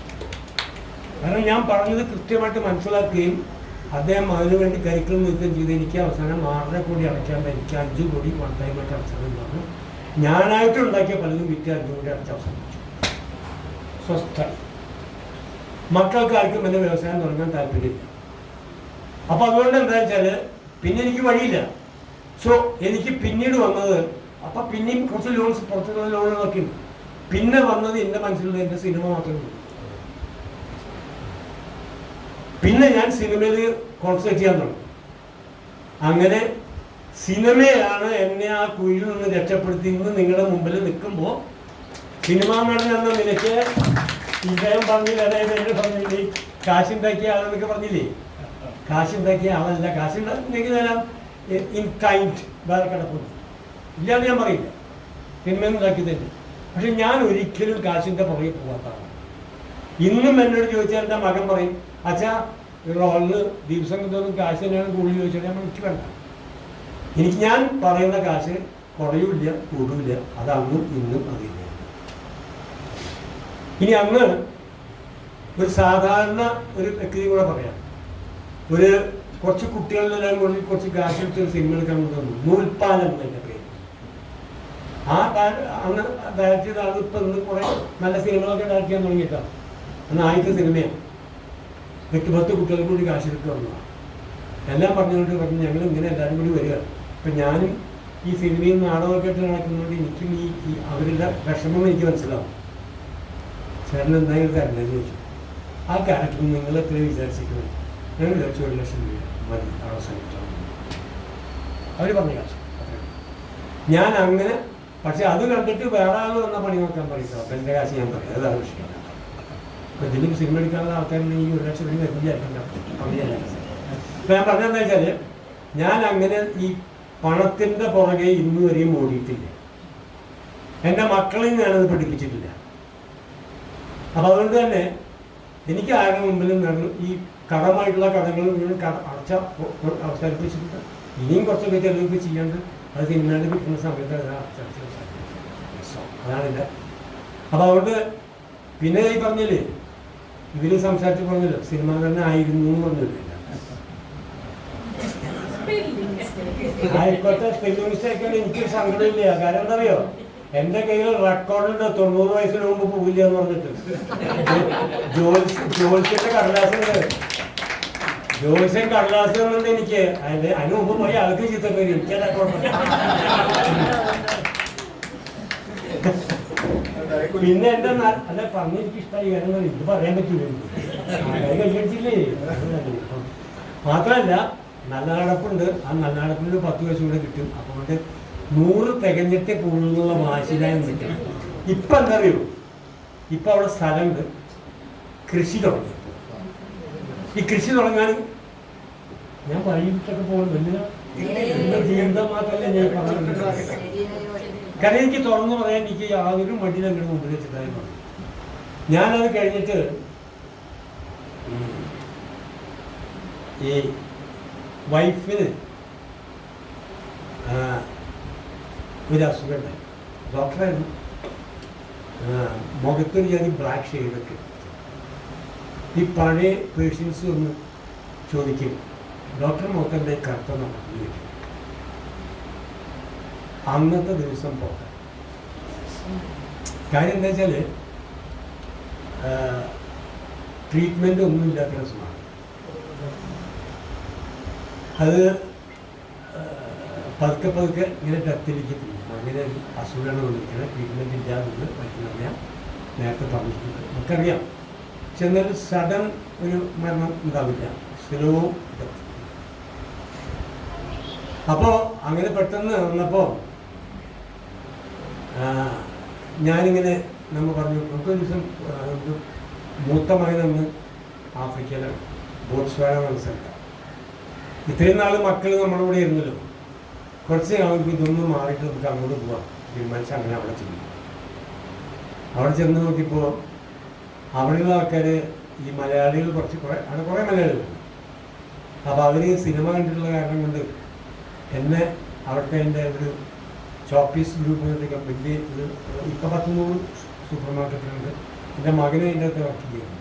കാരണം ഞാൻ പറഞ്ഞത് കൃത്യമായിട്ട് മനസ്സിലാക്കുകയും അദ്ദേഹം അതിനുവേണ്ടി കരിക്കുലം നീക്കം ചെയ്ത് എനിക്ക് അവസാനം 6.5 കോടി അടയ്ക്കാൻ പറ്റും. എനിക്ക് 5 കോടി വൺ ടൈമായിട്ട് അടച്ചതെന്ന് പറഞ്ഞു. ഞാനായിട്ട് ഉണ്ടാക്കിയ പലതും വിറ്റ് 5 കോടി അടച്ച് അവസാനിച്ചു. സ്വസ്ഥമായി. മക്കൾക്കാർക്കും എൻ്റെ വ്യവസായം തുടങ്ങാൻ താല്പര്യമില്ല. അപ്പോൾ അതുകൊണ്ട് എന്താ വെച്ചാൽ പിന്നെ എനിക്ക് വഴിയില്ല. സോ എനിക്ക് പിന്നീട് വന്നത്, അപ്പം പിന്നെയും കുറച്ച് ലോൺസ് പുറത്തുള്ള ലോണുകളൊക്കെ ഉണ്ട്. പിന്നെ വന്നത് എൻ്റെ മനസ്സിലുള്ള എൻ്റെ സിനിമ മാത്രമേ ഉള്ളൂ. പിന്നെ ഞാൻ സിനിമയിൽ കോൺസെൻട്രേറ്റ് ചെയ്യാൻ തുടങ്ങി. അങ്ങനെ സിനിമയാണ് എന്നെ ആ കുഴിയിൽ നിന്ന് രക്ഷപ്പെടുത്തി ഇന്ന് നിങ്ങളുടെ മുമ്പിൽ നിൽക്കുമ്പോൾ സിനിമാ നടൻ എന്ന നിലയ്ക്ക് ഇദ്ദേഹം പറഞ്ഞില്ല, അതായത് എൻ്റെ പറഞ്ഞില്ലേ കാശുണ്ടാക്കിയ ആളെന്നൊക്കെ പറഞ്ഞില്ലേ, കാശുണ്ടാക്കിയ ആളല്ല, കാശുണ്ടെങ്കിൽ ഞാൻ ഇൻ കൈൻഡ് വേറെ കിടക്കുന്നു ഇല്ലാന്ന് ഞാൻ പറയില്ല, സിനിമയൊന്നും ഉണ്ടാക്കി തന്നെ. പക്ഷെ ഞാൻ ഒരിക്കലും കാശിൻ്റെ പുറകെ പോകാത്തതാണ്. ഇന്നും എന്നോട് ചോദിച്ചാൽ എൻ്റെ മകൻ പറയും, അച്ഛാ റോളിന് ദിവസം കിട്ടുന്ന കാശ് തന്നെയാണ് കൂടുതൽ ചോദിച്ചാൽ ഞാൻ എനിക്ക് വേണ്ട, എനിക്ക് ഞാൻ പറയുന്ന കാശ് കുറയൂല്ല കൂടില്ല, അത് അന്നും ഇന്നും അതില്ല. ഇനി അന്ന് ഒരു സാധാരണ ഒരു വ്യക്തി കൂടെ പറയാം, ഒരു കുറച്ച് കുട്ടികളിലെല്ലാം കൂടി കുറച്ച് കാശ് എടുത്ത് ഒരു സിനിമ എടുക്കാൻ കൊണ്ടുവന്നു, നൂൽപ്പാലം എന്നതിൻ്റെ പേര്. ആ അന്ന് ഡയറക്റ്റ് ചെയ്ത ആൾ ഇപ്പം ഇന്ന് കുറേ നല്ല സിനിമകളൊക്കെ ഡയറക്റ്റ് ചെയ്യാൻ തുടങ്ങിയിട്ടാണ്. അന്ന് ആദ്യത്തെ സിനിമയാണ്. 8-10 കുട്ടികൾ കൂടി കാശ് എടുത്ത് വന്നതാണ്. എല്ലാം പറഞ്ഞുകൊണ്ട് പറഞ്ഞു ഞങ്ങൾ ഇങ്ങനെ എല്ലാവരും കൂടി വരിക. ഇപ്പം ഞാനും ഈ സിനിമയും നാടകമൊക്കെ ആയിട്ട് നടക്കുന്നതുകൊണ്ട് എനിക്കും ഈ അവരുടെ വിഷമം എനിക്ക് മനസ്സിലാവും. ചേട്ടൻ എന്തായാലും തരണമെന്ന് ചോദിച്ചു. ആ ക്യാരക്ടർ നിങ്ങൾ എത്ര വിചാരിച്ചിരിക്കുന്നത്? ഞങ്ങൾ വിചാരിച്ചു 1 ലക്ഷം രൂപ മതി അവസാനിപ്പിച്ചാൽ. അവർ പറഞ്ഞ കാശ് ഞാൻ അങ്ങനെ. പക്ഷെ അത് കണ്ടിട്ട് വേറെ ആൾ വന്നാൽ പണി നോക്കാൻ പറയും. അപ്പം എൻ്റെ കാശ് ഞാൻ പറയാം, അതാണ് വിഷയം. അപ്പം ഇതിലും സിനിമ എടുക്കാനുള്ള ആൾക്കാരുണ്ടെങ്കിൽ 1 ലക്ഷം രൂപ വിചാരിക്കണ്ട. അപ്പം ഞാൻ പറഞ്ഞതെന്താ വെച്ചാൽ ഞാൻ അങ്ങനെ ഈ പണത്തിൻ്റെ പുറകെ ഇന്നു വരെയും ഓടിയിട്ടില്ല. എൻ്റെ മക്കളെയും ഞാനത് പഠിപ്പിച്ചിട്ടില്ല. അപ്പം അതുകൊണ്ട് തന്നെ എനിക്ക് ആരുടെ മുമ്പിലും ഈ കടമായിട്ടുള്ള കടകൾ അടച്ച അവസാനിപ്പിച്ചിട്ടുണ്ട്. ഇനിയും കുറച്ചൊക്കെ ചെലവൊക്കെ ചെയ്യാണ്ട് അത് സിനിമയിൽ കിട്ടുന്ന സമയത്ത് അത് അതാണില്ല. അപ്പം അതുകൊണ്ട് പിന്നെ ഈ പറഞ്ഞില്ലേ, ഇതിൽ സംസാരിച്ച് പറഞ്ഞല്ലോ സിനിമ തന്നെ ആയിരുന്നു എന്ന് പറഞ്ഞില്ല. ആയിക്കോട്ടെ, സ്പെല്ലിംഗ് മിസ്റ്റേക്കാണ്. എനിക്കൊരു സങ്കടമില്ല. കാരണം എന്താ അറിയോ, എൻ്റെ കയ്യിൽ റെക്കോർഡുണ്ട് 90 വയസ്സിന് മുമ്പ് പോവില്ല എന്ന് പറഞ്ഞിട്ട്. ജോത്സ്യന്റെ കടലാസുണ്ട്, ജോത്സ്യൻ കടലാസ് എന്നുണ്ട് എനിക്ക്. അതിന് മുമ്പ് പോയി ആൾക്ക് ചീത്തപ്പേര്. എനിക്ക് പിന്നെ എൻ്റെ അല്ല പറഞ്ഞ് എനിക്ക് ഇഷ്ടമായി. കാരണം ഇത് പറയാൻ പറ്റൂല, കൈയടിച്ചില്ലേ. മാത്രമല്ല നല്ല നടപ്പുണ്ട്. ആ നല്ല നടപ്പിന് 10 വയസ്സ് കൂടെ കിട്ടും. അതുകൊണ്ട് 100 തികഞ്ഞിട്ട് പോകുന്നുള്ള വാശിലായി നിൽക്കും. ഇപ്പം എന്താ അറിയൂ, ഇപ്പം അവിടെ സ്ഥലമുണ്ട്, കൃഷി തുടങ്ങി. ഈ കൃഷി തുടങ്ങാൻ ഞാൻ വഴിയിട്ടൊക്കെ പോകുന്നില്ല. എൻ്റെ ജീവിതം മാത്രമല്ല ഞാൻ പറഞ്ഞിട്ടുണ്ട്. കാരണം എനിക്ക് തുറന്നു പറയാൻ എനിക്ക് യാതൊരു മടിയിലും അങ്ങോട്ട് മുമ്പിൽ വെച്ചിട്ടായി പറഞ്ഞു. ഞാനത് കഴിഞ്ഞിട്ട് ഈ വൈഫിന് ഒരു അസുഖമുണ്ടായി. ഡോക്ടറായിരുന്നു. മുഖത്തൊരു ജാതി ബ്ലാക്ക് ഷെയ്ഡൊക്കെ. ഈ പഴയ പേഷ്യൻസ് ഒന്ന് ചോദിക്കും, ഡോക്ടർ മുഖത്തിൻ്റെ കറുത്ത നമുക്ക് അന്നത്തെ ദിവസം പോകാം. കാര്യം എന്താ വെച്ചാൽ ട്രീറ്റ്മെൻ്റ് ഒന്നുമില്ലാത്ത അസുഖമാണ്. അത് പതുക്കെ പതുക്കെ ഇങ്ങനെ ഡെത്തിലേക്ക് പോകും. അങ്ങനെ അസുഖമാണ് വന്നിരിക്കുന്നത്. ട്രീറ്റ്മെൻറ്റ് ഇല്ലാതെ പറ്റുന്ന ഞാൻ നേരത്തെ പറഞ്ഞിട്ടുണ്ട്, നമുക്കറിയാം. പക്ഷെ എന്നൊരു സഡൻ ഒരു മരണം ഉണ്ടാവില്ല, സ്ലോ ഡെത്ത്. അപ്പോൾ അങ്ങനെ പെട്ടെന്ന് വന്നപ്പോൾ ഞാനിങ്ങനെ നമ്മൾ പറഞ്ഞു, നമുക്കൊരു ദിവസം മൂത്ത മകൻ അന്ന് ആഫ്രിക്കയിലാണ്, ബോട്സ്വാന എന്ന സ്ഥലത്താണ്. ഇത്രയും നാൾ മക്കൾ നമ്മുടെ കൂടെ ഇരുന്നല്ലോ. കുറച്ച് ഞങ്ങൾക്ക് ഇതൊന്നും മാറിയിട്ട് നമുക്ക് അങ്ങോട്ട് പോവാം തീരുമാനിച്ച് അങ്ങനെ അവിടെ ചെന്നു. അവിടെ ചെന്ന് നോക്കിയപ്പോൾ അവിടെയുള്ള ആൾക്കാർ ഈ മലയാളികൾ അവിടെ കുറേ മലയാളികൾ. അപ്പോൾ അവർ സിനിമ കണ്ടിട്ടുള്ള കാരണം കൊണ്ട് എന്നെ അവിടുത്തെ എൻ്റെ ഒരു ചോപ്പീസ് ഗ്രൂപ്പ് എന്നൊക്കെ വലിയ ഇത് ഇപ്പോൾ 100 സൂപ്പർ മാർക്കറ്റുണ്ട്. എൻ്റെ മകനും അതിൻ്റെ അകത്ത് വർക്ക് ചെയ്യുന്നു,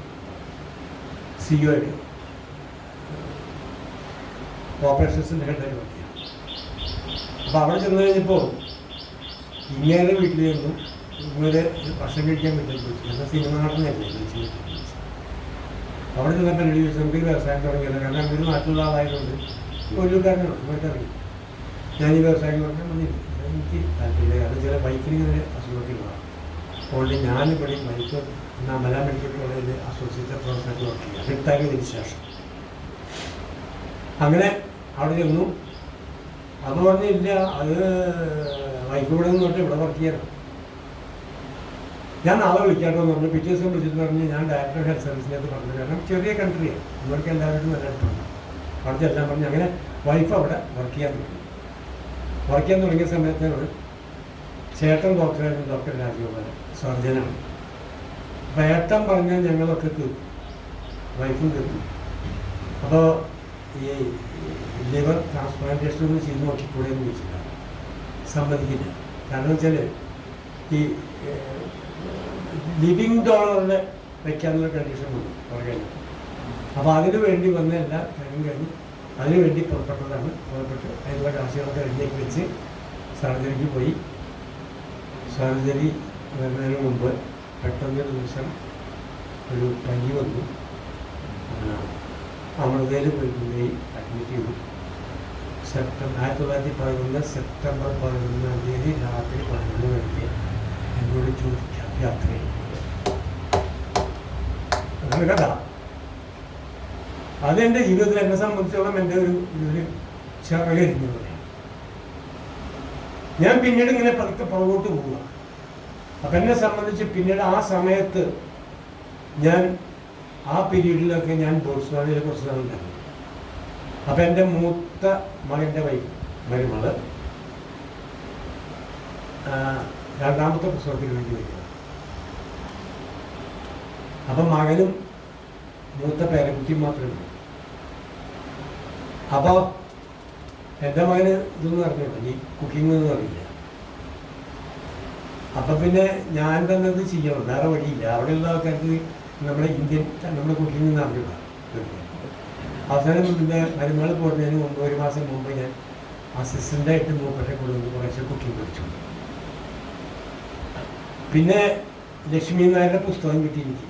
CEO ആയിട്ട്, ഓപ്പറേഷൻസിൻ്റെ ഹെഡായിട്ട് വർക്ക് ചെയ്യാം. അപ്പോൾ അവിടെ ചെന്ന് കഴിഞ്ഞപ്പോൾ ഇങ്ങനെ വീട്ടിൽ ചെന്നു. ഇങ്ങനെ ഭക്ഷണം കഴിക്കാൻ പറ്റും. എന്നാൽ സിനിമ നടന്നല്ലേ അവിടെ ചെന്നപ്പോൾ എഴുതി വെച്ച് നമുക്ക് വ്യവസായം തുടങ്ങിയത്. കാരണം അങ്ങനെ നാട്ടിലുള്ള ആളായതുകൊണ്ട് ഒഴിവുകാരനാണ്, നമുക്കറിയാം. ഞാൻ ഈ വ്യവസായം പറഞ്ഞാൽ വന്നില്ല, എനിക്ക് താല്പര്യമില്ല. കാരണം ചില ബൈക്കിന് ഇങ്ങനെ അസുഖമൊക്കെ ഉണ്ടാകും. അതുകൊണ്ട് ഞാനിവിടെ ബൈക്ക് മല മെഡിക്കൽ കോളേജിൽ അസോസിയേറ്റ് പ്രൊഫസറായിട്ട് വർക്ക് ചെയ്യാം റിട്ടയർമെൻറ്റിന് ശേഷം. അങ്ങനെ അവിടെ ചെന്നു. അത് പറഞ്ഞില്ല, അത് വൈഫ് ഇവിടെ നിന്ന് തൊട്ട് ഇവിടെ വർക്ക് ചെയ്യാറ്. ഞാൻ നാളെ വിളിക്കാട്ടോ എന്ന് പറഞ്ഞു. പിറ്റേ ദിവസം വിളിച്ചിട്ട് പറഞ്ഞ് ഞാൻ ഡയറക്ടർ ഹെൽത്ത് സർവീസിനകത്ത് പറഞ്ഞു. കാരണം ചെറിയ കൺട്രിയാണ്, ഇവർക്ക് എല്ലാവരും നല്ല അടുത്തുണ്ട്. അവിടുത്തെ എല്ലാം പറഞ്ഞു. അങ്ങനെ വൈഫ് അവിടെ വർക്ക് ചെയ്യാൻ തുടങ്ങി. വർക്ക് ചെയ്യാൻ തുടങ്ങിയ സമയത്താണ് ചേട്ടൻ ഡോക്ടറായിരുന്നു, ഡോക്ടർ രാജഗോപാലൻ, സർജനാണ്. അപ്പോൾ ഏട്ടൻ പറഞ്ഞാൽ ഞങ്ങളൊക്കെ തീർക്കും, വൈഫും തീർക്കും. അപ്പോൾ ഈ ലിവർ ട്രാൻസ്പ്ലാന്റേഷൻ ഒന്ന് ചെയ്ത് നോക്കിക്കൂടെ എന്ന് ചോദിച്ചില്ല, സമ്മതിക്കില്ല. കാരണം വെച്ചാൽ ഈ ലിവിങ് ഡോണറിനെ വയ്ക്കാനുള്ള കണ്ടീഷൻ വന്നു പുറകെ. അപ്പോൾ അതിനു വേണ്ടി വന്ന എല്ലാ കാര്യം കഴിഞ്ഞ് അതിനു വേണ്ടി പുറപ്പെട്ടതാണ്. പുറപ്പെട്ട് അതിനുള്ള കാശുകളൊക്കെ റെഡിയാക്കി വെച്ച് സർജറിക്ക് പോയി. സർജറി വരുന്നതിന് മുമ്പ് പെട്ടെന്നൊരു ദിവസം ഒരു പനി വന്നു. അമൃതയിൽ പോയി അഡ്മിറ്റ് ചെയ്തു. 1911 സെപ്റ്റംബർ 11-ാം തീയതി രാത്രി 11 മണിക്ക് എന്നോട് ചോദിക്കാം യാത്രയിൽ. അതാണ് കഥ. അതെൻ്റെ ജീവിതത്തിൽ എന്നെ സംബന്ധിച്ചോളം എൻ്റെ ഒരു ചെറിയ പറയാം. ഞാൻ പിന്നീട് ഇങ്ങനെ പതുക്കെ പുറകോട്ട് പോവുക. അപ്പം എന്നെ സംബന്ധിച്ച് പിന്നീട് ആ സമയത്ത് ഞാൻ ആ പീരീഡിലൊക്കെ ഞാൻ ബോട്സ്വാനയിൽ കുറച്ച് നാളുണ്ടായിരുന്നു. അപ്പം എൻ്റെ മൂത്ത മകൻ്റെ വൈഫ് മരുമകള് രണ്ടാമത്തെ പുസ്തകത്തിന് വേണ്ടി വരിക. അപ്പം മകനും മൂത്ത പേരക്കുട്ടിയും മാത്രമേ ഉള്ളൂ. അപ്പോൾ എൻ്റെ മകന് ഇതൊന്നും അറിഞ്ഞില്ല, ഈ കുക്കിംഗ് ഒന്നും അറിയില്ല. അപ്പം പിന്നെ ഞാൻ തന്നെ ഇത് ചെയ്യണം, വേറെ വഴിയില്ല. അവിടെയുള്ള ആൾക്കാർക്ക് നമ്മുടെ നമ്മുടെ കുക്കിംഗ് ഒന്നും അറിയില്ല. അവസാനം പിന്നെ മരുമകൾ പോകുന്നതിന് മുമ്പ് 1 മാസം മുമ്പ് ഞാൻ അസിസ്റ്റൻ്റായിട്ട് മൂപ്പരെ കൊണ്ടുവന്ന് കുറേശ്ശെ കുക്കിംഗ് പഠിച്ചു. പിന്നെ ലക്ഷ്മി നായരുടെ പുസ്തകം കിട്ടി എനിക്ക്,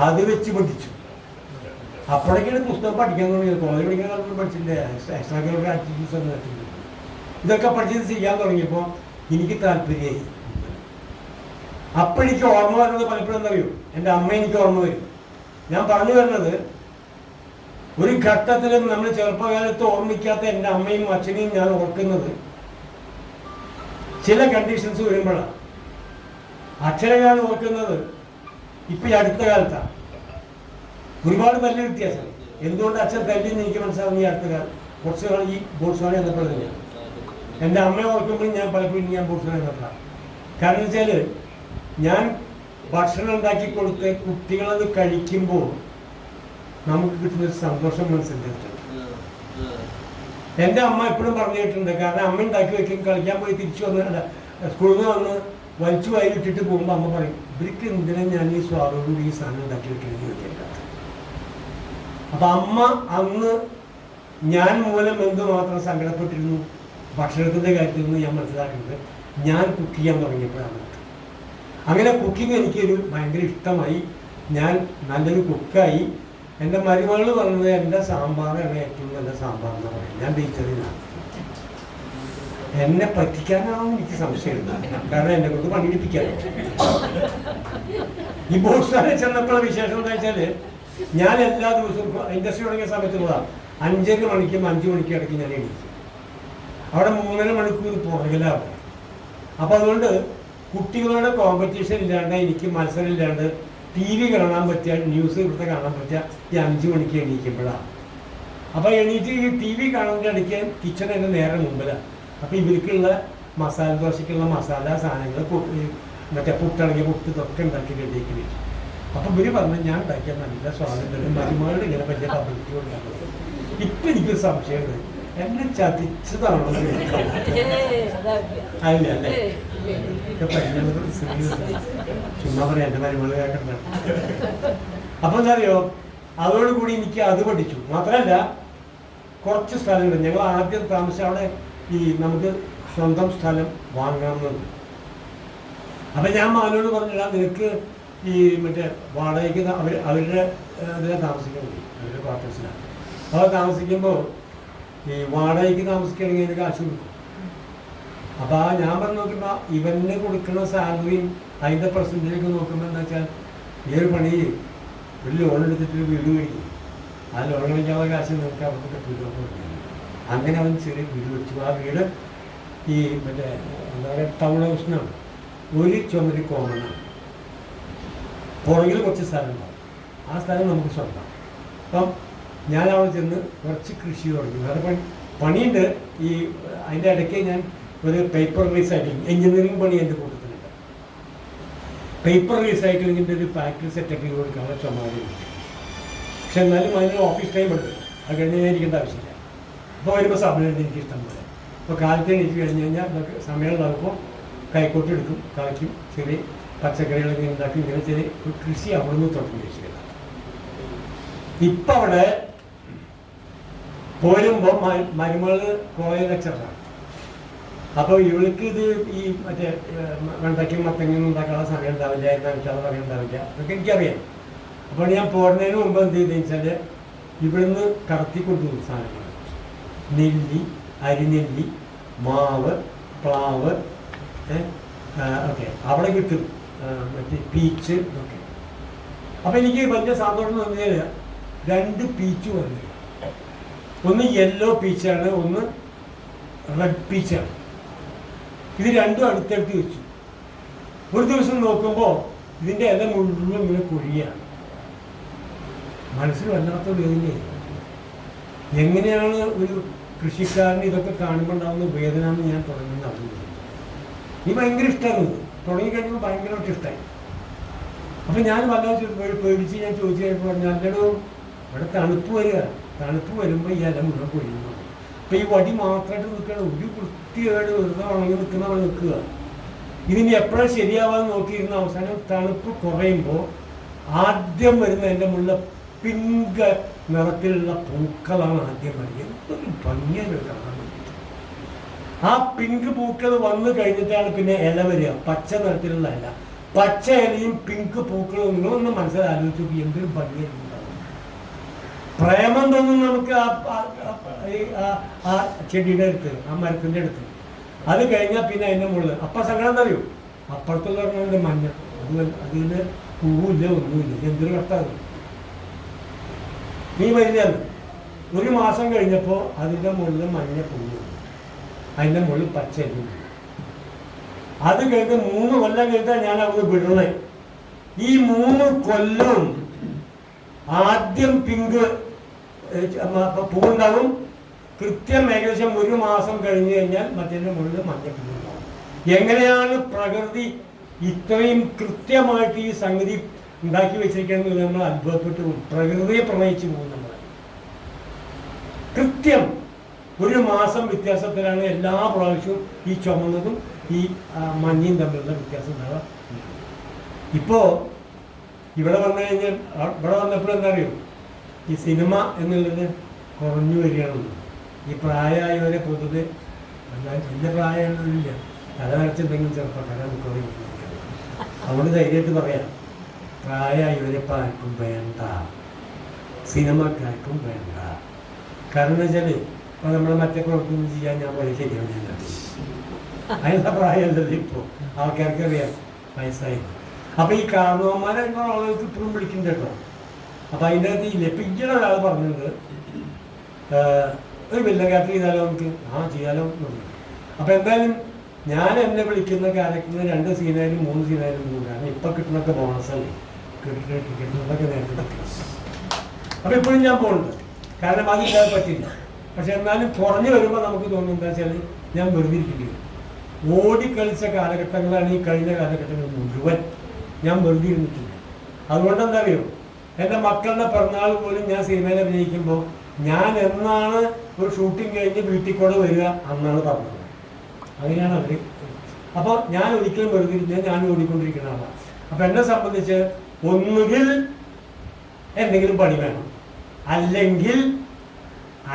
അത് വെച്ച് പഠിച്ചു. അപ്പോഴേക്കാണ് പുസ്തകം പഠിക്കാൻ തുടങ്ങിയത്. കോളേജ് പഠിക്കാൻ കാലത്തൊന്നും പഠിച്ചില്ല, എക്സ്ട്രാ കരിക്കുലർ ആക്ടിവിറ്റീസ് ഒന്നും പറ്റില്ല. ഇതൊക്കെ പഠിച്ചത് ചെയ്യാൻ തുടങ്ങിയപ്പോൾ എനിക്ക് താല്പര്യമായി. അപ്പോഴെനിക്ക് ഓർമ്മ വരുന്നത് പലപ്പോഴും എന്തറിയോ, എൻ്റെ അമ്മ എനിക്ക് ഓർമ്മ വരും. ഞാൻ പറഞ്ഞു വരുന്നത്, ഒരു ഘട്ടത്തിലും നമ്മൾ ചെറുപ്പകാലത്ത് ഓർമ്മിക്കാത്ത എൻ്റെ അമ്മയും അച്ഛനെയും ഞാൻ ഓർക്കുന്നത് ചില കണ്ടീഷൻസ് വരുമ്പോഴാണ്. അച്ഛനെ ഞാൻ ഓർക്കുന്നത് ഇപ്പം ഈ അടുത്ത കാലത്താണ്. ഒരുപാട് നല്ല വ്യത്യാസം. എന്തുകൊണ്ട് അച്ഛൻ തല്ലിന്ന് എനിക്ക് മനസ്സിലാവുന്ന ഈ അടുത്ത കാലം, കുറച്ച് നാൾ ഈ ബോട്സ്വാന എന്നപ്പോൾ തന്നെയാണ്. എൻ്റെ അമ്മയെ ഓർക്കുമ്പോഴും ഞാൻ പലപ്പോഴും ഞാൻ ബോട്സ്വാന എന്നപ്പോഴാണ്. കാരണം വെച്ചാൽ ഞാൻ ഭക്ഷണം ഉണ്ടാക്കി കൊടുത്ത് കുട്ടികളത് കഴിക്കുമ്പോൾ നമുക്ക് കിട്ടുന്നൊരു സന്തോഷം മനസ്സിലായിട്ടുണ്ട്. എൻ്റെ അമ്മ എപ്പോഴും പറഞ്ഞു കേട്ടിട്ടുണ്ട്. കാരണം അമ്മ ഉണ്ടാക്കി വയ്ക്കും, കളിക്കാൻ പോയി തിരിച്ചു വന്ന് സ്കൂളിൽ നിന്ന് വന്ന് വലിച്ചു വായി ഇട്ടിട്ട് പോകുമ്പോൾ അമ്മ പറയും, ഇവർക്ക് എന്തിനാണ് ഞാൻ ഈ സ്വാദോടുകൂടി ഈ സാധനം ഉണ്ടാക്കി വെക്കണമെന്ന് ചോദിക്കേണ്ട. അപ്പം അമ്മ അന്ന് ഞാൻ മൂലം എന്തുമാത്രം സങ്കടപ്പെട്ടിരുന്നു ഭക്ഷണത്തിൻ്റെ കാര്യത്തിൽ നിന്ന് ഞാൻ മനസ്സിലാക്കുന്നത് ഞാൻ കുക്ക് ചെയ്യാൻ തുടങ്ങിയപ്പോഴാണ്. അങ്ങനെ കുക്കിംഗ് എനിക്കൊരു ഭയങ്കര ഇഷ്ടമായി. ഞാൻ നല്ലൊരു കുക്കായി. എൻ്റെ മരുമകൾ പറഞ്ഞത് എൻ്റെ സാമ്പാറാണ് ഏറ്റവും നല്ല സാമ്പാർ എന്ന് പറയും. ഞാൻ ബേക്കറിയിലാണ്. എന്നെ പറ്റിക്കാനാണോ എനിക്ക് സംശയമുണ്ട്. കാരണം എന്നെ കൊണ്ട് പണിയെടുപ്പിക്കാനോ. ഈ ബോട്സ്വാന ചെന്നപ്പോൾ വിശേഷം എന്താ വെച്ചാൽ, ഞാൻ എല്ലാ ദിവസവും ഇൻഡസ്ട്രി തുടങ്ങിയ സമയത്ത് പോകാം 5:30 മണിക്കും 5 മണിക്കും ഇടയ്ക്ക് ഞാൻ എണീക്കും. അവിടെ 3.5 മണിക്കൂർ പുറകിലാണ്. അപ്പം അതുകൊണ്ട് കുട്ടികളുടെ കോമ്പറ്റീഷൻ ഇല്ലാണ്ട്, എനിക്ക് മത്സരം ഇല്ലാണ്ട് TV കാണാൻ പറ്റുക, ന്യൂസ് ഇവിടുത്തെ കാണാൻ പറ്റുക ഈ 5 മണിക്ക് എണീക്കുമ്പോഴാണ്. അപ്പോൾ എണീറ്റ് ഈ TV കാണുന്നതിൻ്റെ ഇടയ്ക്ക് കിച്ചൺ എൻ്റെ നേരെ മുമ്പിലാണ്. അപ്പോൾ ഇവർക്കുള്ള മസാല ദോശയ്ക്കുള്ള മസാല സാധനങ്ങൾ, മറ്റേ പുട്ടാണെങ്കിൽ പുട്ട് ഇതൊക്കെ ഉണ്ടാക്കി റെഡിയാക്കി വെച്ചു. അപ്പം ഇവർ പറഞ്ഞു ഞാൻ ഉണ്ടാക്കിയാൽ നല്ല സ്വാതന്ത്ര്യം മരുമകളുടെ ഇങ്ങനെ വലിയ പബ്ലിസിറ്റി കൊടുക്കുന്നത്. ഇപ്പം എനിക്കൊരു സംശയമുണ്ട്, എന്നെ ചതിച്ചതാണോ? അല്ല അല്ലേ, ചുമ്മാ പറയാം, എൻ്റെ മരുമകൾ കേൾക്കണ്ട. അപ്പം എന്താ അറിയോ, അതോടുകൂടി എനിക്ക് അത് പഠിച്ചു. മാത്രമല്ല കുറച്ച് സ്ഥലമുണ്ട്. ഞങ്ങൾ ആദ്യം താമസിച്ച അവിടെ ഈ നമുക്ക് സ്വന്തം സ്ഥലം വാങ്ങാമെന്നുണ്ട്. അപ്പം ഞാൻ മാനോട് പറഞ്ഞില്ല, നിനക്ക് ഈ മറ്റേ വാടകയ്ക്ക് അവരുടെ അതിലാണ് താമസിക്കുന്നത്, അവരുടെ ക്വാർട്ടേഴ്സിലാണ്. അപ്പോൾ താമസിക്കുമ്പോൾ ഈ വാടകയ്ക്ക് താമസിക്കുകയാണെങ്കിൽ അതിന് കാശ് കൊടുക്കും. അപ്പോൾ ഞാൻ പറഞ്ഞു നോക്കുമ്പോൾ ഇവന് കൊടുക്കുന്ന സാലറിയും അതിൻ്റെ പെർസെൻറ്റേജൊക്കെ നോക്കുമ്പോൾ എന്താ വെച്ചാൽ, ഈ ഒരു പണി ഒരു ലോൺ എടുത്തിട്ട് വീട് മേടിക്കും. ആ ലോൺ കഴിക്കാനുള്ള കാശ് നിങ്ങൾക്ക് അവർക്ക് കിട്ടില്ല. അങ്ങനെ അവൻ ചെറിയ വീട് വെച്ചു. ആ വീട് ഈ മറ്റേ എന്താ പറയുക ടൗൺ ഹൗസിനാണ്. ഒരു ചുമര് കോമണാണ്. പുറകിൽ കുറച്ച് സ്ഥലം ഉണ്ടാവും. ആ സ്ഥലം നമുക്ക് സ്വന്തം. അപ്പം ഞാൻ അവിടെ ചെന്ന് കുറച്ച് കൃഷി തുടങ്ങി. വേറെ പണിയുണ്ട്. ഈ അതിൻ്റെ ഇടയ്ക്ക് ഞാൻ ഒരു പേപ്പർ റീസൈക്ലിംഗ് എഞ്ചിനീയറിംഗ് പണി എൻ്റെ കൂട്ടത്തിലുണ്ട്. പേപ്പർ റീസൈക്ലിങ്ങിൻ്റെ ഒരു ഫാക്ടറി സെറ്റപ്പ് ചെയ്ത് കൊടുക്കാനുള്ള ചുമതലയുണ്ട്. പക്ഷെ എന്നാലും അതിന് ഓഫീസ് ടൈം ഉണ്ട്. അത് കഴിഞ്ഞ് ഞാൻ ഇരിക്കേണ്ട ആവശ്യമില്ല. അപ്പോൾ വരുമ്പോൾ സമയമുണ്ട് എനിക്ക് ഇഷ്ടം പോലെ. അപ്പോൾ കാലത്ത് എനിക്ക് കഴിഞ്ഞ് കഴിഞ്ഞാൽ നമുക്ക് സമയം ഉണ്ടാകുമ്പോൾ കൈക്കോട്ട് എടുക്കും, കളയ്ക്കും, ചെറിയ പച്ചക്കറികളൊക്കെ ഉണ്ടാക്കി ഇങ്ങനെ ചെറിയ കൃഷി അവിടെ നിന്ന് തുടങ്ങി വെച്ചിട്ടുണ്ട്. ഇപ്പം അവിടെ പോരുമ്പോൾ മരുമകൾ കോളേജ് ലെക്ചറാണ്. അപ്പോൾ ഇവൾക്ക് ഇത് ഈ മറ്റേ വെണ്ടയ്ക്കും മത്തങ്ങയും ഉണ്ടാക്കാനുള്ള സമയം ഉണ്ടാവില്ല, എന്താണെന്ന് സമയം ഉണ്ടാവില്ല, അതൊക്കെ എനിക്കറിയാം. അപ്പോൾ ഞാൻ പോരുന്നതിന് മുമ്പ് എന്ത് ചെയ്തെന്ന് വെച്ചാൽ, ഇവിടുന്ന് കടത്തി കൊണ്ടുപോകും സാധനങ്ങൾ. നെല്ലി, അരിനെല്ലി, മാവ്, പ്ലാവ്, ഓക്കെ അവിടെ കിട്ടും. മറ്റേ പീച്ച് ഇതൊക്കെ. അപ്പോൾ എനിക്ക് വലിയ സന്തോഷം എന്ന് പറഞ്ഞാൽ 2 പീച്ച് വന്നു. ഒന്ന് യെല്ലോ പീച്ചാണ്, ഒന്ന് റെഡ് പീച്ചാണ്. ഇത് രണ്ടും അടുത്തടുത്ത് വെച്ചു. ഒരു ദിവസം നോക്കുമ്പോൾ ഇതിൻ്റെ ഇല മുഴുവൻ ഇങ്ങനെ കുഴിയാണ്. മനസ്സിൽ വല്ലാത്ത വേദനയായി. എങ്ങനെയാണ് ഒരു കൃഷിക്കാരന് ഇതൊക്കെ കാണുമ്പോൾ ഉണ്ടാകുന്ന വേദന എന്ന് ഞാൻ തുടങ്ങുന്ന അറിഞ്ഞില്ല. ഈ ഭയങ്കര ഇഷ്ടമായിരുന്നു. തുടങ്ങിക്കഴിഞ്ഞപ്പോൾ ഭയങ്കരമായിട്ട് ഇഷ്ടമായി. അപ്പം ഞാൻ വല്ലാതെ പേടിച്ച് ഞാൻ ചോദിച്ചു കഴിഞ്ഞപ്പോൾ നല്ലൊരു ഇവിടെ തണുപ്പ് വരിക, തണുപ്പ് വരുമ്പോൾ ഈ ഇല മുഴുവൻ പൊഴിയുന്നു. അപ്പം ഈ വടി മാത്രമായിട്ട് നിൽക്കണം, ഒരു വൃത്തിയായിട്ട് വെറുതെ ഉണങ്ങി നിൽക്കുന്ന അവിടെ നിൽക്കുക. ഇതിനി എപ്പോഴും ശരിയാവാൻ നോക്കിയിരുന്ന അവസാനം തണുപ്പ് കുറയുമ്പോൾ ആദ്യം വരുന്ന എൻ്റെ മുള്ള പിങ്ക് നിറത്തിലുള്ള പൂക്കളാണ് ആദ്യം വരുന്നത്. എന്തൊരു ഭംഗിയായിട്ട് കാണാൻ വേണ്ടിയിട്ട്. ആ പിങ്ക് പൂക്കൾ വന്നു കഴിഞ്ഞിട്ടാണ് പിന്നെ ഇല വരിക, പച്ച നിറത്തിലുള്ള ഇല. പച്ച ഇലയും പിങ്ക് പൂക്കളും നിങ്ങളൊന്ന് മനസ്സിലാലോചിച്ച് നോക്കി എന്തൊരു ഭംഗിയായിട്ടുണ്ടാവും. പ്രേമം തോന്നും നമുക്ക് ആ ചെടിയുടെ അടുത്ത്, ആ മരത്തിൻ്റെ അടുത്ത്. അത് കഴിഞ്ഞാൽ പിന്നെ അതിൻ്റെ മുകളിൽ അപ്പം സങ്കടം എന്താ അറിയോ, അപ്പുറത്തുള്ള പറഞ്ഞാൽ മഞ്ഞ, അതിന് പൂവില്ല ഒന്നുമില്ല. എന്തൊരു കഷ്ടാണ്. നീ വരികയാണ്. ഒരു മാസം കഴിഞ്ഞപ്പോൾ അതിൻ്റെ മുകളിൽ മഞ്ഞ പൂവ്, അതിൻ്റെ മുകളിൽ പച്ച എല്ലാം. അത് കഴിഞ്ഞ് 3 കൊല്ലം കഴിഞ്ഞാൽ ഞാൻ അവിടെ വിടണേ. ഈ 3 കൊല്ലം ആദ്യം പിങ്ക് പൂവുണ്ടാവും. കൃത്യം ഏകദേശം 1 മാസം കഴിഞ്ഞ് കഴിഞ്ഞാൽ മറ്റേതിൻ്റെ മുകളിൽ മഞ്ഞ പൂവുണ്ടാവും. എങ്ങനെയാണ് പ്രകൃതി ഇത്രയും കൃത്യമായിട്ട് ഈ സംഗതി ഉണ്ടാക്കി വെച്ചിരിക്കുന്നത് നമ്മൾ അത്ഭുതപ്പെട്ടു പോകും. പ്രകൃതിയെ പ്രണയിച്ചു പോകും നമ്മൾ. കൃത്യം 1 മാസം വ്യത്യാസത്തിലാണ് എല്ലാ പ്രാവശ്യവും ഈ ചുമന്നതും ഈ മഞ്ഞയും തമ്മിലുള്ള വ്യത്യാസം ഉണ്ടാവുക. ഇപ്പോൾ ഇവിടെ വന്നു കഴിഞ്ഞാൽ, ഇവിടെ വന്നപ്പോൾ എന്താ അറിയോ, ഈ സിനിമ എന്നുള്ളത് കുറഞ്ഞു വരികയാണെന്ന്. ഈ പ്രായമായവരെ പൊതുവെ വലിയ പ്രായമുള്ളവരില്ല, തല വരച്ചെന്തെങ്കിലും ചെറുപ്പക്കാരെ നമുക്ക് അതുകൊണ്ട് ധൈര്യമായിട്ട് പറയാം, പ്രായമായവരെ ഇപ്പം ആർക്കും വേണ്ട, സിനിമക്കാർക്കും വേണ്ട. കാരണം എന്താ വെച്ചാൽ ഇപ്പം നമ്മൾ മറ്റേ പ്രവർത്തനം ചെയ്യാൻ ഞാൻ പോലെ ശരിയാണ്. ഞാൻ അതിനുള്ള പ്രായമല്ലല്ലോ ഇപ്പോൾ, ആൾക്കാർക്ക് അറിയാം വയസ്സായി. അപ്പം ഈ കാരണവന്മാരെ ആളുകൾക്ക് ഇപ്പോഴും വിളിക്കുന്നുണ്ട് കേട്ടോ. അപ്പം അതിൻ്റെ അകത്ത് ഇല്ല. ഇപ്പം ഇങ്ങനെ ഒരാൾ പറഞ്ഞത് ഒരു വില്ലൻ ചെയ്താലോ നമുക്ക്, ചെയ്യാലോ എന്നുള്ളത്. അപ്പം എന്തായാലും ഞാൻ എന്നെ വിളിക്കുന്ന കാലത്ത് 2 സീനായാലും 3 സീനായാലും 3, കാരണം ഇപ്പം കിട്ടുന്നൊക്കെ ബോണസല്ലേ, കിട്ടുന്നതൊക്കെ നേരത്തെ കിട്ടും. അപ്പം ഇപ്പോഴും ഞാൻ പോകുന്നുണ്ട്, കാരണം അതില്ലാതെ പറ്റില്ല. പക്ഷെ എന്നാലും കുറഞ്ഞു വരുമ്പോൾ നമുക്ക് തോന്നുന്നത് എന്താ വെച്ചാൽ ഞാൻ വെറുതെ ഇരിക്കേണ്ടി വരും. ഓടിക്കളിച്ച കാലഘട്ടങ്ങളാണ് ഈ കഴിഞ്ഞ കാലഘട്ടങ്ങൾ മുഴുവൻ. ഞാൻ വെറുതെ ഇരുന്നിട്ടില്ല. അതുകൊണ്ട് എന്താ അറിയോ, എൻ്റെ മക്കളുടെ പിറന്നാൾ പോലും ഞാൻ സിനിമയിൽ അഭിനയിക്കുമ്പോൾ ഞാൻ എന്നാണ് ഒരു ഷൂട്ടിംഗ് കഴിഞ്ഞ് വീട്ടിൽ കൂടെ വരിക അന്നാണ് പറഞ്ഞത്. അങ്ങനെയാണ് അവർ. അപ്പോൾ ഞാൻ ഒരിക്കലും വെറുതെ ഇരുന്നാൽ ഞാൻ ഓടിക്കൊണ്ടിരിക്കുന്ന ആളാണ്. അപ്പം എന്നെ സംബന്ധിച്ച് ഒന്നുകിൽ എന്തെങ്കിലും പണി വേണം, അല്ലെങ്കിൽ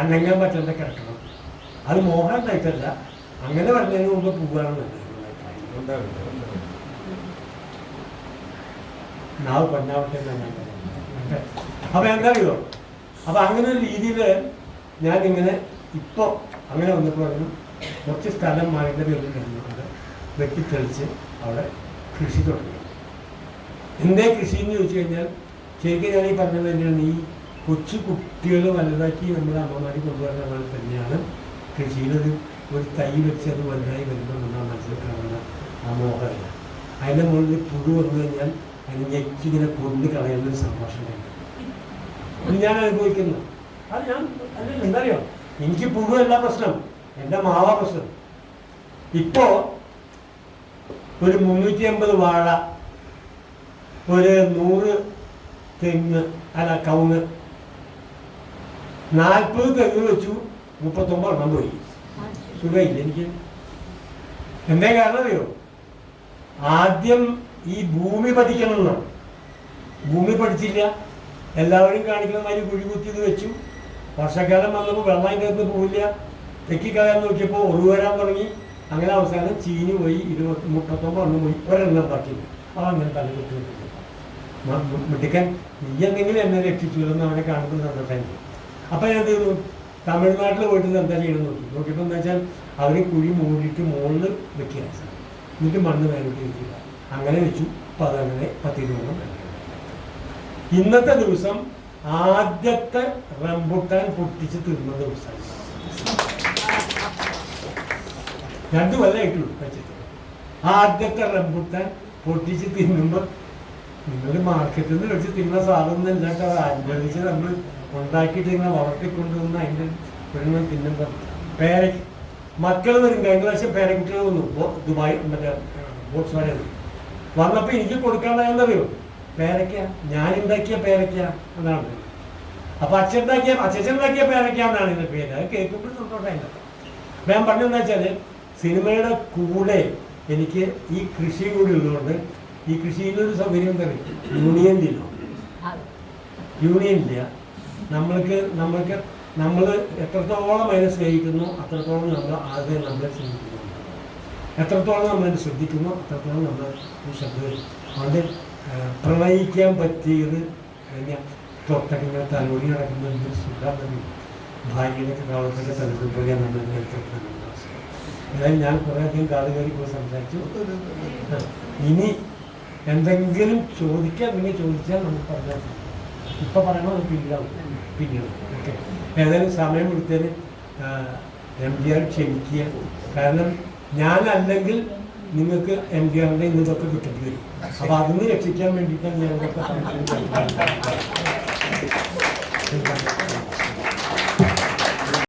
അനങ്ങാൻ പറ്റാത്ത കിടക്കണം. അത് മോഹൻ ഉണ്ടായിട്ടല്ല, അങ്ങനെ പറഞ്ഞതിന് മുമ്പ് പോവുകയാണെന്നുണ്ട്. നാവ് കൊണ്ടാവട്ടെ എന്നാണ് ഞാൻ പറയുന്നത്. അപ്പം എന്താ അറിയോ, അപ്പം അങ്ങനെ ഒരു രീതിയിൽ ഞാനിങ്ങനെ ഇപ്പോൾ അങ്ങനെ വന്നപ്പോൾ പറഞ്ഞു കുറച്ച് സ്ഥലം മാറിൻ്റെ പേരിൽ കഴിഞ്ഞുകൊണ്ട് വെട്ടിത്തെളിച്ച് അവിടെ കൃഷി തുടങ്ങി. എന്തേ കൃഷി എന്ന് ചോദിച്ചു കഴിഞ്ഞാൽ ശരിക്കും ഞാൻ ഈ പറഞ്ഞത് തന്നെയാണ്, ഈ കൊച്ചു കുട്ടികൾ വലുതാക്കി നമ്മുടെ അമ്മമാർ കൊണ്ടുവരുന്ന പോലെ തന്നെയാണ് കൃഷിയിലൊരു തൈ വെച്ച് അത് വലുതായി വരുമ്പോൾ നമ്മൾ മനസ്സിൽ കാണുന്ന ആ മോഹമല്ല. അതിൻ്റെ മുകളിൽ പുഴു വന്നു കഴിഞ്ഞാൽ അതിന് ഞെക്കിങ്ങനെ കൊണ്ടു കളയുന്നൊരു സന്തോഷമുണ്ട്. അത് ഞാൻ അനുഭവിക്കുന്നു. അത് ഞാൻ എന്താ അറിയോ, എനിക്ക് പുഴുവല്ല പ്രശ്നം, എൻ്റെ മാവാ പ്രശ്നം. ഇപ്പോൾ ഒരു 350 വാഴ, ഒരു 100 തെങ്ങ്, കവുങ്ങ്, 40 തെങ്ങ് വെച്ചു, 39 എണ്ണം പോയി. സുഖമില്ല എനിക്ക്. എന്തേ കാരണം അറിയോ, ആദ്യം ഈ ഭൂമി പഠിക്കണമെന്നാണ്. ഭൂമി പഠിച്ചില്ല, എല്ലാവരും കാണിക്കുന്ന മാതിരി കുഴി കുത്തിയത് വെച്ചു. വർഷക്കാലം വന്നപ്പോൾ വെള്ളം അതിൻ്റെ അകത്ത് പോവില്ല. തെക്കിക്കളയാൻ നോക്കിയപ്പോൾ ഒഴിവ് വരാൻ തുടങ്ങി. അങ്ങനെ അവസാനം ചീനി പോയി, 39 എണ്ണം പോയി, ഒരെണ്ണം ബാക്കിയില്ല. അവൻ അങ്ങനെ തലകുത്തി മിടുക്കൻ, നീ എന്തെങ്കിലും എന്നെ രക്ഷിച്ചു അവനെ കാണുമ്പോൾ സന്തോഷം. അപ്പം ഞാൻ എന്ത് ചെയ്തു, തമിഴ്നാട്ടിൽ പോയിട്ട് എന്താ ചെയ്യണം നോക്കിയപ്പോൾ എന്താ വെച്ചാൽ അവർ കുഴി മൂടിയിട്ട് മുകളിൽ വെക്കുക, എന്നിട്ട് മണ്ണ് വേണ്ടിട്ട് വെക്കുക. അങ്ങനെ വെച്ചു. അപ്പം അതങ്ങനെ 10-20 ഇന്നത്തെ ദിവസം ആദ്യത്തെ റംബുട്ടാൻ പൊട്ടിച്ച് തിന്ന ദിവസമായി. 2 കൊല്ലമായിട്ടുള്ളൂ വെച്ചിട്ട്. ആദ്യത്തെ റംബുട്ടാൻ പൊട്ടിച്ച് തിന്നുമ്പോൾ നിങ്ങൾ മാർക്കറ്റിൽ നിന്ന് വെച്ച് തിന്ന സാധനം അല്ലാട്ടോ അനുഭവിച്ച് നമ്മൾ ഉണ്ടാക്കിയിട്ട് ഇങ്ങനെ വളർത്തിക്കൊണ്ടുവന്ന് അതിൻ്റെ പെണ്ണും പിന്നെന്താ പേരയ്ക്ക് മക്കൾ വരും. കഴിഞ്ഞ പ്രാവശ്യം പേരക്കുട്ടികൾ വന്നു ദുബായ് മറ്റേ ബോട്ട്സ് വാഴ വന്നപ്പോൾ എനിക്ക് കൊടുക്കാനുള്ളതെന്നറിയോ പേരയ്ക്ക, ഞാനുണ്ടാക്കിയ പേരയ്ക്ക എന്നാണ്. അപ്പോൾ അച്ഛനുണ്ടാക്കിയ പേരയ്ക്ക എന്നാണ് ഇതിൻ്റെ പേര്. അത് കേൾക്കുമ്പോൾ സന്തോഷമായില്ല. ഞാൻ പറഞ്ഞതെന്ന് വെച്ചാൽ സിനിമയുടെ കൂടെ എനിക്ക് ഈ കൃഷി കൂടി ഉള്ളതുകൊണ്ട് ഈ കൃഷിയിലൊരു സൗകര്യം തരും. യൂണിയൻ ഇല്ല. നമ്മൾ എത്രത്തോളം അതിനെ സ്നേഹിക്കുന്നു അത്രത്തോളം നമ്മൾ ആദ്യം നമ്മളെ സ്നേഹിക്കുന്നു. എത്രത്തോളം നമ്മളതിനെ ശ്രദ്ധിക്കുന്നു അത്രത്തോളം നമ്മൾ ശ്രദ്ധിക്കും. അതുകൊണ്ട് പ്രണയിക്കാൻ പറ്റിയത് തൊട്ടൊക്കെ ഇങ്ങനെ തലോടി നടക്കുന്ന എന്തൊരു സുഖം. ഭാര്യയിലൊക്കെ കാലത്തൊക്കെ തലക്കുമ്പോഴേ നമ്മൾ ഏതായാലും ഞാൻ കുറേയധികം കാലുകയറി പോയി സംസാരിച്ചു. ഇനി എന്തെങ്കിലും ചോദിക്കാൻ നിങ്ങൾ ചോദിച്ചാൽ നമുക്ക് പറഞ്ഞാൽ ഇപ്പം പറയണോ പിന്നീട് ഓക്കെ. ഏതായാലും സമയം കൊടുത്തതിന് MDR ക്ഷമിക്കുക. കാരണം ഞാനല്ലെങ്കിൽ നിങ്ങൾക്ക് MDRന്റെ ഇതൊക്കെ കിട്ടേണ്ടി വരും. അപ്പോൾ അതിന് രക്ഷിക്കാൻ വേണ്ടിയിട്ടാണ് ഞാനൊക്കെ